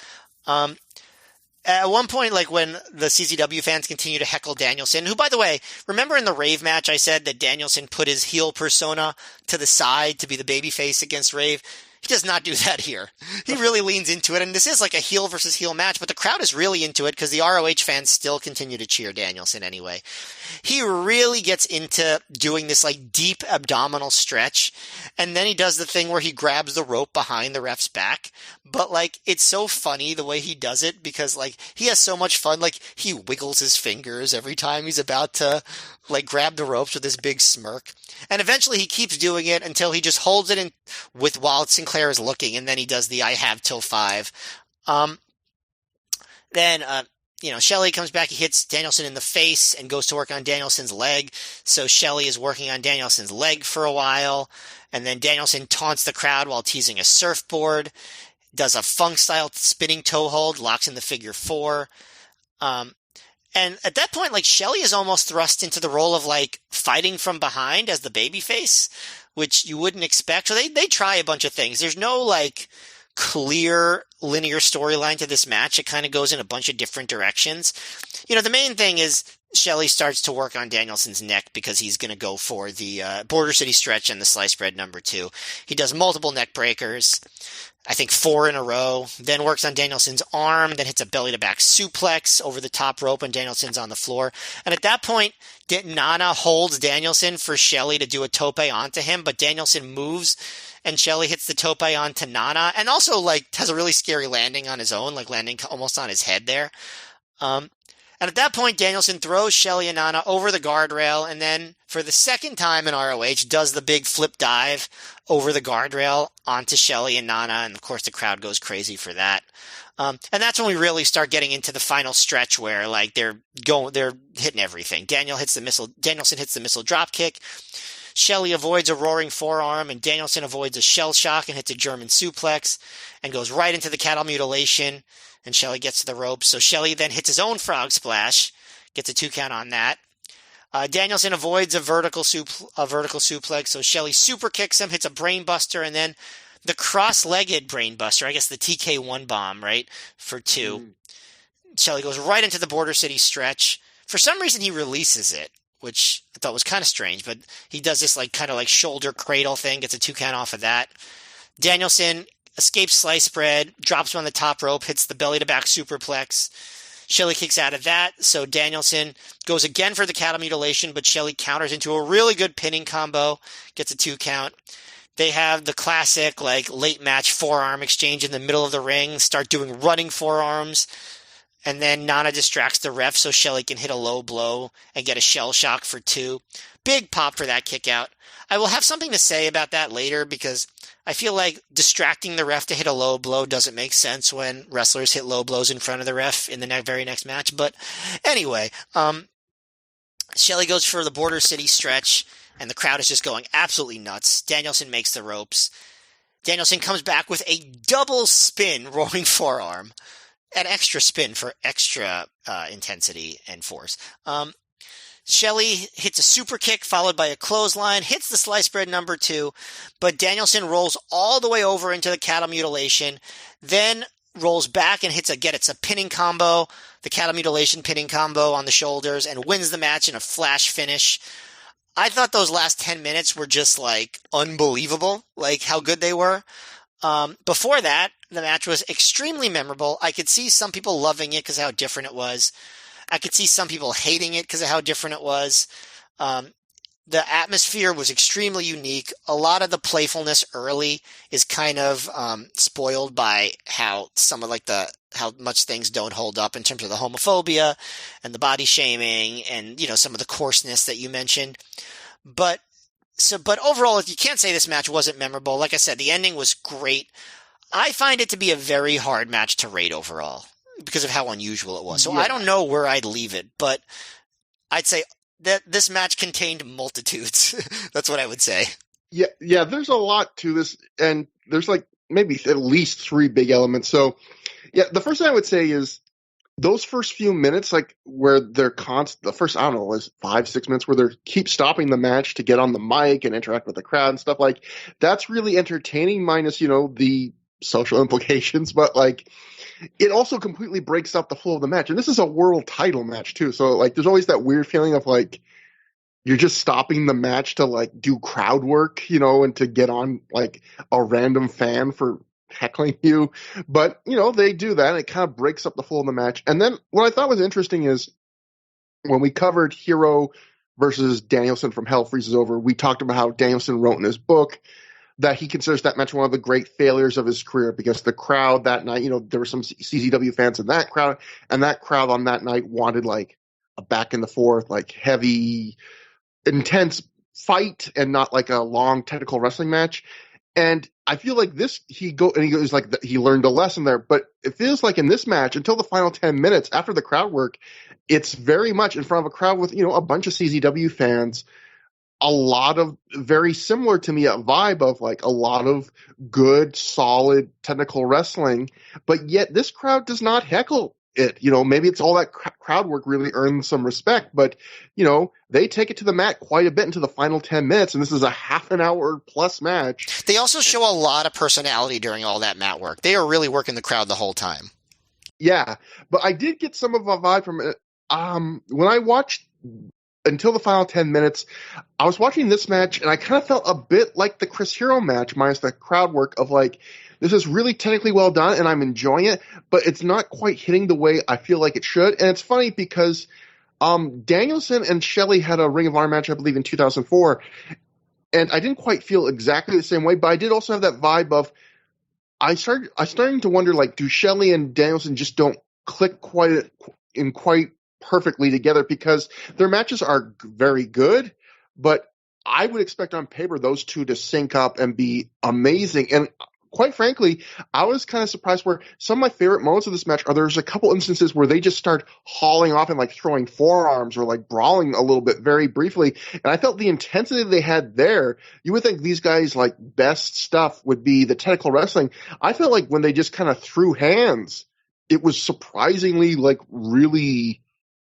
At one point, like when the CZW fans continue to heckle Danielson, who, by the way, remember in the Rave match I said that Danielson put his heel persona to the side to be the babyface against Rave? He does not do that here. He really leans into it, and this is like a heel versus heel match, but the crowd is really into it because the ROH fans still continue to cheer Danielson anyway. He really gets into doing this like deep abdominal stretch, and then he does the thing where he grabs the rope behind the ref's back, but like it's so funny the way he does it because like he has so much fun. Like he wiggles his fingers every time he's about to like grab the ropes with this big smirk. And eventually he keeps doing it until he just holds it in while Sinclair is looking, and then he does the I have till 5. Then Shelley comes back, he hits Danielson in the face and goes to work on Danielson's leg. So Shelley is working on Danielson's leg for a while, and then Danielson taunts the crowd while teasing a surfboard, does a funk-style spinning toe hold, locks in the figure 4. And at that point, like, Shelley is almost thrust into the role of, like, fighting from behind as the babyface, which you wouldn't expect. So they try a bunch of things. There's no, like, clear linear storyline to this match. It kind of goes in a bunch of different directions. The main thing is Shelley starts to work on Danielson's neck because he's going to go for the Border City stretch and the sliced bread number 2. He does multiple neck breakers. I think 4 in a row, then works on Danielson's arm, then hits a belly-to-back suplex over the top rope and Danielson's on the floor. And at that point, Nana holds Danielson for Shelley to do a tope onto him, but Danielson moves and Shelley hits the tope onto Nana and also like has a really scary landing on his own, like landing almost on his head there. And at that point, Danielson throws Shelley and Nana over the guardrail, and then for the second time in ROH, does the big flip dive over the guardrail onto Shelley and Nana, and of course the crowd goes crazy for that. And that's when we really start getting into the final stretch where like they're hitting everything. Danielson hits the missile drop kick. Shelley avoids a roaring forearm, and Danielson avoids a shell shock and hits a German suplex, and goes right into the cattle mutilation. And Shelley gets to the ropes. So Shelley then hits his own frog splash, gets a 2 count on that. Danielson avoids a vertical suplex. So Shelley super kicks him, hits a brain buster, and then the cross-legged brain buster. I guess the TK1 bomb, right, for 2. Shelley goes right into the Border City stretch. For some reason, he releases it, which I thought was kind of strange. But he does this like kind of like shoulder cradle thing, gets a 2 count off of that. Danielson escapes sliced bread, drops him on the top rope, hits the belly-to-back superplex. Shelley kicks out of that, so Danielson goes again for the cattle mutilation, but Shelley counters into a really good pinning combo, gets a 2 count. They have the classic, like, late match forearm exchange in the middle of the ring, start doing running forearms, and then Nana distracts the ref so Shelley can hit a low blow and get a shell shock for 2. Big pop for that kick out. I will have something to say about that later because I feel like distracting the ref to hit a low blow doesn't make sense when wrestlers hit low blows in front of the ref in the very next match. But anyway, Shelley goes for the Border City stretch, and the crowd is just going absolutely nuts. Danielson makes the ropes. Danielson comes back with a double spin roaring forearm, an extra spin for extra intensity and force. Shelley hits a super kick followed by a clothesline, hits the sliced bread number 2, but Danielson rolls all the way over into the cattle mutilation, then rolls back and it's a pinning combo, the cattle mutilation pinning combo on the shoulders, and wins the match in a flash finish. I thought those last 10 minutes were just like unbelievable, like how good they were. Before that, the match was extremely memorable. I could see some people loving it because of how different it was. I could see some people hating it because of how different it was. The atmosphere was extremely unique. A lot of the playfulness early is kind of spoiled by how some of like how much things don't hold up in terms of the homophobia and the body shaming and, you know, some of the coarseness that you mentioned. But overall, if you can't say this match wasn't memorable, like I said, the ending was great. I find it to be a very hard match to rate overall because of how unusual it was. So I don't know where I'd leave it, but I'd say that this match contained multitudes. That's what I would say. Yeah, there's a lot to this, and there's like maybe at least 3 big elements. So, yeah, the first thing I would say is those first few minutes, like where they're the first, I don't know, is 5-6 minutes where they keep stopping the match to get on the mic and interact with the crowd and stuff, like that's really entertaining, minus, you know, the social implications, but like it also completely breaks up the flow of the match. And this is a world title match too. So like there's always that weird feeling of like you're just stopping the match to like do crowd work, you know, and to get on like a random fan for heckling you. But, you know, they do that and it kind of breaks up the flow of the match. And then what I thought was interesting is when we covered Hero versus Danielson from Hell Freezes Over, we talked about how Danielson wrote in his book that he considers that match one of the great failures of his career because the crowd that night, you know, there were some CZW fans in that crowd, and that crowd on that night wanted like a back and forth, like heavy, intense fight and not like a long technical wrestling match. And I feel like he goes like he learned a lesson there, but it feels like in this match until the final 10 minutes after the crowd work, it's very much in front of a crowd with, you know, a bunch of CZW fans. A lot of very similar to me, a vibe of like a lot of good, solid technical wrestling, but yet this crowd does not heckle it. You know, maybe it's all that crowd work really earns some respect, but you know, they take it to the mat quite a bit into the final 10 minutes, and this is a half an hour plus match. They also show a lot of personality during all that mat work. They are really working the crowd the whole time. Yeah, but I did get some of a vibe from it. When I watched until the final 10 minutes, I was watching this match and I kind of felt a bit like the Chris Hero match minus the crowd work of like, this is really technically well done and I'm enjoying it, but it's not quite hitting the way I feel like it should. And it's funny because Danielson and Shelley had a Ring of Honor match, I believe, in 2004, and I didn't quite feel exactly the same way, but I did also have that vibe of I starting to wonder, like, do Shelley and Danielson just don't click quite perfectly together because their matches are very good, but I would expect on paper those two to sync up and be amazing. And quite frankly, I was kind of surprised where some of my favorite moments of this match are there's a couple instances where they just start hauling off and like throwing forearms or like brawling a little bit very briefly. And I felt the intensity they had there, you would think these guys like best stuff would be the technical wrestling. I felt like when they just kind of threw hands, it was surprisingly like really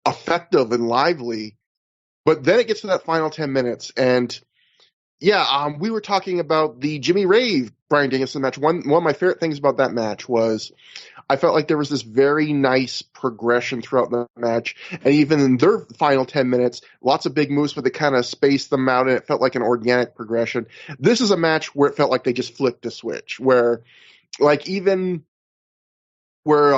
effective and lively. But then it gets to that final 10 minutes and we were talking about the Jimmy Rave Bryan Danielson match. One of my favorite things about that match was I felt like there was this very nice progression throughout the match. And even in their final 10 minutes, lots of big moves, but they kind of spaced them out and it felt like an organic progression. This is a match where it felt like they just flipped a switch, where like even where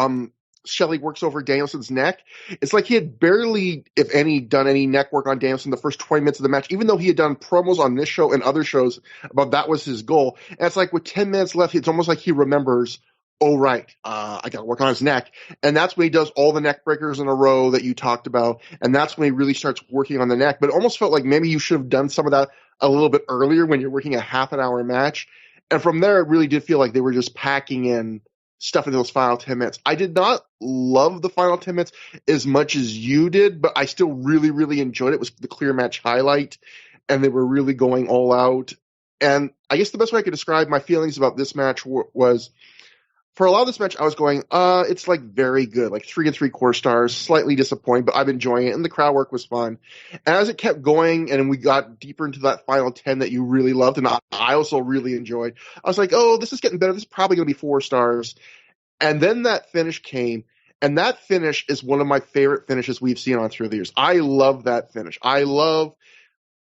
Shelley works over Danielson's neck, it's like he had barely, if any, done any neck work on Danielson the first 20 minutes of the match, even though he had done promos on this show and other shows about that was his goal. And it's like with 10 minutes left, it's almost like he remembers, oh, right, I got to work on his neck. And that's when he does all the neck breakers in a row that you talked about. And that's when he really starts working on the neck. But it almost felt like maybe you should have done some of that a little bit earlier when you're working a half an hour match. And from there, it really did feel like they were just packing in stuff in those final 10 minutes. I did not love the final 10 minutes as much as you did, but I still really, really enjoyed it. It was the clear match highlight, and they were really going all out. And I guess the best way I could describe my feelings about this match was, for a lot of this match, I was going, it's like very good, like 3 3/4 stars, slightly disappointing, but I'm enjoying it, and the crowd work was fun. And as it kept going, and we got deeper into that final 10 that you really loved, and I also really enjoyed, I was like, oh, this is getting better. This is probably going to be 4 stars. And then that finish came, and that finish is one of my favorite finishes we've seen on Through the Years. I love that finish. I love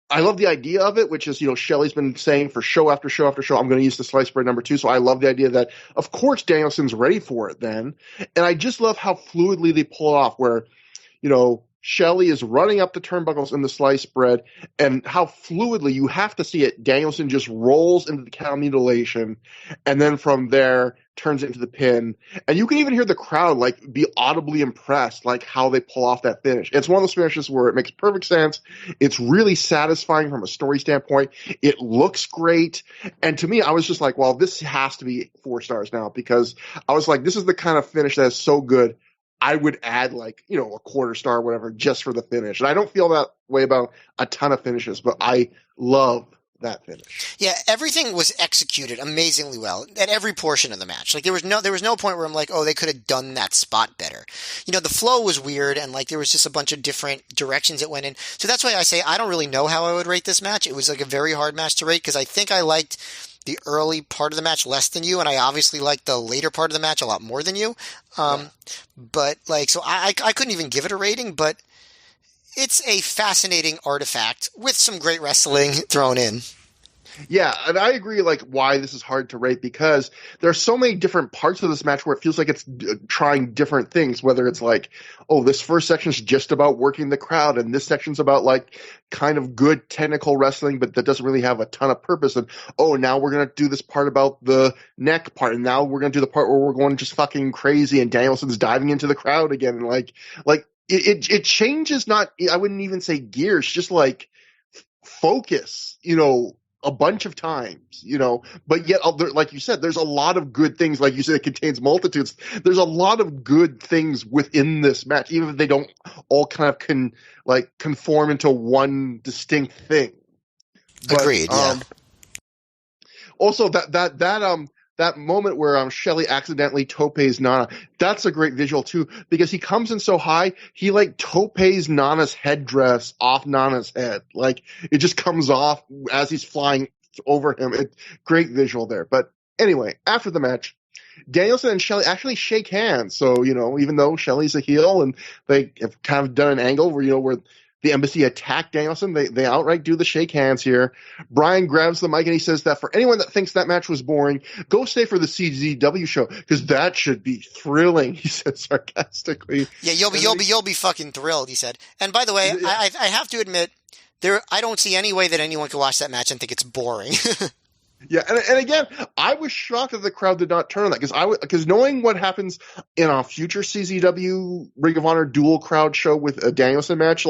the idea of it, which is, Shelley's been saying for show after show after show, I'm going to use the sliced bread number 2. So I love the idea that, of course, Danielson's ready for it then. And I just love how fluidly they pull it off, where, Shelley is running up the turnbuckles in the sliced bread, and how fluidly you have to see it. Danielson just rolls into the cow mutilation, and then from there turns it into the pin. And you can even hear the crowd be audibly impressed, how they pull off that finish. It's one of those finishes where it makes perfect sense. It's really satisfying from a story standpoint. It looks great. And to me, I was just like, well, this has to be 4 stars now, because I was like, this is the kind of finish that is so good, I would add a quarter star or whatever just for the finish. And I don't feel that way about a ton of finishes, but I love that finish. Yeah, everything was executed amazingly well at every portion of the match. There was no point where I'm like, oh, they could have done that spot better. The flow was weird, and there was just a bunch of different directions it went in. So that's why I say I don't really know how I would rate this match. It was a very hard match to rate, because I think I liked the early part of the match less than you, and I obviously liked the later part of the match a lot more than you. But so I couldn't even give it a rating, but it's a fascinating artifact with some great wrestling thrown in. Yeah, and I agree, why this is hard to rate, because there's so many different parts of this match where it feels like it's trying different things, whether it's this first section is just about working the crowd, and this section's about, kind of good technical wrestling, but that doesn't really have a ton of purpose, and, now we're going to do this part about the neck part, and now we're going to do the part where we're going just fucking crazy, and Danielson's diving into the crowd again, and, it changes, I wouldn't even say gears, just, focus, a bunch of times, but yet, like you said, there's a lot of good things. Like you said, it contains multitudes. There's a lot of good things within this match, even if they don't all kind of conform into one distinct thing. But, agreed. Yeah. Also, that moment where Shelley accidentally topes Nana, that's a great visual too, because he comes in so high, he topes Nana's headdress off Nana's head. It just comes off as he's flying over him. Great visual there. But anyway, after the match, Danielson and Shelley actually shake hands. So, even though Shelley's a heel and they have kind of done an angle where the embassy attacked Danielson, they outright do the shake hands here. Bryan grabs the mic and he says that for anyone that thinks that match was boring, go stay for the CZW show, because that should be thrilling, he said sarcastically. Yeah, you'll be fucking thrilled, he said. And by the way, I have to admit, I don't see any way that anyone could watch that match and think it's boring. Yeah, and again, I was shocked that the crowd did not turn on that, because knowing what happens in a future CZW Ring of Honor dual crowd show with a Danielson match,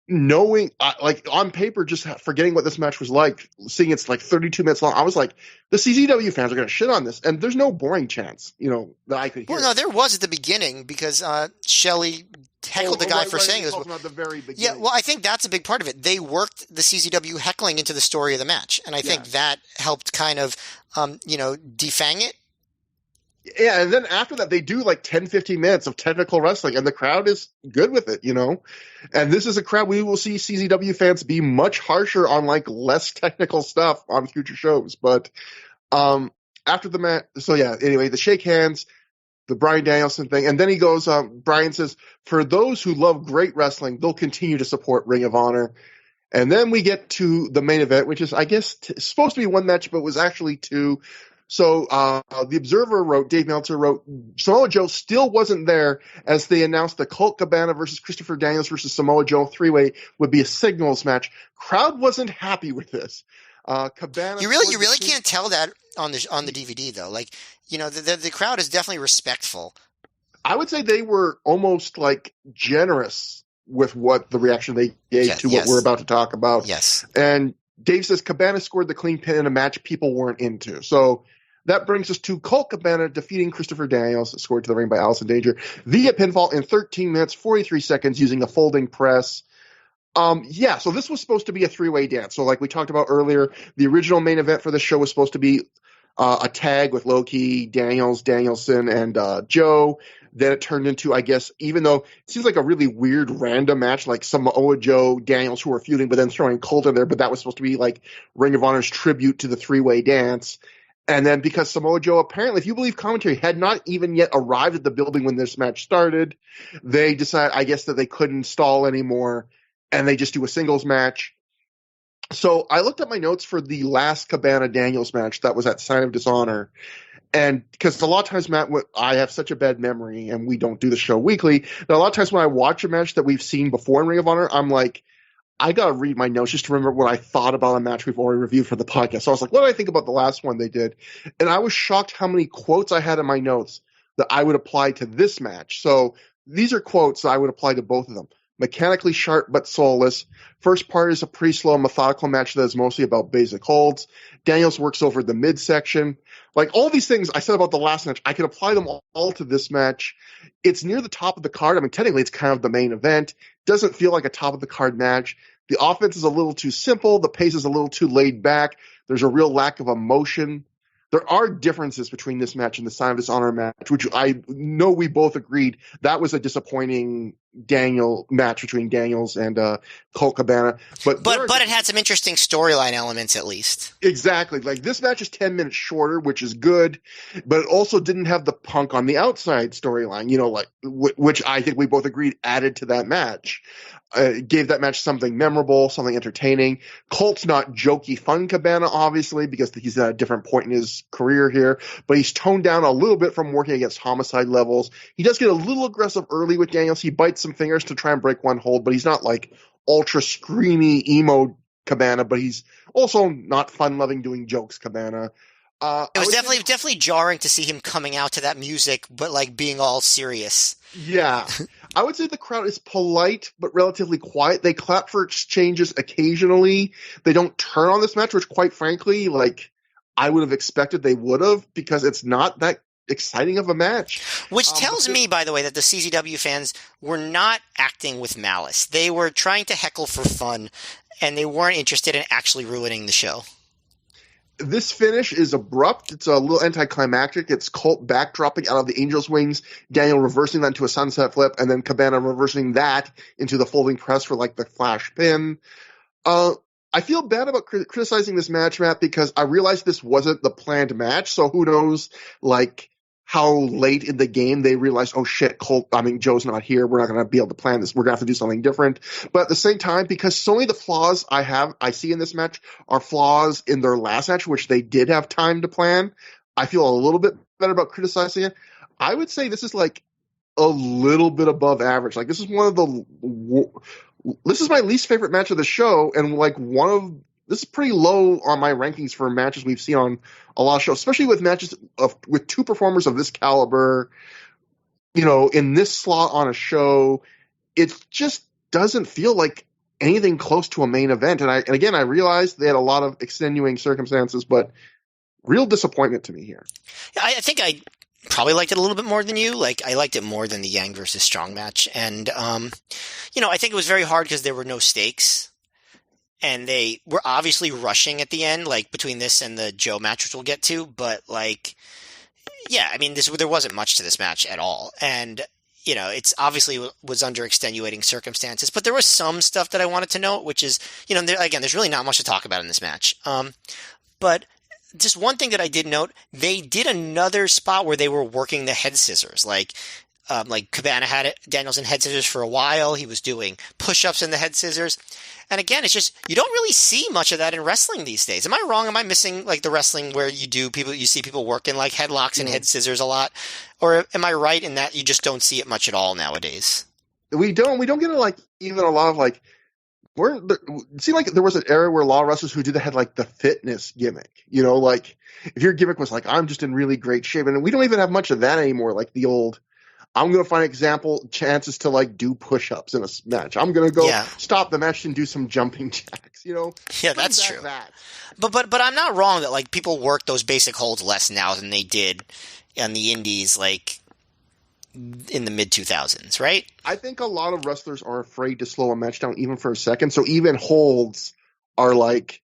knowing, on paper, just forgetting what this match was like, seeing it's 32 minutes long, I was like, the CZW fans are going to shit on this, and there's no boring chance, that I could hear. Well, no, there was at the beginning, because Shelley heckled the guy for saying this. At the very beginning. Yeah, well, I think that's a big part of it. They worked the CZW heckling into the story of the match, and I think that helped kind of, defang it. Yeah, and then after that, they do 10, 15 minutes of technical wrestling, and the crowd is good with it, And this is a crowd we will see CZW fans be much harsher on less technical stuff on future shows. But after the match, so yeah, anyway, the shake hands, the Bryan Danielson thing, and then he goes, Bryan says, for those who love great wrestling, they'll continue to support Ring of Honor. And then we get to the main event, which is, I guess, supposed to be one match, but was actually 2. So the Observer wrote, Dave Meltzer wrote, Samoa Joe still wasn't there as they announced the Colt Cabana versus Christopher Daniels versus Samoa Joe 3-way would be a singles match. Crowd wasn't happy with this. Cabana. You really can't tell that on the DVD though. The crowd is definitely respectful. I would say they were almost generous with what the reaction they gave to what we're about to talk about. Yes. And Dave says Cabana scored the clean pin in a match people weren't into. So that brings us to Colt Cabana defeating Christopher Daniels, scored to the ring by Allison Danger, via pinfall in 13 minutes, 43 seconds using a folding press. So this was supposed to be a 3-way dance. So like we talked about earlier, the original main event for the show was supposed to be a tag with Loki, Daniels, Danielson, and Joe. Then it turned into, I guess, even though it seems like a really weird random match, like Samoa Joe, Daniels, who were feuding, but then throwing Colt in there. But that was supposed to be like Ring of Honor's tribute to the 3-way dance. And then because Samoa Joe, apparently, if you believe commentary, had not even yet arrived at the building when this match started, they decided, I guess, that they couldn't stall anymore, and they just do a singles match. So I looked at my notes for the last Cabana Daniels match that was at Sign of Dishonor. And because a lot of times, Matt, I have such a bad memory, and we don't do the show weekly, that a lot of times when I watch a match that we've seen before in Ring of Honor, I'm like, I got to read my notes just to remember what I thought about a match we've already reviewed for the podcast. So I was like, what did I think about the last one they did? And I was shocked how many quotes I had in my notes that I would apply to this match. So these are quotes that I would apply to both of them. Mechanically sharp but soulless. First part is a pretty slow, methodical match that is mostly about basic holds. Daniels works over the midsection. Like, all these things I said about the last match, I could apply them all to this match. It's near the top of the card. I mean, technically, it's kind of the main event. Doesn't feel like a top-of-the-card match. The offense is a little too simple. The pace is a little too laid back. There's a real lack of emotion. There are differences between this match and the Sign of Dishonor match, which I know we both agreed that was a disappointing match between Daniels and Colt Cabana. But it had some interesting storyline elements, at least. Exactly. Like, this match is 10 minutes shorter, which is good, but it also didn't have the Punk on the outside storyline, like which I think we both agreed added to that match. Gave that match something memorable, something entertaining. Colt's not jokey fun Cabana, obviously, because he's at a different point in his career here, but he's toned down a little bit from working against Homicide levels. He does get a little aggressive early with Daniels. He bites some fingers to try and break one hold, but he's not like ultra screamy emo Cabana, but he's also not fun-loving doing jokes Cabana. It was definitely jarring to see him coming out to that music, but like being all serious. Yeah. I would say the crowd is polite, but relatively quiet. They clap for exchanges occasionally. They don't turn on this match, which quite frankly, like, I would have expected they would have, because it's not that exciting of a match. Which tells me, by the way, that the CZW fans were not acting with malice. They were trying to heckle for fun, and they weren't interested in actually ruining the show. This finish is abrupt. It's a little anticlimactic. It's Colt backdropping out of the Angel's Wings, Daniel reversing that into a sunset flip, and then Cabana reversing that into the folding press for like the flash pin. I feel bad about criticizing this match, Matt, because I realized this wasn't the planned match. So who knows, like, how late in the game they realized, oh shit, Joe's not here. We're not going to be able to plan this. We're going to have to do something different. But at the same time, because so many of the flaws I see in this match are flaws in their last match, which they did have time to plan, I feel a little bit better about criticizing it. I would say this is like a little bit above average. Like, this is this is my least favorite match of the show, and like this is pretty low on my rankings for matches we've seen on a lot of shows, especially with matches with two performers of this caliber, in this slot on a show. It just doesn't feel like anything close to a main event. And again, I realized they had a lot of extenuating circumstances, but real disappointment to me here. I think I probably liked it a little bit more than you. Like, I liked it more than the Yang versus Strong match. And, I think it was very hard because there were no stakes. And they were obviously rushing at the end, like between this and the Joe match, which we'll get to. But like, yeah, I mean, there wasn't much to this match at all. And, it's obviously was under extenuating circumstances. But there was some stuff that I wanted to note, which is, there's really not much to talk about in this match. But just one thing that I did note, they did another spot where they were working the head scissors. Like Cabana had Danielson head scissors for a while. He was doing push-ups in the head scissors. And again, it's just, you don't really see much of that in wrestling these days. Am I wrong? Am I missing like the wrestling where you see people working like headlocks and head scissors a lot? Or am I right in that you just don't see it much at all nowadays? We don't get like even a lot of like, it seemed like there was an era where a lot of wrestlers who did that had like the fitness gimmick, like if your gimmick was like, I'm just in really great shape, and we don't even have much of that anymore. Like the old, I'm going to find chances to like do push-ups in a match. I'm going to go stop the match and do some jumping jacks, Yeah, that's true. But I'm not wrong that like people work those basic holds less now than they did on the indies, like in the mid-2000s, right? I think a lot of wrestlers are afraid to slow a match down even for a second. So even holds are like,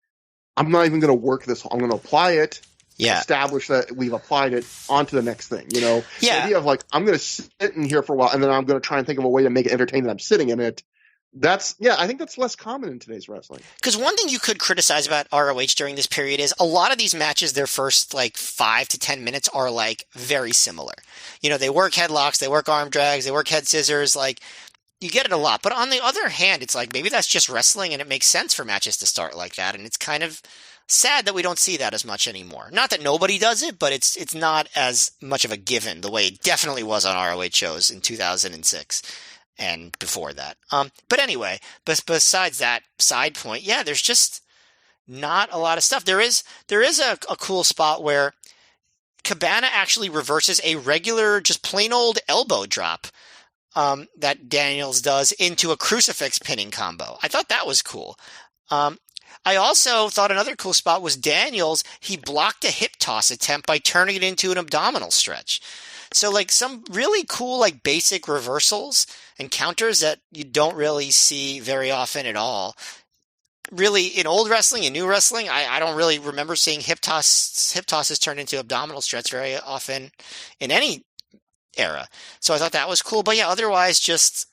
I'm not even going to work this. I'm going to apply it. Yeah. Establish that we've applied it onto the next thing, Yeah. The idea of like, I'm going to sit in here for a while and then I'm going to try and think of a way to make it entertaining that I'm sitting in it. I think that's less common in today's wrestling. Because one thing you could criticize about ROH during this period is a lot of these matches, their first like 5 to 10 minutes are like very similar. They work headlocks, they work arm drags, they work head scissors, like you get it a lot. But on the other hand, it's like maybe that's just wrestling and it makes sense for matches to start like that. And it's kind of sad that we don't see that as much anymore. Not that nobody does it, but it's not as much of a given the way it definitely was on ROH shows in 2006. And before that. But anyway, besides that side point, yeah, there's just not a lot of stuff. There is a cool spot where Cabana actually reverses a regular, just plain old elbow drop that Daniels does into a crucifix pinning combo. I thought that was cool. I also thought another cool spot was Daniels. He blocked a hip toss attempt by turning it into an abdominal stretch. So like some really cool like basic reversals and counters that you don't really see very often at all. Really in old wrestling and new wrestling, I don't really remember seeing hip tosses turned into abdominal stretch very often in any era. So I thought that was cool. But yeah, otherwise just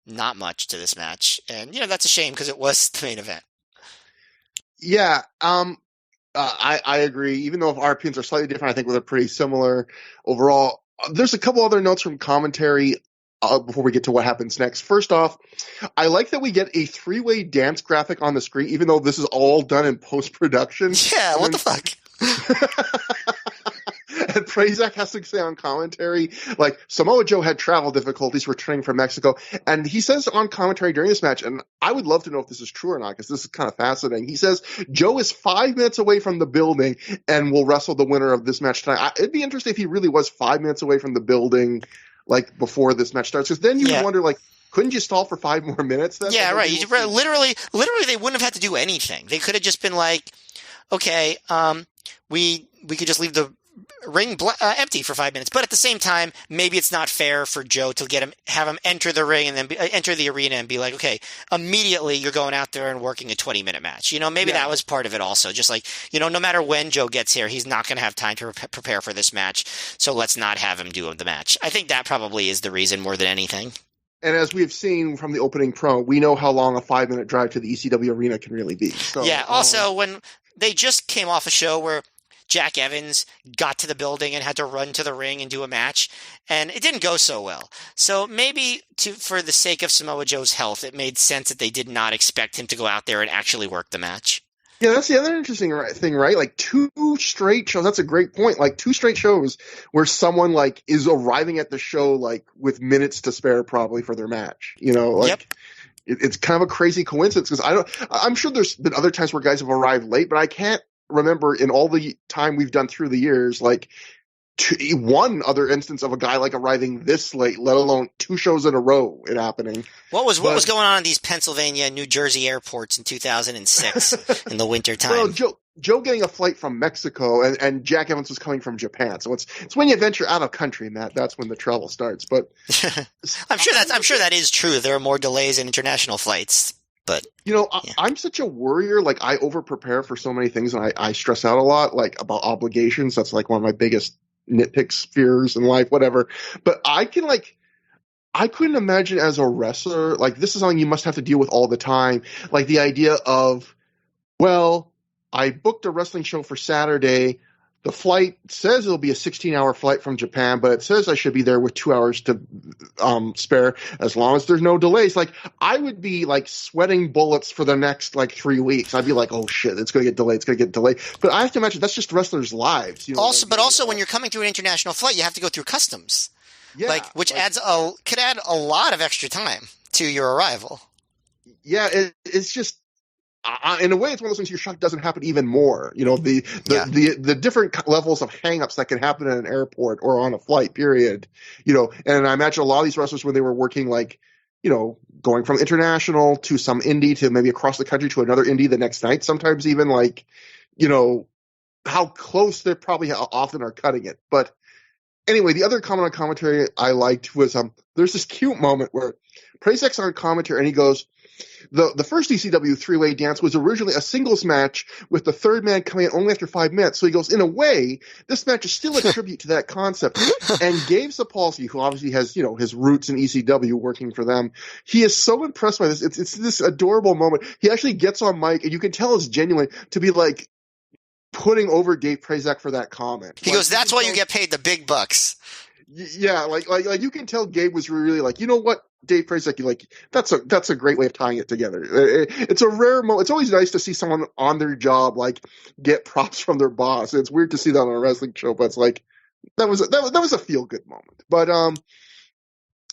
not much to this match. And that's a shame because it was the main event. Yeah, I agree. Even though our opinions are slightly different, I think we're pretty similar overall. There's a couple other notes from commentary before we get to what happens next. First off, I like that we get a 3-way dance graphic on the screen, even though this is all done in post-production. Yeah, what the fuck? And Prazak has to say on commentary, like, Samoa Joe had travel difficulties returning from Mexico. And he says on commentary during this match, and I would love to know if this is true or not, because this is kind of fascinating. He says Joe is 5 minutes away from the building and will wrestle the winner of this match tonight. It'd be interesting if he really was 5 minutes away from the building, like, before this match starts. Because then you would wonder, like, couldn't you stall for 5 more minutes then? Yeah, right. Literally, they wouldn't have had to do anything. They could have just been like, okay, we could just leave the ring empty for 5 minutes. But at the same time, maybe it's not fair for Joe to have him enter the ring and then enter the arena and be like, okay, immediately you're going out there and working a 20-minute match. Maybe that was part of it also. Just like, no matter when Joe gets here, he's not going to have time to prepare for this match. So let's not have him do the match. I think that probably is the reason more than anything. And as we've seen from the opening promo, we know how long a 5-minute drive to the ECW Arena can really be. So, yeah. Also, when they just came off a show where Jack Evans got to the building and had to run to the ring and do a match, and it didn't go so well. So maybe for the sake of Samoa Joe's health, it made sense that they did not expect him to go out there and actually work the match. Yeah, that's the other interesting thing, right? Like 2 straight shows. That's a great point. Like 2 straight shows where someone like is arriving at the show like with minutes to spare probably for their match. Yep. It's kind of a crazy coincidence because I'm sure there's been other times where guys have arrived late, but I can't remember in all the time we've done through the years, like one other instance of a guy like arriving this late, let alone 2 shows in a row it happening. What was going on in these Pennsylvania and New Jersey airports in 2006 in the winter time? Well, Joe getting a flight from Mexico and Jack Evans was coming from Japan. So it's when you venture out of country, Matt, that's when the trouble starts. But I'm sure that is true. There are more delays in international flights. But I'm such a worrier. Like I over prepare for so many things, and I stress out a lot, like about obligations. That's like one of my biggest nitpicks, fears in life, whatever. But I couldn't imagine as a wrestler, like this is something you must have to deal with all the time. Like the idea of, well, I booked a wrestling show for Saturday. The flight says it'll be a 16-hour flight from Japan, but it says I should be there with 2 hours to spare as long as there's no delays. Like, I would be, like, sweating bullets for the next, like, 3 weeks. I'd be like, oh, shit, it's going to get delayed. But I have to imagine that's just wrestlers' lives. Also, when you're coming through an international flight, you have to go through customs. Yeah. Which could add a lot of extra time to your arrival. Yeah, it's just... in a way, it's one of those things you're shocked doesn't happen even more. The different levels of hangups that can happen in an airport or on a flight, period. And I imagine a lot of these wrestlers when they were working, like, going from international to some indie to maybe across the country to another indie the next night, sometimes even like, how close they probably often are cutting it. But Anyway, the other comment on commentary I liked was there's this cute moment where Prazak's on commentary and he goes, the first ECW three-way dance was originally a singles match with the third man coming in only after 5 minutes. So he goes, in a way, this match is still a tribute to that concept. And Gabe Sapolsky, who obviously has, his roots in ECW working for them, he is so impressed by this. It's this adorable moment. He actually gets on mic, and you can tell it's genuine to be like putting over Dave Prazak for that comment. He goes, that's why you get paid the big bucks. Yeah, like you can tell Gabe was really like, you know what, Dave Prazak, that's a great way of tying it together. It's a rare moment. It's always nice to see someone on their job get props from their boss. It's weird to see that on a wrestling show, but it's like that was a feel good moment. But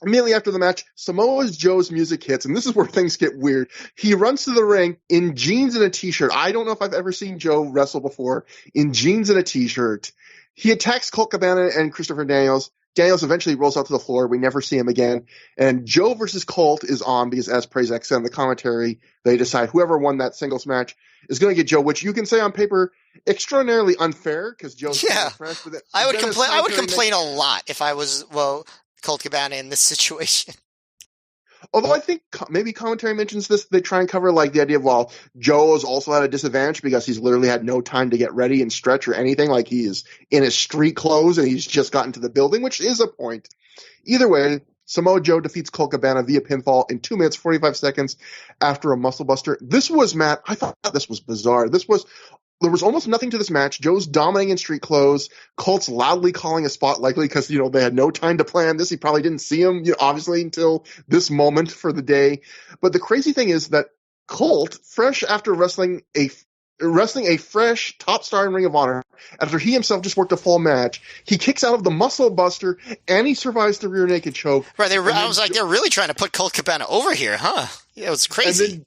immediately after the match, Samoa Joe's music hits, and this is where things get weird. He runs to the ring in jeans and a t-shirt. I don't know if I've ever seen Joe wrestle before in jeans and a t-shirt. He attacks Colt Cabana and Christopher Daniels. Daniels eventually rolls out to the floor. We never see him again. And Joe versus Colt is on because, as Prazak said in the commentary, they decide whoever won that singles match is going to get Joe, which you can say on paper extraordinarily unfair because Joe's fresh. But I would complain a lot if I was Colt Cabana in this situation. Although I think maybe commentary mentions this, they try and cover the idea of, Joe is also at a disadvantage because he's literally had no time to get ready and stretch or anything. Like he is in his street clothes and he's just gotten to the building, which is a point. Either way, Samoa Joe defeats Colt Cabana via pinfall in 2 minutes, 45 seconds after a muscle buster. This was, Matt, I thought this was bizarre. There was almost nothing to this match. Joe's dominating in street clothes. Colt's loudly calling a spot likely because, they had no time to plan this. He probably didn't see him, obviously, until this moment for the day. But the crazy thing is that Colt, fresh after wrestling a fresh top star in Ring of Honor, after he himself just worked a full match, he kicks out of the muscle buster and he survives the rear naked choke. Right. They're really trying to put Colt Cabana over here, huh? Yeah, it was crazy. And then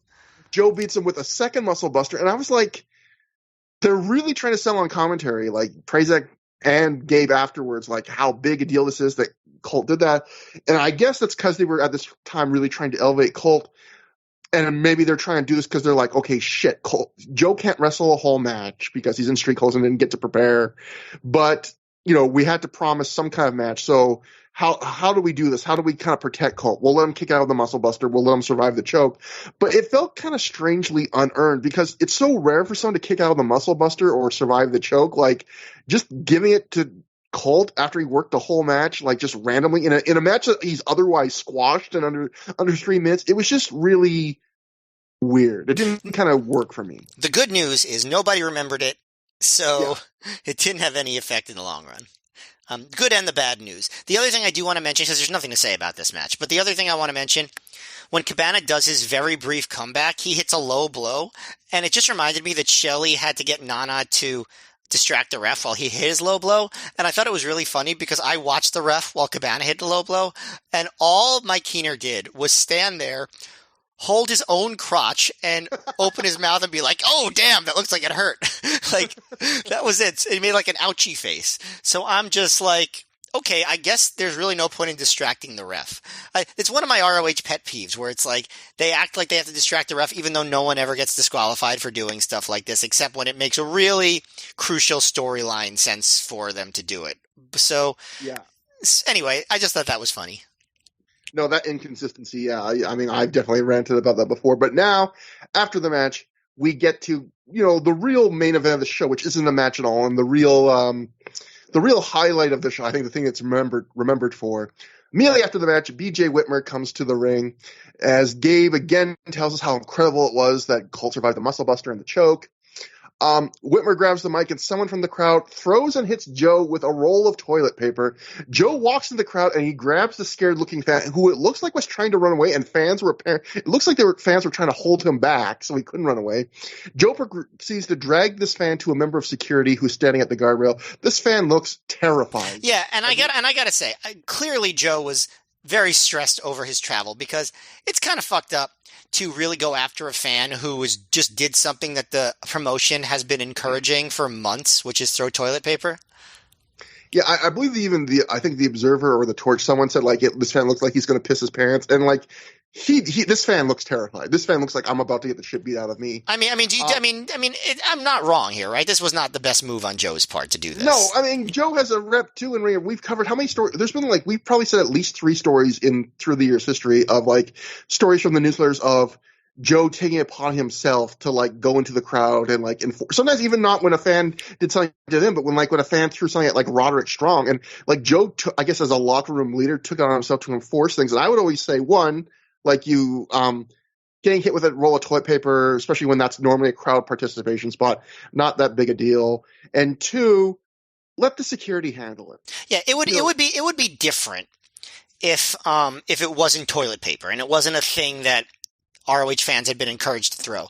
Joe beats him with a second muscle buster. And I was like, they're really trying to sell on commentary, like Prazak and Gabe afterwards, how big a deal this is that Colt did that. And I guess that's because they were at this time really trying to elevate Colt. And maybe they're trying to do this because they're like, okay, shit, Joe can't wrestle a whole match because he's in street clothes and didn't get to prepare. But, we had to promise some kind of match. So how do we do this? How do we kind of protect Colt? We'll let him kick out of the muscle buster. We'll let him survive the choke. But it felt kind of strangely unearned because it's so rare for someone to kick out of the muscle buster or survive the choke. Just giving it to Colt after he worked the whole match, just randomly in a match that he's otherwise squashed in under 3 minutes. It was just really weird. It didn't kind of work for me. The good news is nobody remembered it, so it didn't have any effect in the long run. Good and the bad news. The other thing I do want to mention, because there's nothing to say about this match, but the other thing I want to mention, when Cabana does his very brief comeback, he hits a low blow, and it just reminded me that Shelley had to get Nana to distract the ref while he hit his low blow, and I thought it was really funny because I watched the ref while Cabana hit the low blow, and all Mike Keener did was stand there, hold his own crotch and open his mouth and be like, oh, damn, that looks like it hurt. That was it. It made an ouchie face. So I'm just like, okay, I guess there's really no point in distracting the ref. It's one of my ROH pet peeves where it's they act like they have to distract the ref even though no one ever gets disqualified for doing stuff like this, except when it makes a really crucial storyline sense for them to do it. So, anyway, I just thought that was funny. No, that inconsistency, yeah. I mean, I've definitely ranted about that before. But now, after the match, we get to, the real main event of the show, which isn't a match at all, and the real highlight of the show, I think the thing that's remembered for. Immediately after the match, BJ Whitmer comes to the ring as Gabe again tells us how incredible it was that Colt survived the muscle buster and the choke. Whitmer grabs the mic and someone from the crowd throws and hits Joe with a roll of toilet paper. Joe walks in the crowd and he grabs the scared looking fan who it looks like was trying to run away, and fans were trying to hold him back so he couldn't run away. Joe proceeds to drag this fan to a member of security who's standing at the guardrail. This fan looks terrified. Yeah, and I gotta say, clearly Joe was very stressed over his travel because it's kind of fucked up to really go after a fan who just did something that the promotion has been encouraging for months, which is throw toilet paper. Yeah, I believe I think the Observer or the Torch, someone said this fan looks like he's going to piss his pants, and This fan looks terrified. This fan looks like I'm about to get the shit beat out of me. I'm not wrong here, right? This was not the best move on Joe's part to do this. No, I mean, Joe has a rep too in ring. We've covered how many stories? There's been like, we've probably said at least 3 stories through the years history of like stories from the newsletters of Joe taking it upon himself to like go into the crowd and like sometimes even not when a fan did something to them, but when a fan threw something at like Roderick Strong, and like Joe I guess as a locker room leader took it on himself to enforce things. And I would always say, one, like you getting hit with a roll of toilet paper, especially when that's normally a crowd participation spot, not that big a deal. And 2, let the security handle it. Yeah, it would be different if it wasn't toilet paper and it wasn't a thing that ROH fans had been encouraged to throw.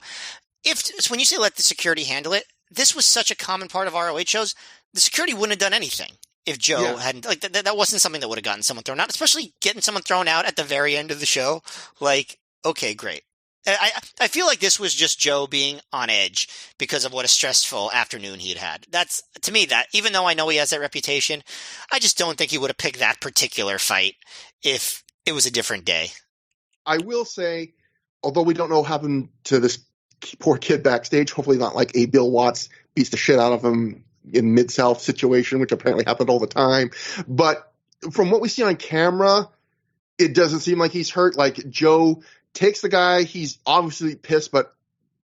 When you say let the security handle it, this was such a common part of ROH shows. The security wouldn't have done anything if Joe hadn't, like, that wasn't something that would have gotten someone thrown out, especially getting someone thrown out at the very end of the show. Like, okay, great. I feel like this was just Joe being on edge because of what a stressful afternoon he'd had. That's, to me, that, even though I know he has that reputation, I just don't think he would have picked that particular fight if it was a different day. I will say, although we don't know what happened to this poor kid backstage, hopefully not like a Bill Watts beats the shit out of him in Mid-South situation, which apparently happened all the time. But from what we see on camera, it doesn't seem like he's hurt. Like, Joe takes the guy. He's obviously pissed, but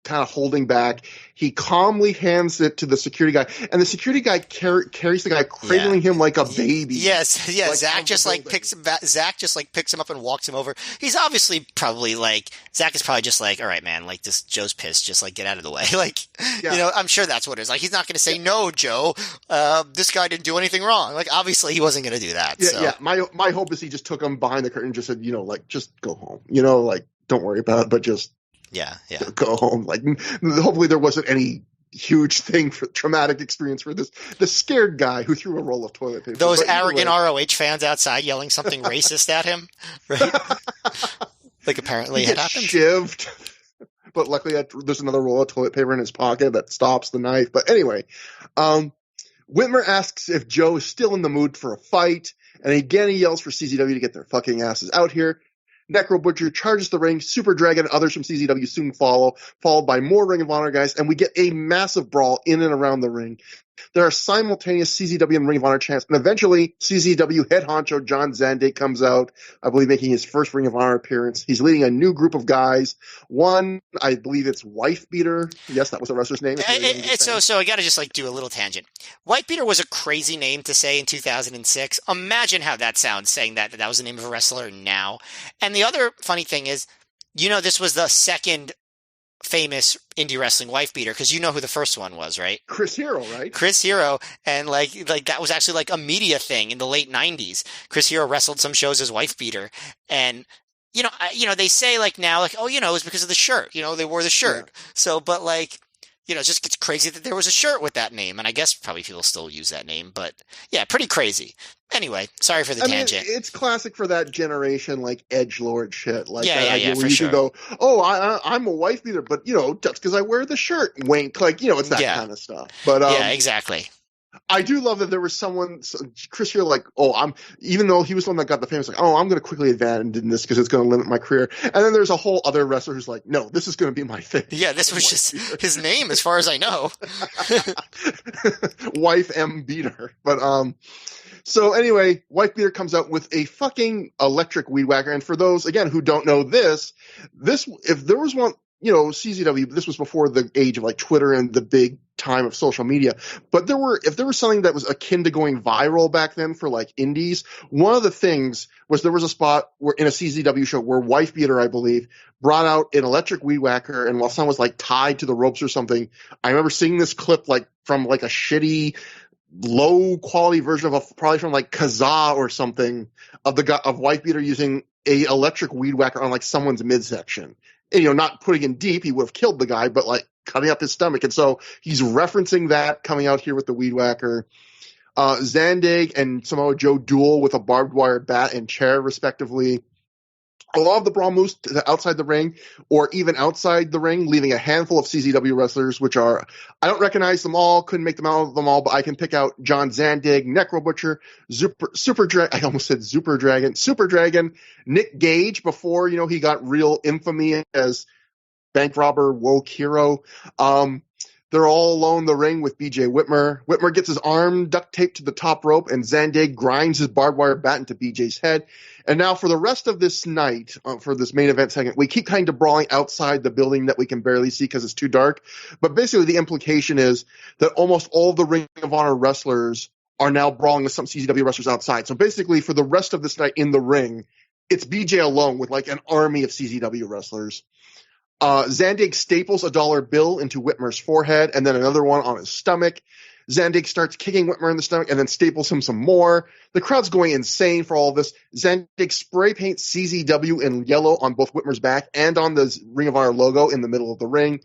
kind of holding back. He calmly hands it to the security guy, and the security guy carries the guy, cradling him like a baby. Yes. Like Zach just picks him up and walks him over. He's obviously probably like, Zach is probably just like, all right, man, like, this Joe's pissed, just like get out of the way. Like, I'm sure that's what it is. Like, he's not going to say, no, Joe, this guy didn't do anything wrong. Like, obviously he wasn't going to do that. Yeah. My hope is he just took him behind the curtain and just said, like, just go home. Like, don't worry about it, but just go home. Like, hopefully there wasn't any huge traumatic experience for the scared guy who threw a roll of toilet paper. Those arrogant ROH fans outside yelling something racist at him, right? Like, apparently it happened. Shivved. But luckily there's another roll of toilet paper in his pocket that stops the knife. But anyway, Whitmer asks if Joe is still in the mood for a fight, and again he yells for CZW to get their fucking asses out here. Necro Butcher charges the ring. Super Dragon and others from CZW soon follow, followed by more Ring of Honor guys, and we get a massive brawl in and around the ring. There are simultaneous CZW and Ring of Honor chants, and eventually CZW head honcho John Zandig comes out, I believe making his first Ring of Honor appearance. He's leading a new group of guys. One, I believe it's Wife Beater. Yes, that was the wrestler's name. So I got to just like do a little tangent. Wife Beater was a crazy name to say in 2006. Imagine how that sounds, saying that was the name of a wrestler now. And the other funny thing is, this was the second famous indie wrestling wife beater, because you know who the first one was, right? Chris Hero, right? Chris Hero, and like that was actually like a media thing in the late 90s. Chris Hero wrestled some shows as wife beater, and they say like now, like, oh, it was because of the shirt. They wore the shirt. Yeah. So, but like, it just gets crazy that there was a shirt with that name, and I guess probably people still use that name, but yeah, pretty crazy. Anyway, sorry for the tangent. It's classic for that generation, like edgelord shit. Like yeah, where you can go, oh, I'm a wife beater, but that's because I wear the shirt. Wink, like it's that kind of stuff. But yeah, exactly. I do love that there was someone, Chris here, like, even though he was the one that got the famous, like, I'm going to quickly abandon this because it's going to limit my career. And then there's a whole other wrestler who's like, no, this is going to be my thing. Yeah, this was just his name as far as I know. Wife M. Beater. But, so anyway, Wife Beater comes out with a fucking electric weed whacker. And for those, again, who don't know this, if there was one, CZW, this was before the age of like Twitter and the big time of social media. But if there was something that was akin to going viral back then for like indies, one of the things was there was a spot where in a CZW show where Wife Beater, I believe, brought out an electric weed whacker, and while someone was like tied to the ropes or something, I remember seeing this clip like from like a shitty, low quality version of probably from like Kazaa or something of Wife Beater using a electric weed whacker on like someone's midsection. And, not putting in deep, he would have killed the guy, but like cutting up his stomach. And so he's referencing that coming out here with the weed whacker. Zandig and Samoa Joe duel with a barbed wire bat and chair, respectively. A lot of the brawl moves outside the ring or even outside the ring, leaving a handful of CZW wrestlers, which are, I don't recognize them all, couldn't make them out of them all, but I can pick out John Zandig, Necro Butcher, Super Dragon, Nick Gage before, he got real infamy as bank robber, woke hero. They're all alone in the ring with BJ Whitmer. Whitmer gets his arm duct taped to the top rope, and Zandig grinds his barbed wire bat into BJ's head. And now for the rest of this night, for this main event segment, we keep kind of brawling outside the building that we can barely see because it's too dark. But basically the implication is that almost all of the Ring of Honor wrestlers are now brawling with some CZW wrestlers outside. So basically for the rest of this night in the ring, it's BJ alone with like an army of CZW wrestlers. Zandig staples a dollar bill into Whitmer's forehead and then another one on his stomach. Zandig starts kicking Whitmer in the stomach and then staples him some more. The crowd's going insane for all of this. Zandig spray paints CZW in yellow on both Whitmer's back and on the Ring of Honor logo in the middle of the ring.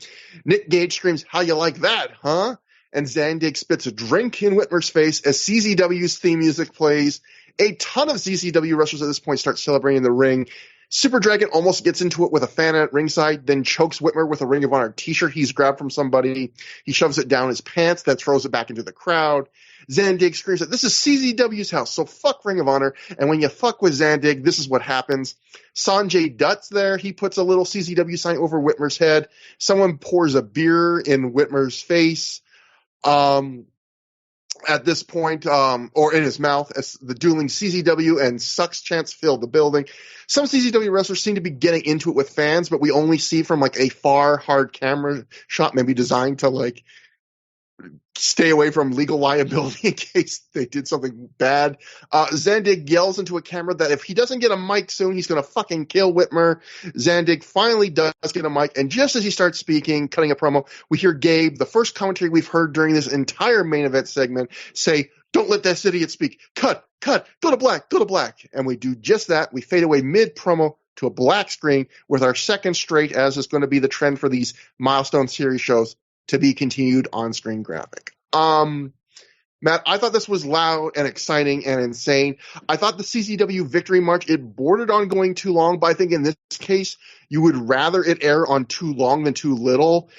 Nick Gage screams, "How you like that, huh?" And Zandig spits a drink in Whitmer's face as CZW's theme music plays. A ton of CZW wrestlers at this point start celebrating in the ring. Super Dragon almost gets into it with a fan at ringside, then chokes Whitmer with a Ring of Honor t-shirt he's grabbed from somebody. He shoves it down his pants, then throws it back into the crowd. Zandig screams that this is CZW's house, so fuck Ring of Honor. And when you fuck with Zandig, this is what happens. Sanjay Dutt's there. He puts a little CZW sign over Whitmer's head. Someone pours a beer in Whitmer's face. At this point, or in his mouth, as the dueling CZW and Sucks chants fill the building. Some CZW wrestlers seem to be getting into it with fans, but we only see from like a far, hard camera shot, maybe designed to like stay away from legal liability in case they did something bad. Zandig yells into a camera that if he doesn't get a mic soon, he's going to fucking kill Whitmer. Zandig finally does get a mic, and just as he starts speaking, cutting a promo, we hear Gabe, the first commentary we've heard during this entire main event segment, say, "Don't let that idiot speak. Cut, go to black. And we do just that. We fade away mid-promo to a black screen with our second straight, as is going to be the trend for these Milestone Series shows, to be continued on-screen graphic. Matt, I thought this was loud and exciting and insane. I thought the CZW Victory March, it bordered on going too long, but I think in this case, you would rather it air on too long than too little.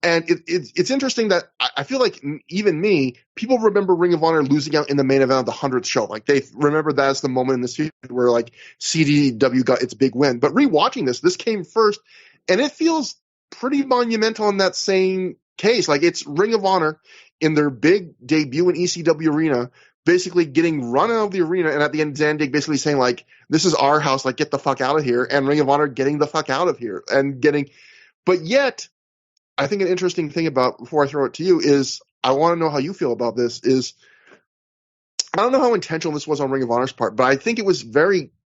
And it's interesting that I feel like even me, people remember Ring of Honor losing out in the main event of the 100th show. Like they remember that as the moment in this feud where like CZW got its big win. But rewatching this came first, and it feels pretty monumental in that same case. Like it's Ring of Honor in their big debut in ECW Arena, basically getting run out of the arena, and at the end Zandig basically saying like, "This is our house, like get the fuck out of here," and Ring of Honor getting the fuck out of here and getting, but yet I think an interesting thing about, before I throw it to you, is I want to know how you feel about this. Is I don't know how intentional this was on Ring of Honor's part, but I think it was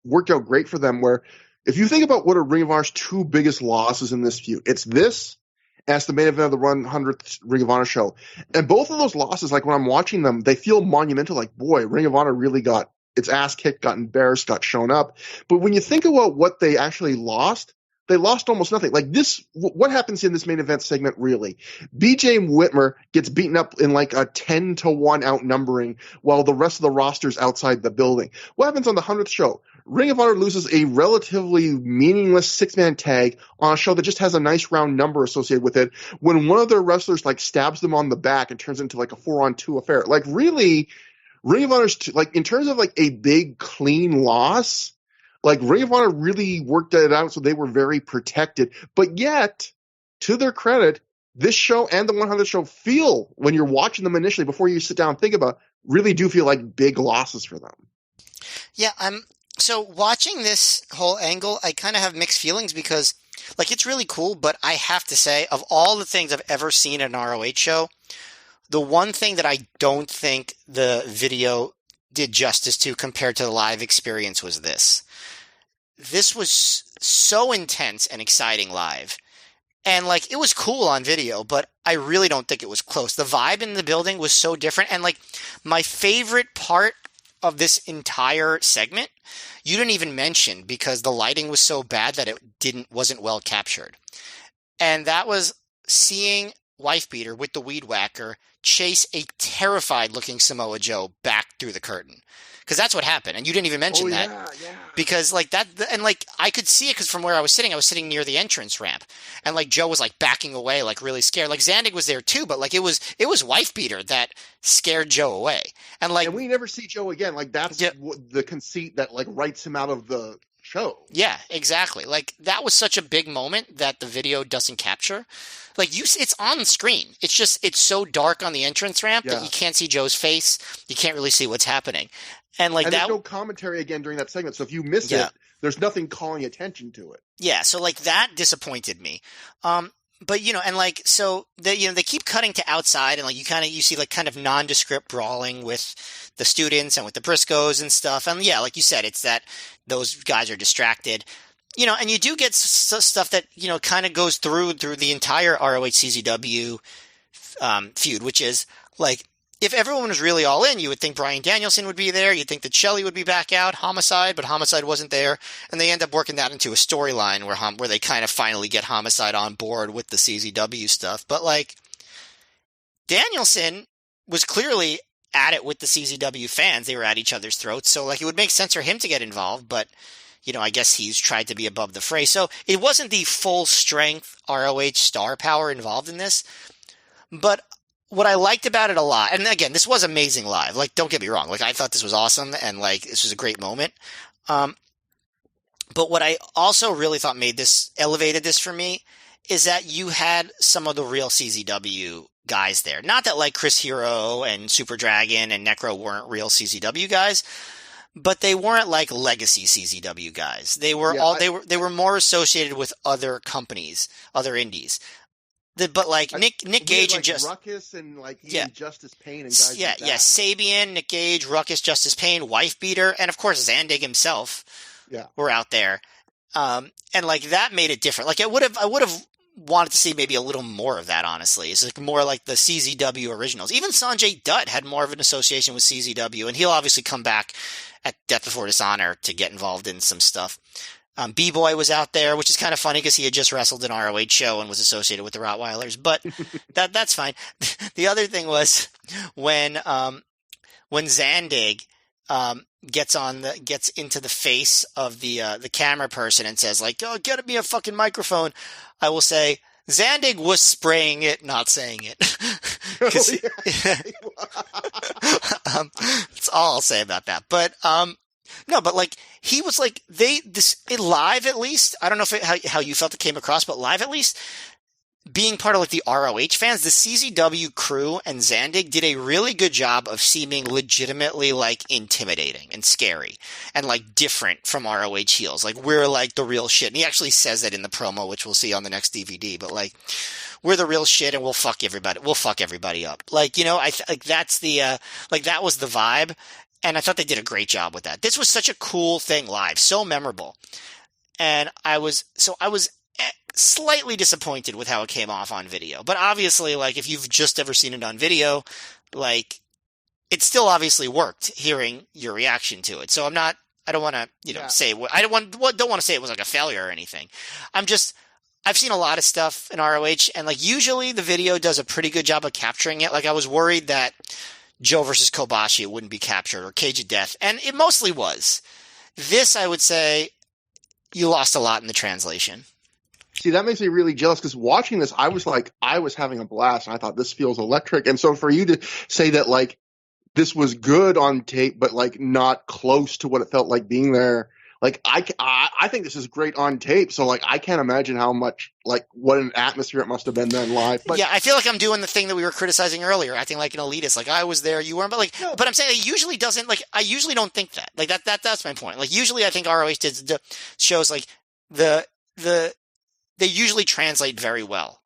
worked out great for them, where if you think about what are Ring of Honor's two biggest losses in this feud, it's this as the main event of the 100th Ring of Honor show. And both of those losses, like when I'm watching them, they feel monumental. Like, boy, Ring of Honor really got its ass kicked, got embarrassed, got shown up. But when you think about what they actually lost, they lost almost nothing. Like this, what happens in this main event segment really? BJ Whitmer gets beaten up in like a 10-1 outnumbering while the rest of the roster's outside the building. What happens on the 100th show? Ring of Honor loses a relatively meaningless 6-man tag on a show that just has a nice round number associated with it when one of their wrestlers like stabs them on the back and turns into like a 4-on-2 affair. Like really, Ring of Honor's like in terms of like a big clean loss, like Ring of Honor really worked it out so they were very protected. But yet, to their credit, this show and the 100th show feel, when you're watching them initially before you sit down and think about it, really do feel like big losses for them. Yeah, so watching this whole angle, I kind of have mixed feelings because, like, it's really cool, but I have to say, of all the things I've ever seen at an ROH show, the one thing that I don't think the video did justice to compared to the live experience was this. This was so intense and exciting live. And, like, it was cool on video, but I really don't think it was close. The vibe in the building was so different. And, like, my favorite part of this entire segment, you didn't even mention because the lighting was so bad that it wasn't well captured. And that was seeing Wife Beater with the Weed Whacker chase a terrified looking Samoa Joe back through the curtain. because that's what happened, and you didn't even mention that. Yeah. Because like that, and like I could see it because from where I was sitting near the entrance ramp, and like Joe was like backing away, like really scared. Like Zandig was there too, but like it was wife beater that scared Joe away, and we never see Joe again. Like that's the conceit that like writes him out of the show. Yeah, exactly. Like that was such a big moment that the video doesn't capture. Like it's on the screen. It's just it's so dark on the entrance ramp that you can't see Joe's face. You can't really see what's happening. And like there's no commentary again during that segment, so if you miss it, there's nothing calling attention to it. Yeah, so like that disappointed me. But and like so they keep cutting to outside, and like you see like kind of nondescript brawling with the students and with the Briscoes and stuff. And yeah, like you said, it's that those guys are distracted. And you do get stuff that kind of goes through the entire ROH CZW feud, which is like, if everyone was really all in, you would think Bryan Danielson would be there. You'd think that Shelley would be back out, Homicide, but Homicide wasn't there. And they end up working that into a storyline where they kind of finally get Homicide on board with the CZW stuff. But like, Danielson was clearly at it with the CZW fans. They were at each other's throats. So like, it would make sense for him to get involved, but I guess he's tried to be above the fray. So it wasn't the full strength ROH star power involved in this, but what I liked about it a lot, and again, this was amazing live. Like, don't get me wrong. Like, I thought this was awesome, and like, this was a great moment. But what I also really thought elevated this for me, is that you had some of the real CZW guys there. Not that like Chris Hero and Super Dragon and Necro weren't real CZW guys, but they weren't like legacy CZW guys. They were they were more associated with other companies, other indies. But like Nick Gage and just Ruckus and like Justice Payne and guys like that. Sabian, Nick Gage, Ruckus, Justice Payne, Wife Beater, and of course Zandig himself were out there. And like that made it different. Like I would have wanted to see maybe a little more of that, honestly. It's like more like the CZW originals. Even Sanjay Dutt had more of an association with CZW, and he'll obviously come back at Death Before Dishonor to get involved in some stuff. B-Boy was out there, which is kind of funny because he had just wrestled an ROH show and was associated with the Rottweilers, but that's fine. The other thing was when Zandig gets into the face of the camera person and says like, "Oh, get me a fucking microphone." I will say Zandig was spraying it, not saying it. That's all I'll say about that. But no, but like he was like live at least. I don't know how you felt it came across, but live at least, being part of like the ROH fans, the CZW crew and Zandig did a really good job of seeming legitimately like intimidating and scary and like different from ROH heels. Like we're like the real shit. And he actually says that in the promo, which we'll see on the next DVD. But like, we're the real shit and we'll fuck everybody. We'll fuck everybody up. Like, like that's the like that was the vibe. And I thought they did a great job with that. This was such a cool thing live, so memorable. And I was slightly disappointed with how it came off on video. But obviously, like, if you've just ever seen it on video, like, it still obviously worked hearing your reaction to it. So I don't want to, say, I don't want to say it was like a failure or anything. I've seen a lot of stuff in ROH, and like, usually the video does a pretty good job of capturing it. Like, I was worried that Joe versus Kobashi wouldn't be captured, or Cage of Death, and it mostly was. This, I would say, you lost a lot in the translation. See, that makes me really jealous, because watching this, I was having a blast, and I thought this feels electric. And so for you to say that, like, this was good on tape, but like not close to what it felt like being there, like I think this is great on tape. So like I can't imagine how much, like, what an atmosphere it must have been then live. But yeah, I feel like I'm doing the thing that we were criticizing earlier, acting like an elitist. Like, I was there, you weren't, but like, no. But I'm saying it usually doesn't. Like, I usually don't think that. Like that's my point. Like, usually I think ROH did shows like they usually translate very well,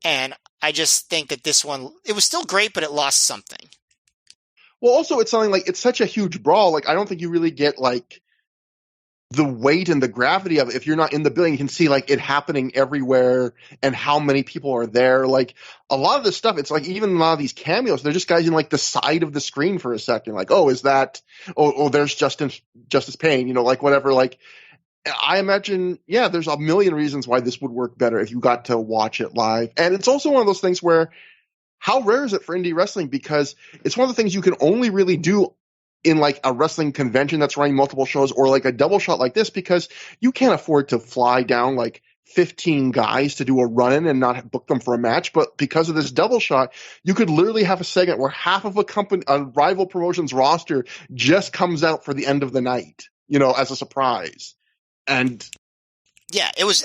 and I just think that this one, it was still great, but it lost something. Well, also it's something like, it's such a huge brawl. Like, I don't think you really get like the weight and the gravity of it if you're not in the building. You can see like it happening everywhere and how many people are there. Like, a lot of this stuff, it's like, even a lot of these cameos, they're just guys in like the side of the screen for a second. Like, oh, is that, there's Justice Payne, like whatever. Like, I imagine, there's a million reasons why this would work better if you got to watch it live. And it's also one of those things where, how rare is it for indie wrestling? Because it's one of the things you can only really do in like a wrestling convention that's running multiple shows, or like a double shot like this, because you can't afford to fly down like 15 guys to do a run-in and not book them for a match. But because of this double shot, you could literally have a segment where half of a rival promotion's roster just comes out for the end of the night, as a surprise. And yeah, it was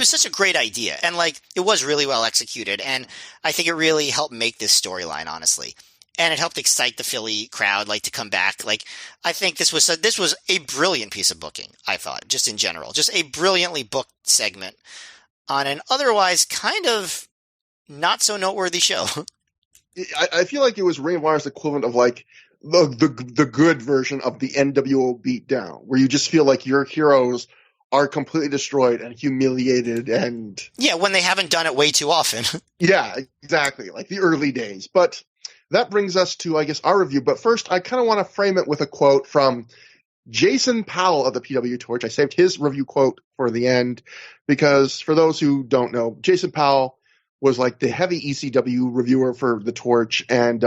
such a great idea, and like it was really well executed, and I think it really helped make this storyline, honestly. And it helped excite the Philly crowd, like, to come back. Like, I think this was a brilliant piece of booking, I thought, just in general. Just a brilliantly booked segment on an otherwise kind of not so noteworthy show. I feel like it was Ring of Honor's equivalent of like the good version of the NWO beatdown, where you just feel like your heroes are completely destroyed and humiliated, and yeah, when they haven't done it way too often. Yeah, exactly, like the early days. But that brings us to, I guess, our review. But first, I kind of want to frame it with a quote from Jason Powell of the PW Torch. I saved his review quote for the end because, for those who don't know, Jason Powell was like the heavy ECW reviewer for the Torch, and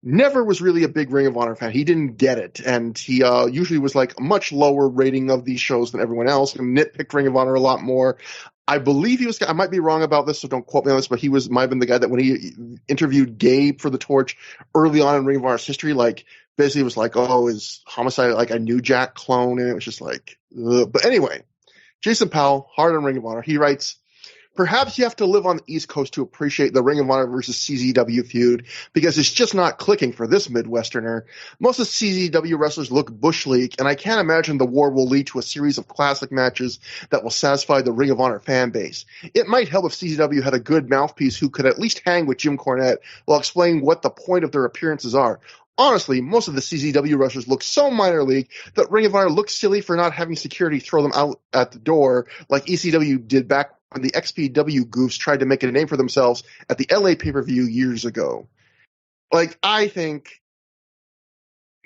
never was really a big Ring of Honor fan. He didn't get it, and he usually was like a much lower rating of these shows than everyone else, and nitpicked Ring of Honor a lot more. I believe he was, I might be wrong about this, so don't quote me on this, but he might have been the guy that when he interviewed Gabe for the Torch early on in Ring of Honor's history, like, basically was like, oh, is Homicide like a New Jack clone? And it was just like, ugh. But anyway, Jason Powell, hard on Ring of Honor, he writes, perhaps you have to live on the East Coast to appreciate the Ring of Honor versus CZW feud, because it's just not clicking for this Midwesterner. Most of CZW wrestlers look Bush League, and I can't imagine the war will lead to a series of classic matches that will satisfy the Ring of Honor fan base. It might help if CZW had a good mouthpiece who could at least hang with Jim Cornette while explaining what the point of their appearances are. Honestly, most of the CZW wrestlers look so minor league that Ring of Honor looks silly for not having security throw them out at the door like ECW did back when the XPW goofs tried to make a name for themselves at the LA pay-per-view years ago. Like, I think,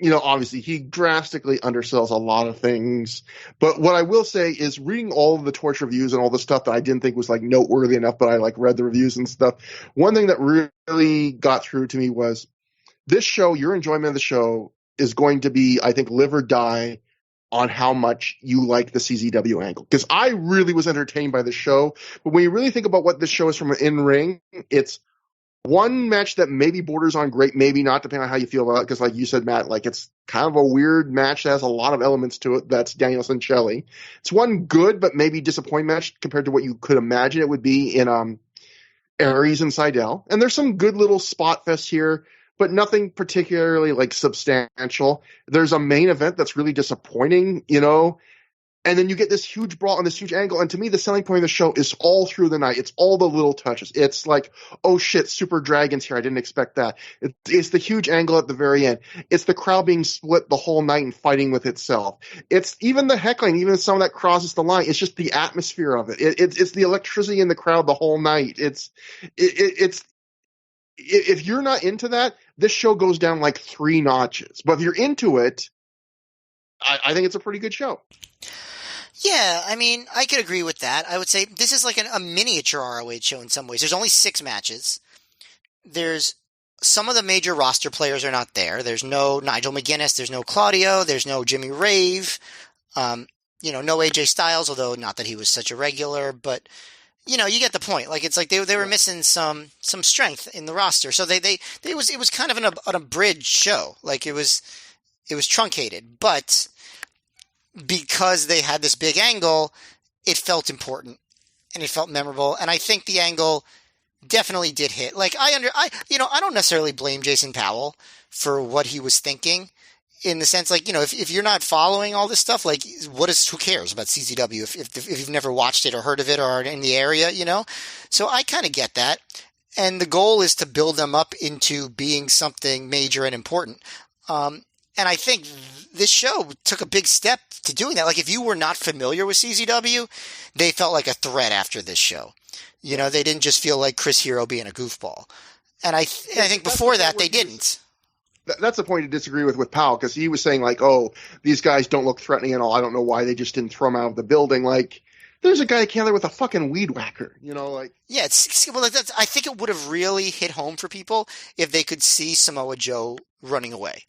obviously he drastically undersells a lot of things. But what I will say is, reading all of the Torch reviews and all the stuff that I didn't think was like noteworthy enough, but I like read the reviews and stuff. One thing that really got through to me was, this show, your enjoyment of the show is going to be, I think, live or die on how much you like the CZW angle. Because I really was entertained by the show. But when you really think about what this show is from an in-ring, it's one match that maybe borders on great, maybe not, depending on how you feel about it. Because like you said, Matt, like it's kind of a weird match that has a lot of elements to it. That's Danielson Shelley. It's one good but maybe disappointing match compared to what you could imagine it would be in Aries and Seidel. And there's some good little spot fests here, but nothing particularly like substantial. There's a main event that's really disappointing, and then you get this huge brawl on this huge angle. And to me, the selling point of the show is all through the night. It's all the little touches. It's like, oh shit, Super Dragon's here. I didn't expect that. It's the huge angle at the very end. It's the crowd being split the whole night and fighting with itself. It's even the heckling, even some of that crosses the line. It's just the atmosphere of it. It's the electricity in the crowd the whole night. It's if you're not into that, this show goes down like 3 notches. But if you're into it, I think it's a pretty good show. Yeah, I mean, I could agree with that. I would say this is like a miniature ROH show in some ways. There's only 6 matches. There's some of the major roster players are not there. There's no Nigel McGuinness. There's no Claudio. There's no Jimmy Rave. No AJ Styles, although not that he was such a regular, but you get the point. Like, it's like they were missing some strength in the roster. So it was kind of an abridged show. Like, it was truncated, but because they had this big angle, it felt important and it felt memorable. And I think the angle definitely did hit. Like, I don't necessarily blame Jason Powell for what he was thinking, in the sense, like, if you're not following all this stuff, like, who cares about CZW if you've never watched it or heard of it or are in the area, So I kind of get that. And the goal is to build them up into being something major and important. And I think this show took a big step to doing that. Like, if you were not familiar with CZW, they felt like a threat after this show. They didn't just feel like Chris Hero being a goofball. And I think before that, they didn't. That's the point to disagree with Powell, because he was saying, like, oh, these guys don't look threatening at all. I don't know why they just didn't throw them out of the building. Like, there's a guy that came there with a fucking weed whacker, like. Yeah, I think it would have really hit home for people if they could see Samoa Joe running away.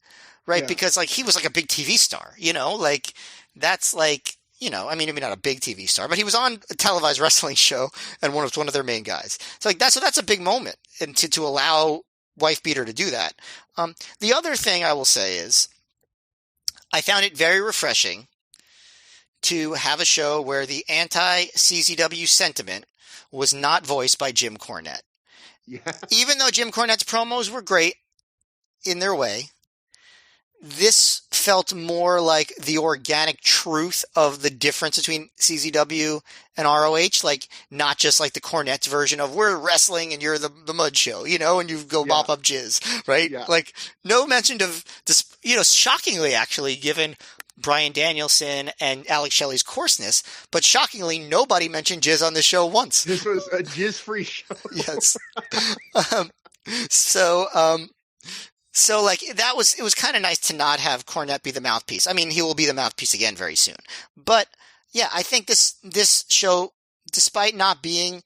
right? Yeah. Because like he was like a big TV star, like that's like, I mean, maybe not a big TV star, but he was on a televised wrestling show and one of their main guys. So like that's a big moment, and to allow Wife Beater to do that. The other thing I will say is I found it very refreshing to have a show where the anti-CZW sentiment was not voiced by Jim Cornette. Yeah. Even though Jim Cornette's promos were great in their way, this felt more like the organic truth of the difference between CZW and ROH, like not just like the Cornette's version of we're wrestling and you're the mud show, and you go mop up jizz, right? Yeah. Like no mention of this, shockingly actually, given Bryan Danielson and Alex Shelley's coarseness, but shockingly nobody mentioned jizz on the show once. This was a jizz-free show. Yes. So like it was kind of nice to not have Cornette be the mouthpiece. I mean, he will be the mouthpiece again very soon. But yeah, I think this show, despite not being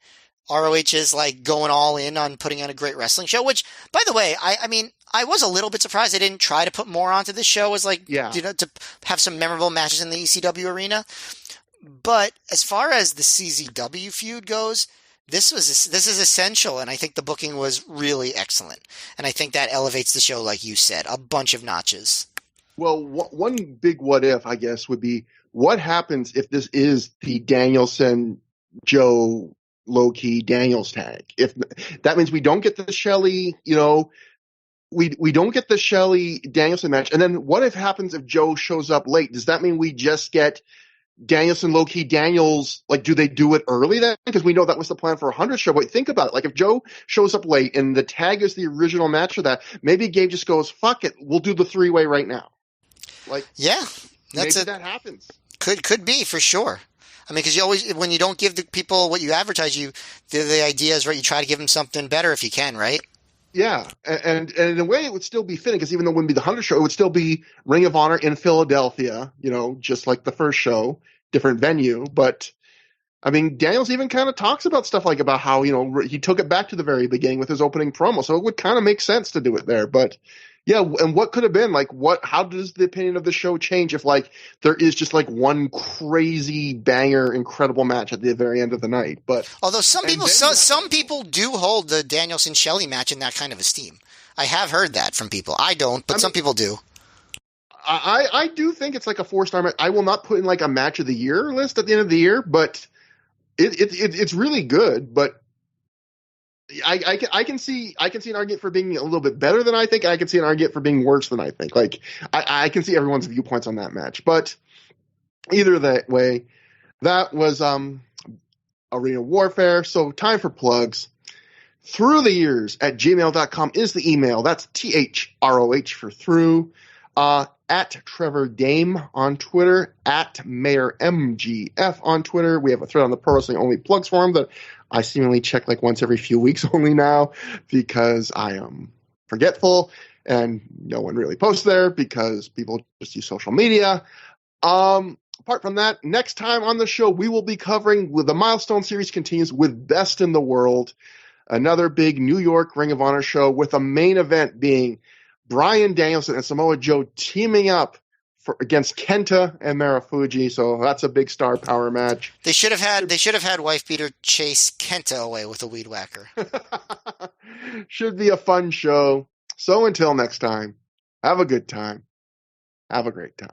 ROH's like going all in on putting on a great wrestling show, which by the way, I mean, I was a little bit surprised they didn't try to put more onto this show as like, to have some memorable matches in the ECW arena. But as far as the CZW feud goes, this is essential, and I think the booking was really excellent. And I think that elevates the show, like you said, a bunch of notches. Well, one big what if, I guess, would be what happens if this is the Danielson Joe low-key Daniels tag? If that means we don't get the Shelley, we don't get the Shelley Danielson match, and then what if happens if Joe shows up late? Does that mean we just get Danielson, low-key Daniels? Like, do they do it early then? Because we know that was the plan for a 100 show. But think about it. Like, if Joe shows up late and the tag is the original match for that, maybe Gabe just goes, fuck it, we'll do the three-way right now. Like, yeah, maybe that happens. Could be, for sure. I mean, because you always, when you don't give the people what you advertise, the idea is, right, you try to give them something better if you can, right? Yeah, and in a way it would still be fitting, because even though it wouldn't be the 100 show, it would still be Ring of Honor in Philadelphia, just like the first show, different venue. But, I mean, Daniels even kind of talks about stuff like about how, he took it back to the very beginning with his opening promo, so it would kind of make sense to do it there. But, yeah, and what could have been, like, how does the opinion of the show change if, like, there is just, like, one crazy banger, incredible match at the very end of the night? But although some people do hold the Danielson Shelley match in that kind of esteem. I have heard that from people. I don't, but some people do. I do think it's like a 4-star match. I will not put in like a match of the year list at the end of the year, but it's really good. But I can see an argument for being a little bit better than I think. I can see an argument for being worse than I think. Like I can see everyone's viewpoints on that match. But either that way, that was Arena Warfare. So time for plugs. Through the Years at gmail.com is the email. That's THROH for through. At Trevor Dame on Twitter, at Mayor MGF on Twitter. We have a thread on the Pro Wrestling Only Plugs forum that I seemingly check like once every few weeks only now, because I am forgetful and no one really posts there because people just use social media. Apart from that, next time on the show, we will be covering, with the Milestone series continues, with Best in the World, another big New York Ring of Honor show, with a main event being Bryan Danielson and Samoa Joe teaming up against Kenta and Marufuji. So that's a big star power match. They should have had Wife Beater chase Kenta away with a weed whacker. Should be a fun show. So until next time, have a good time. Have a great time.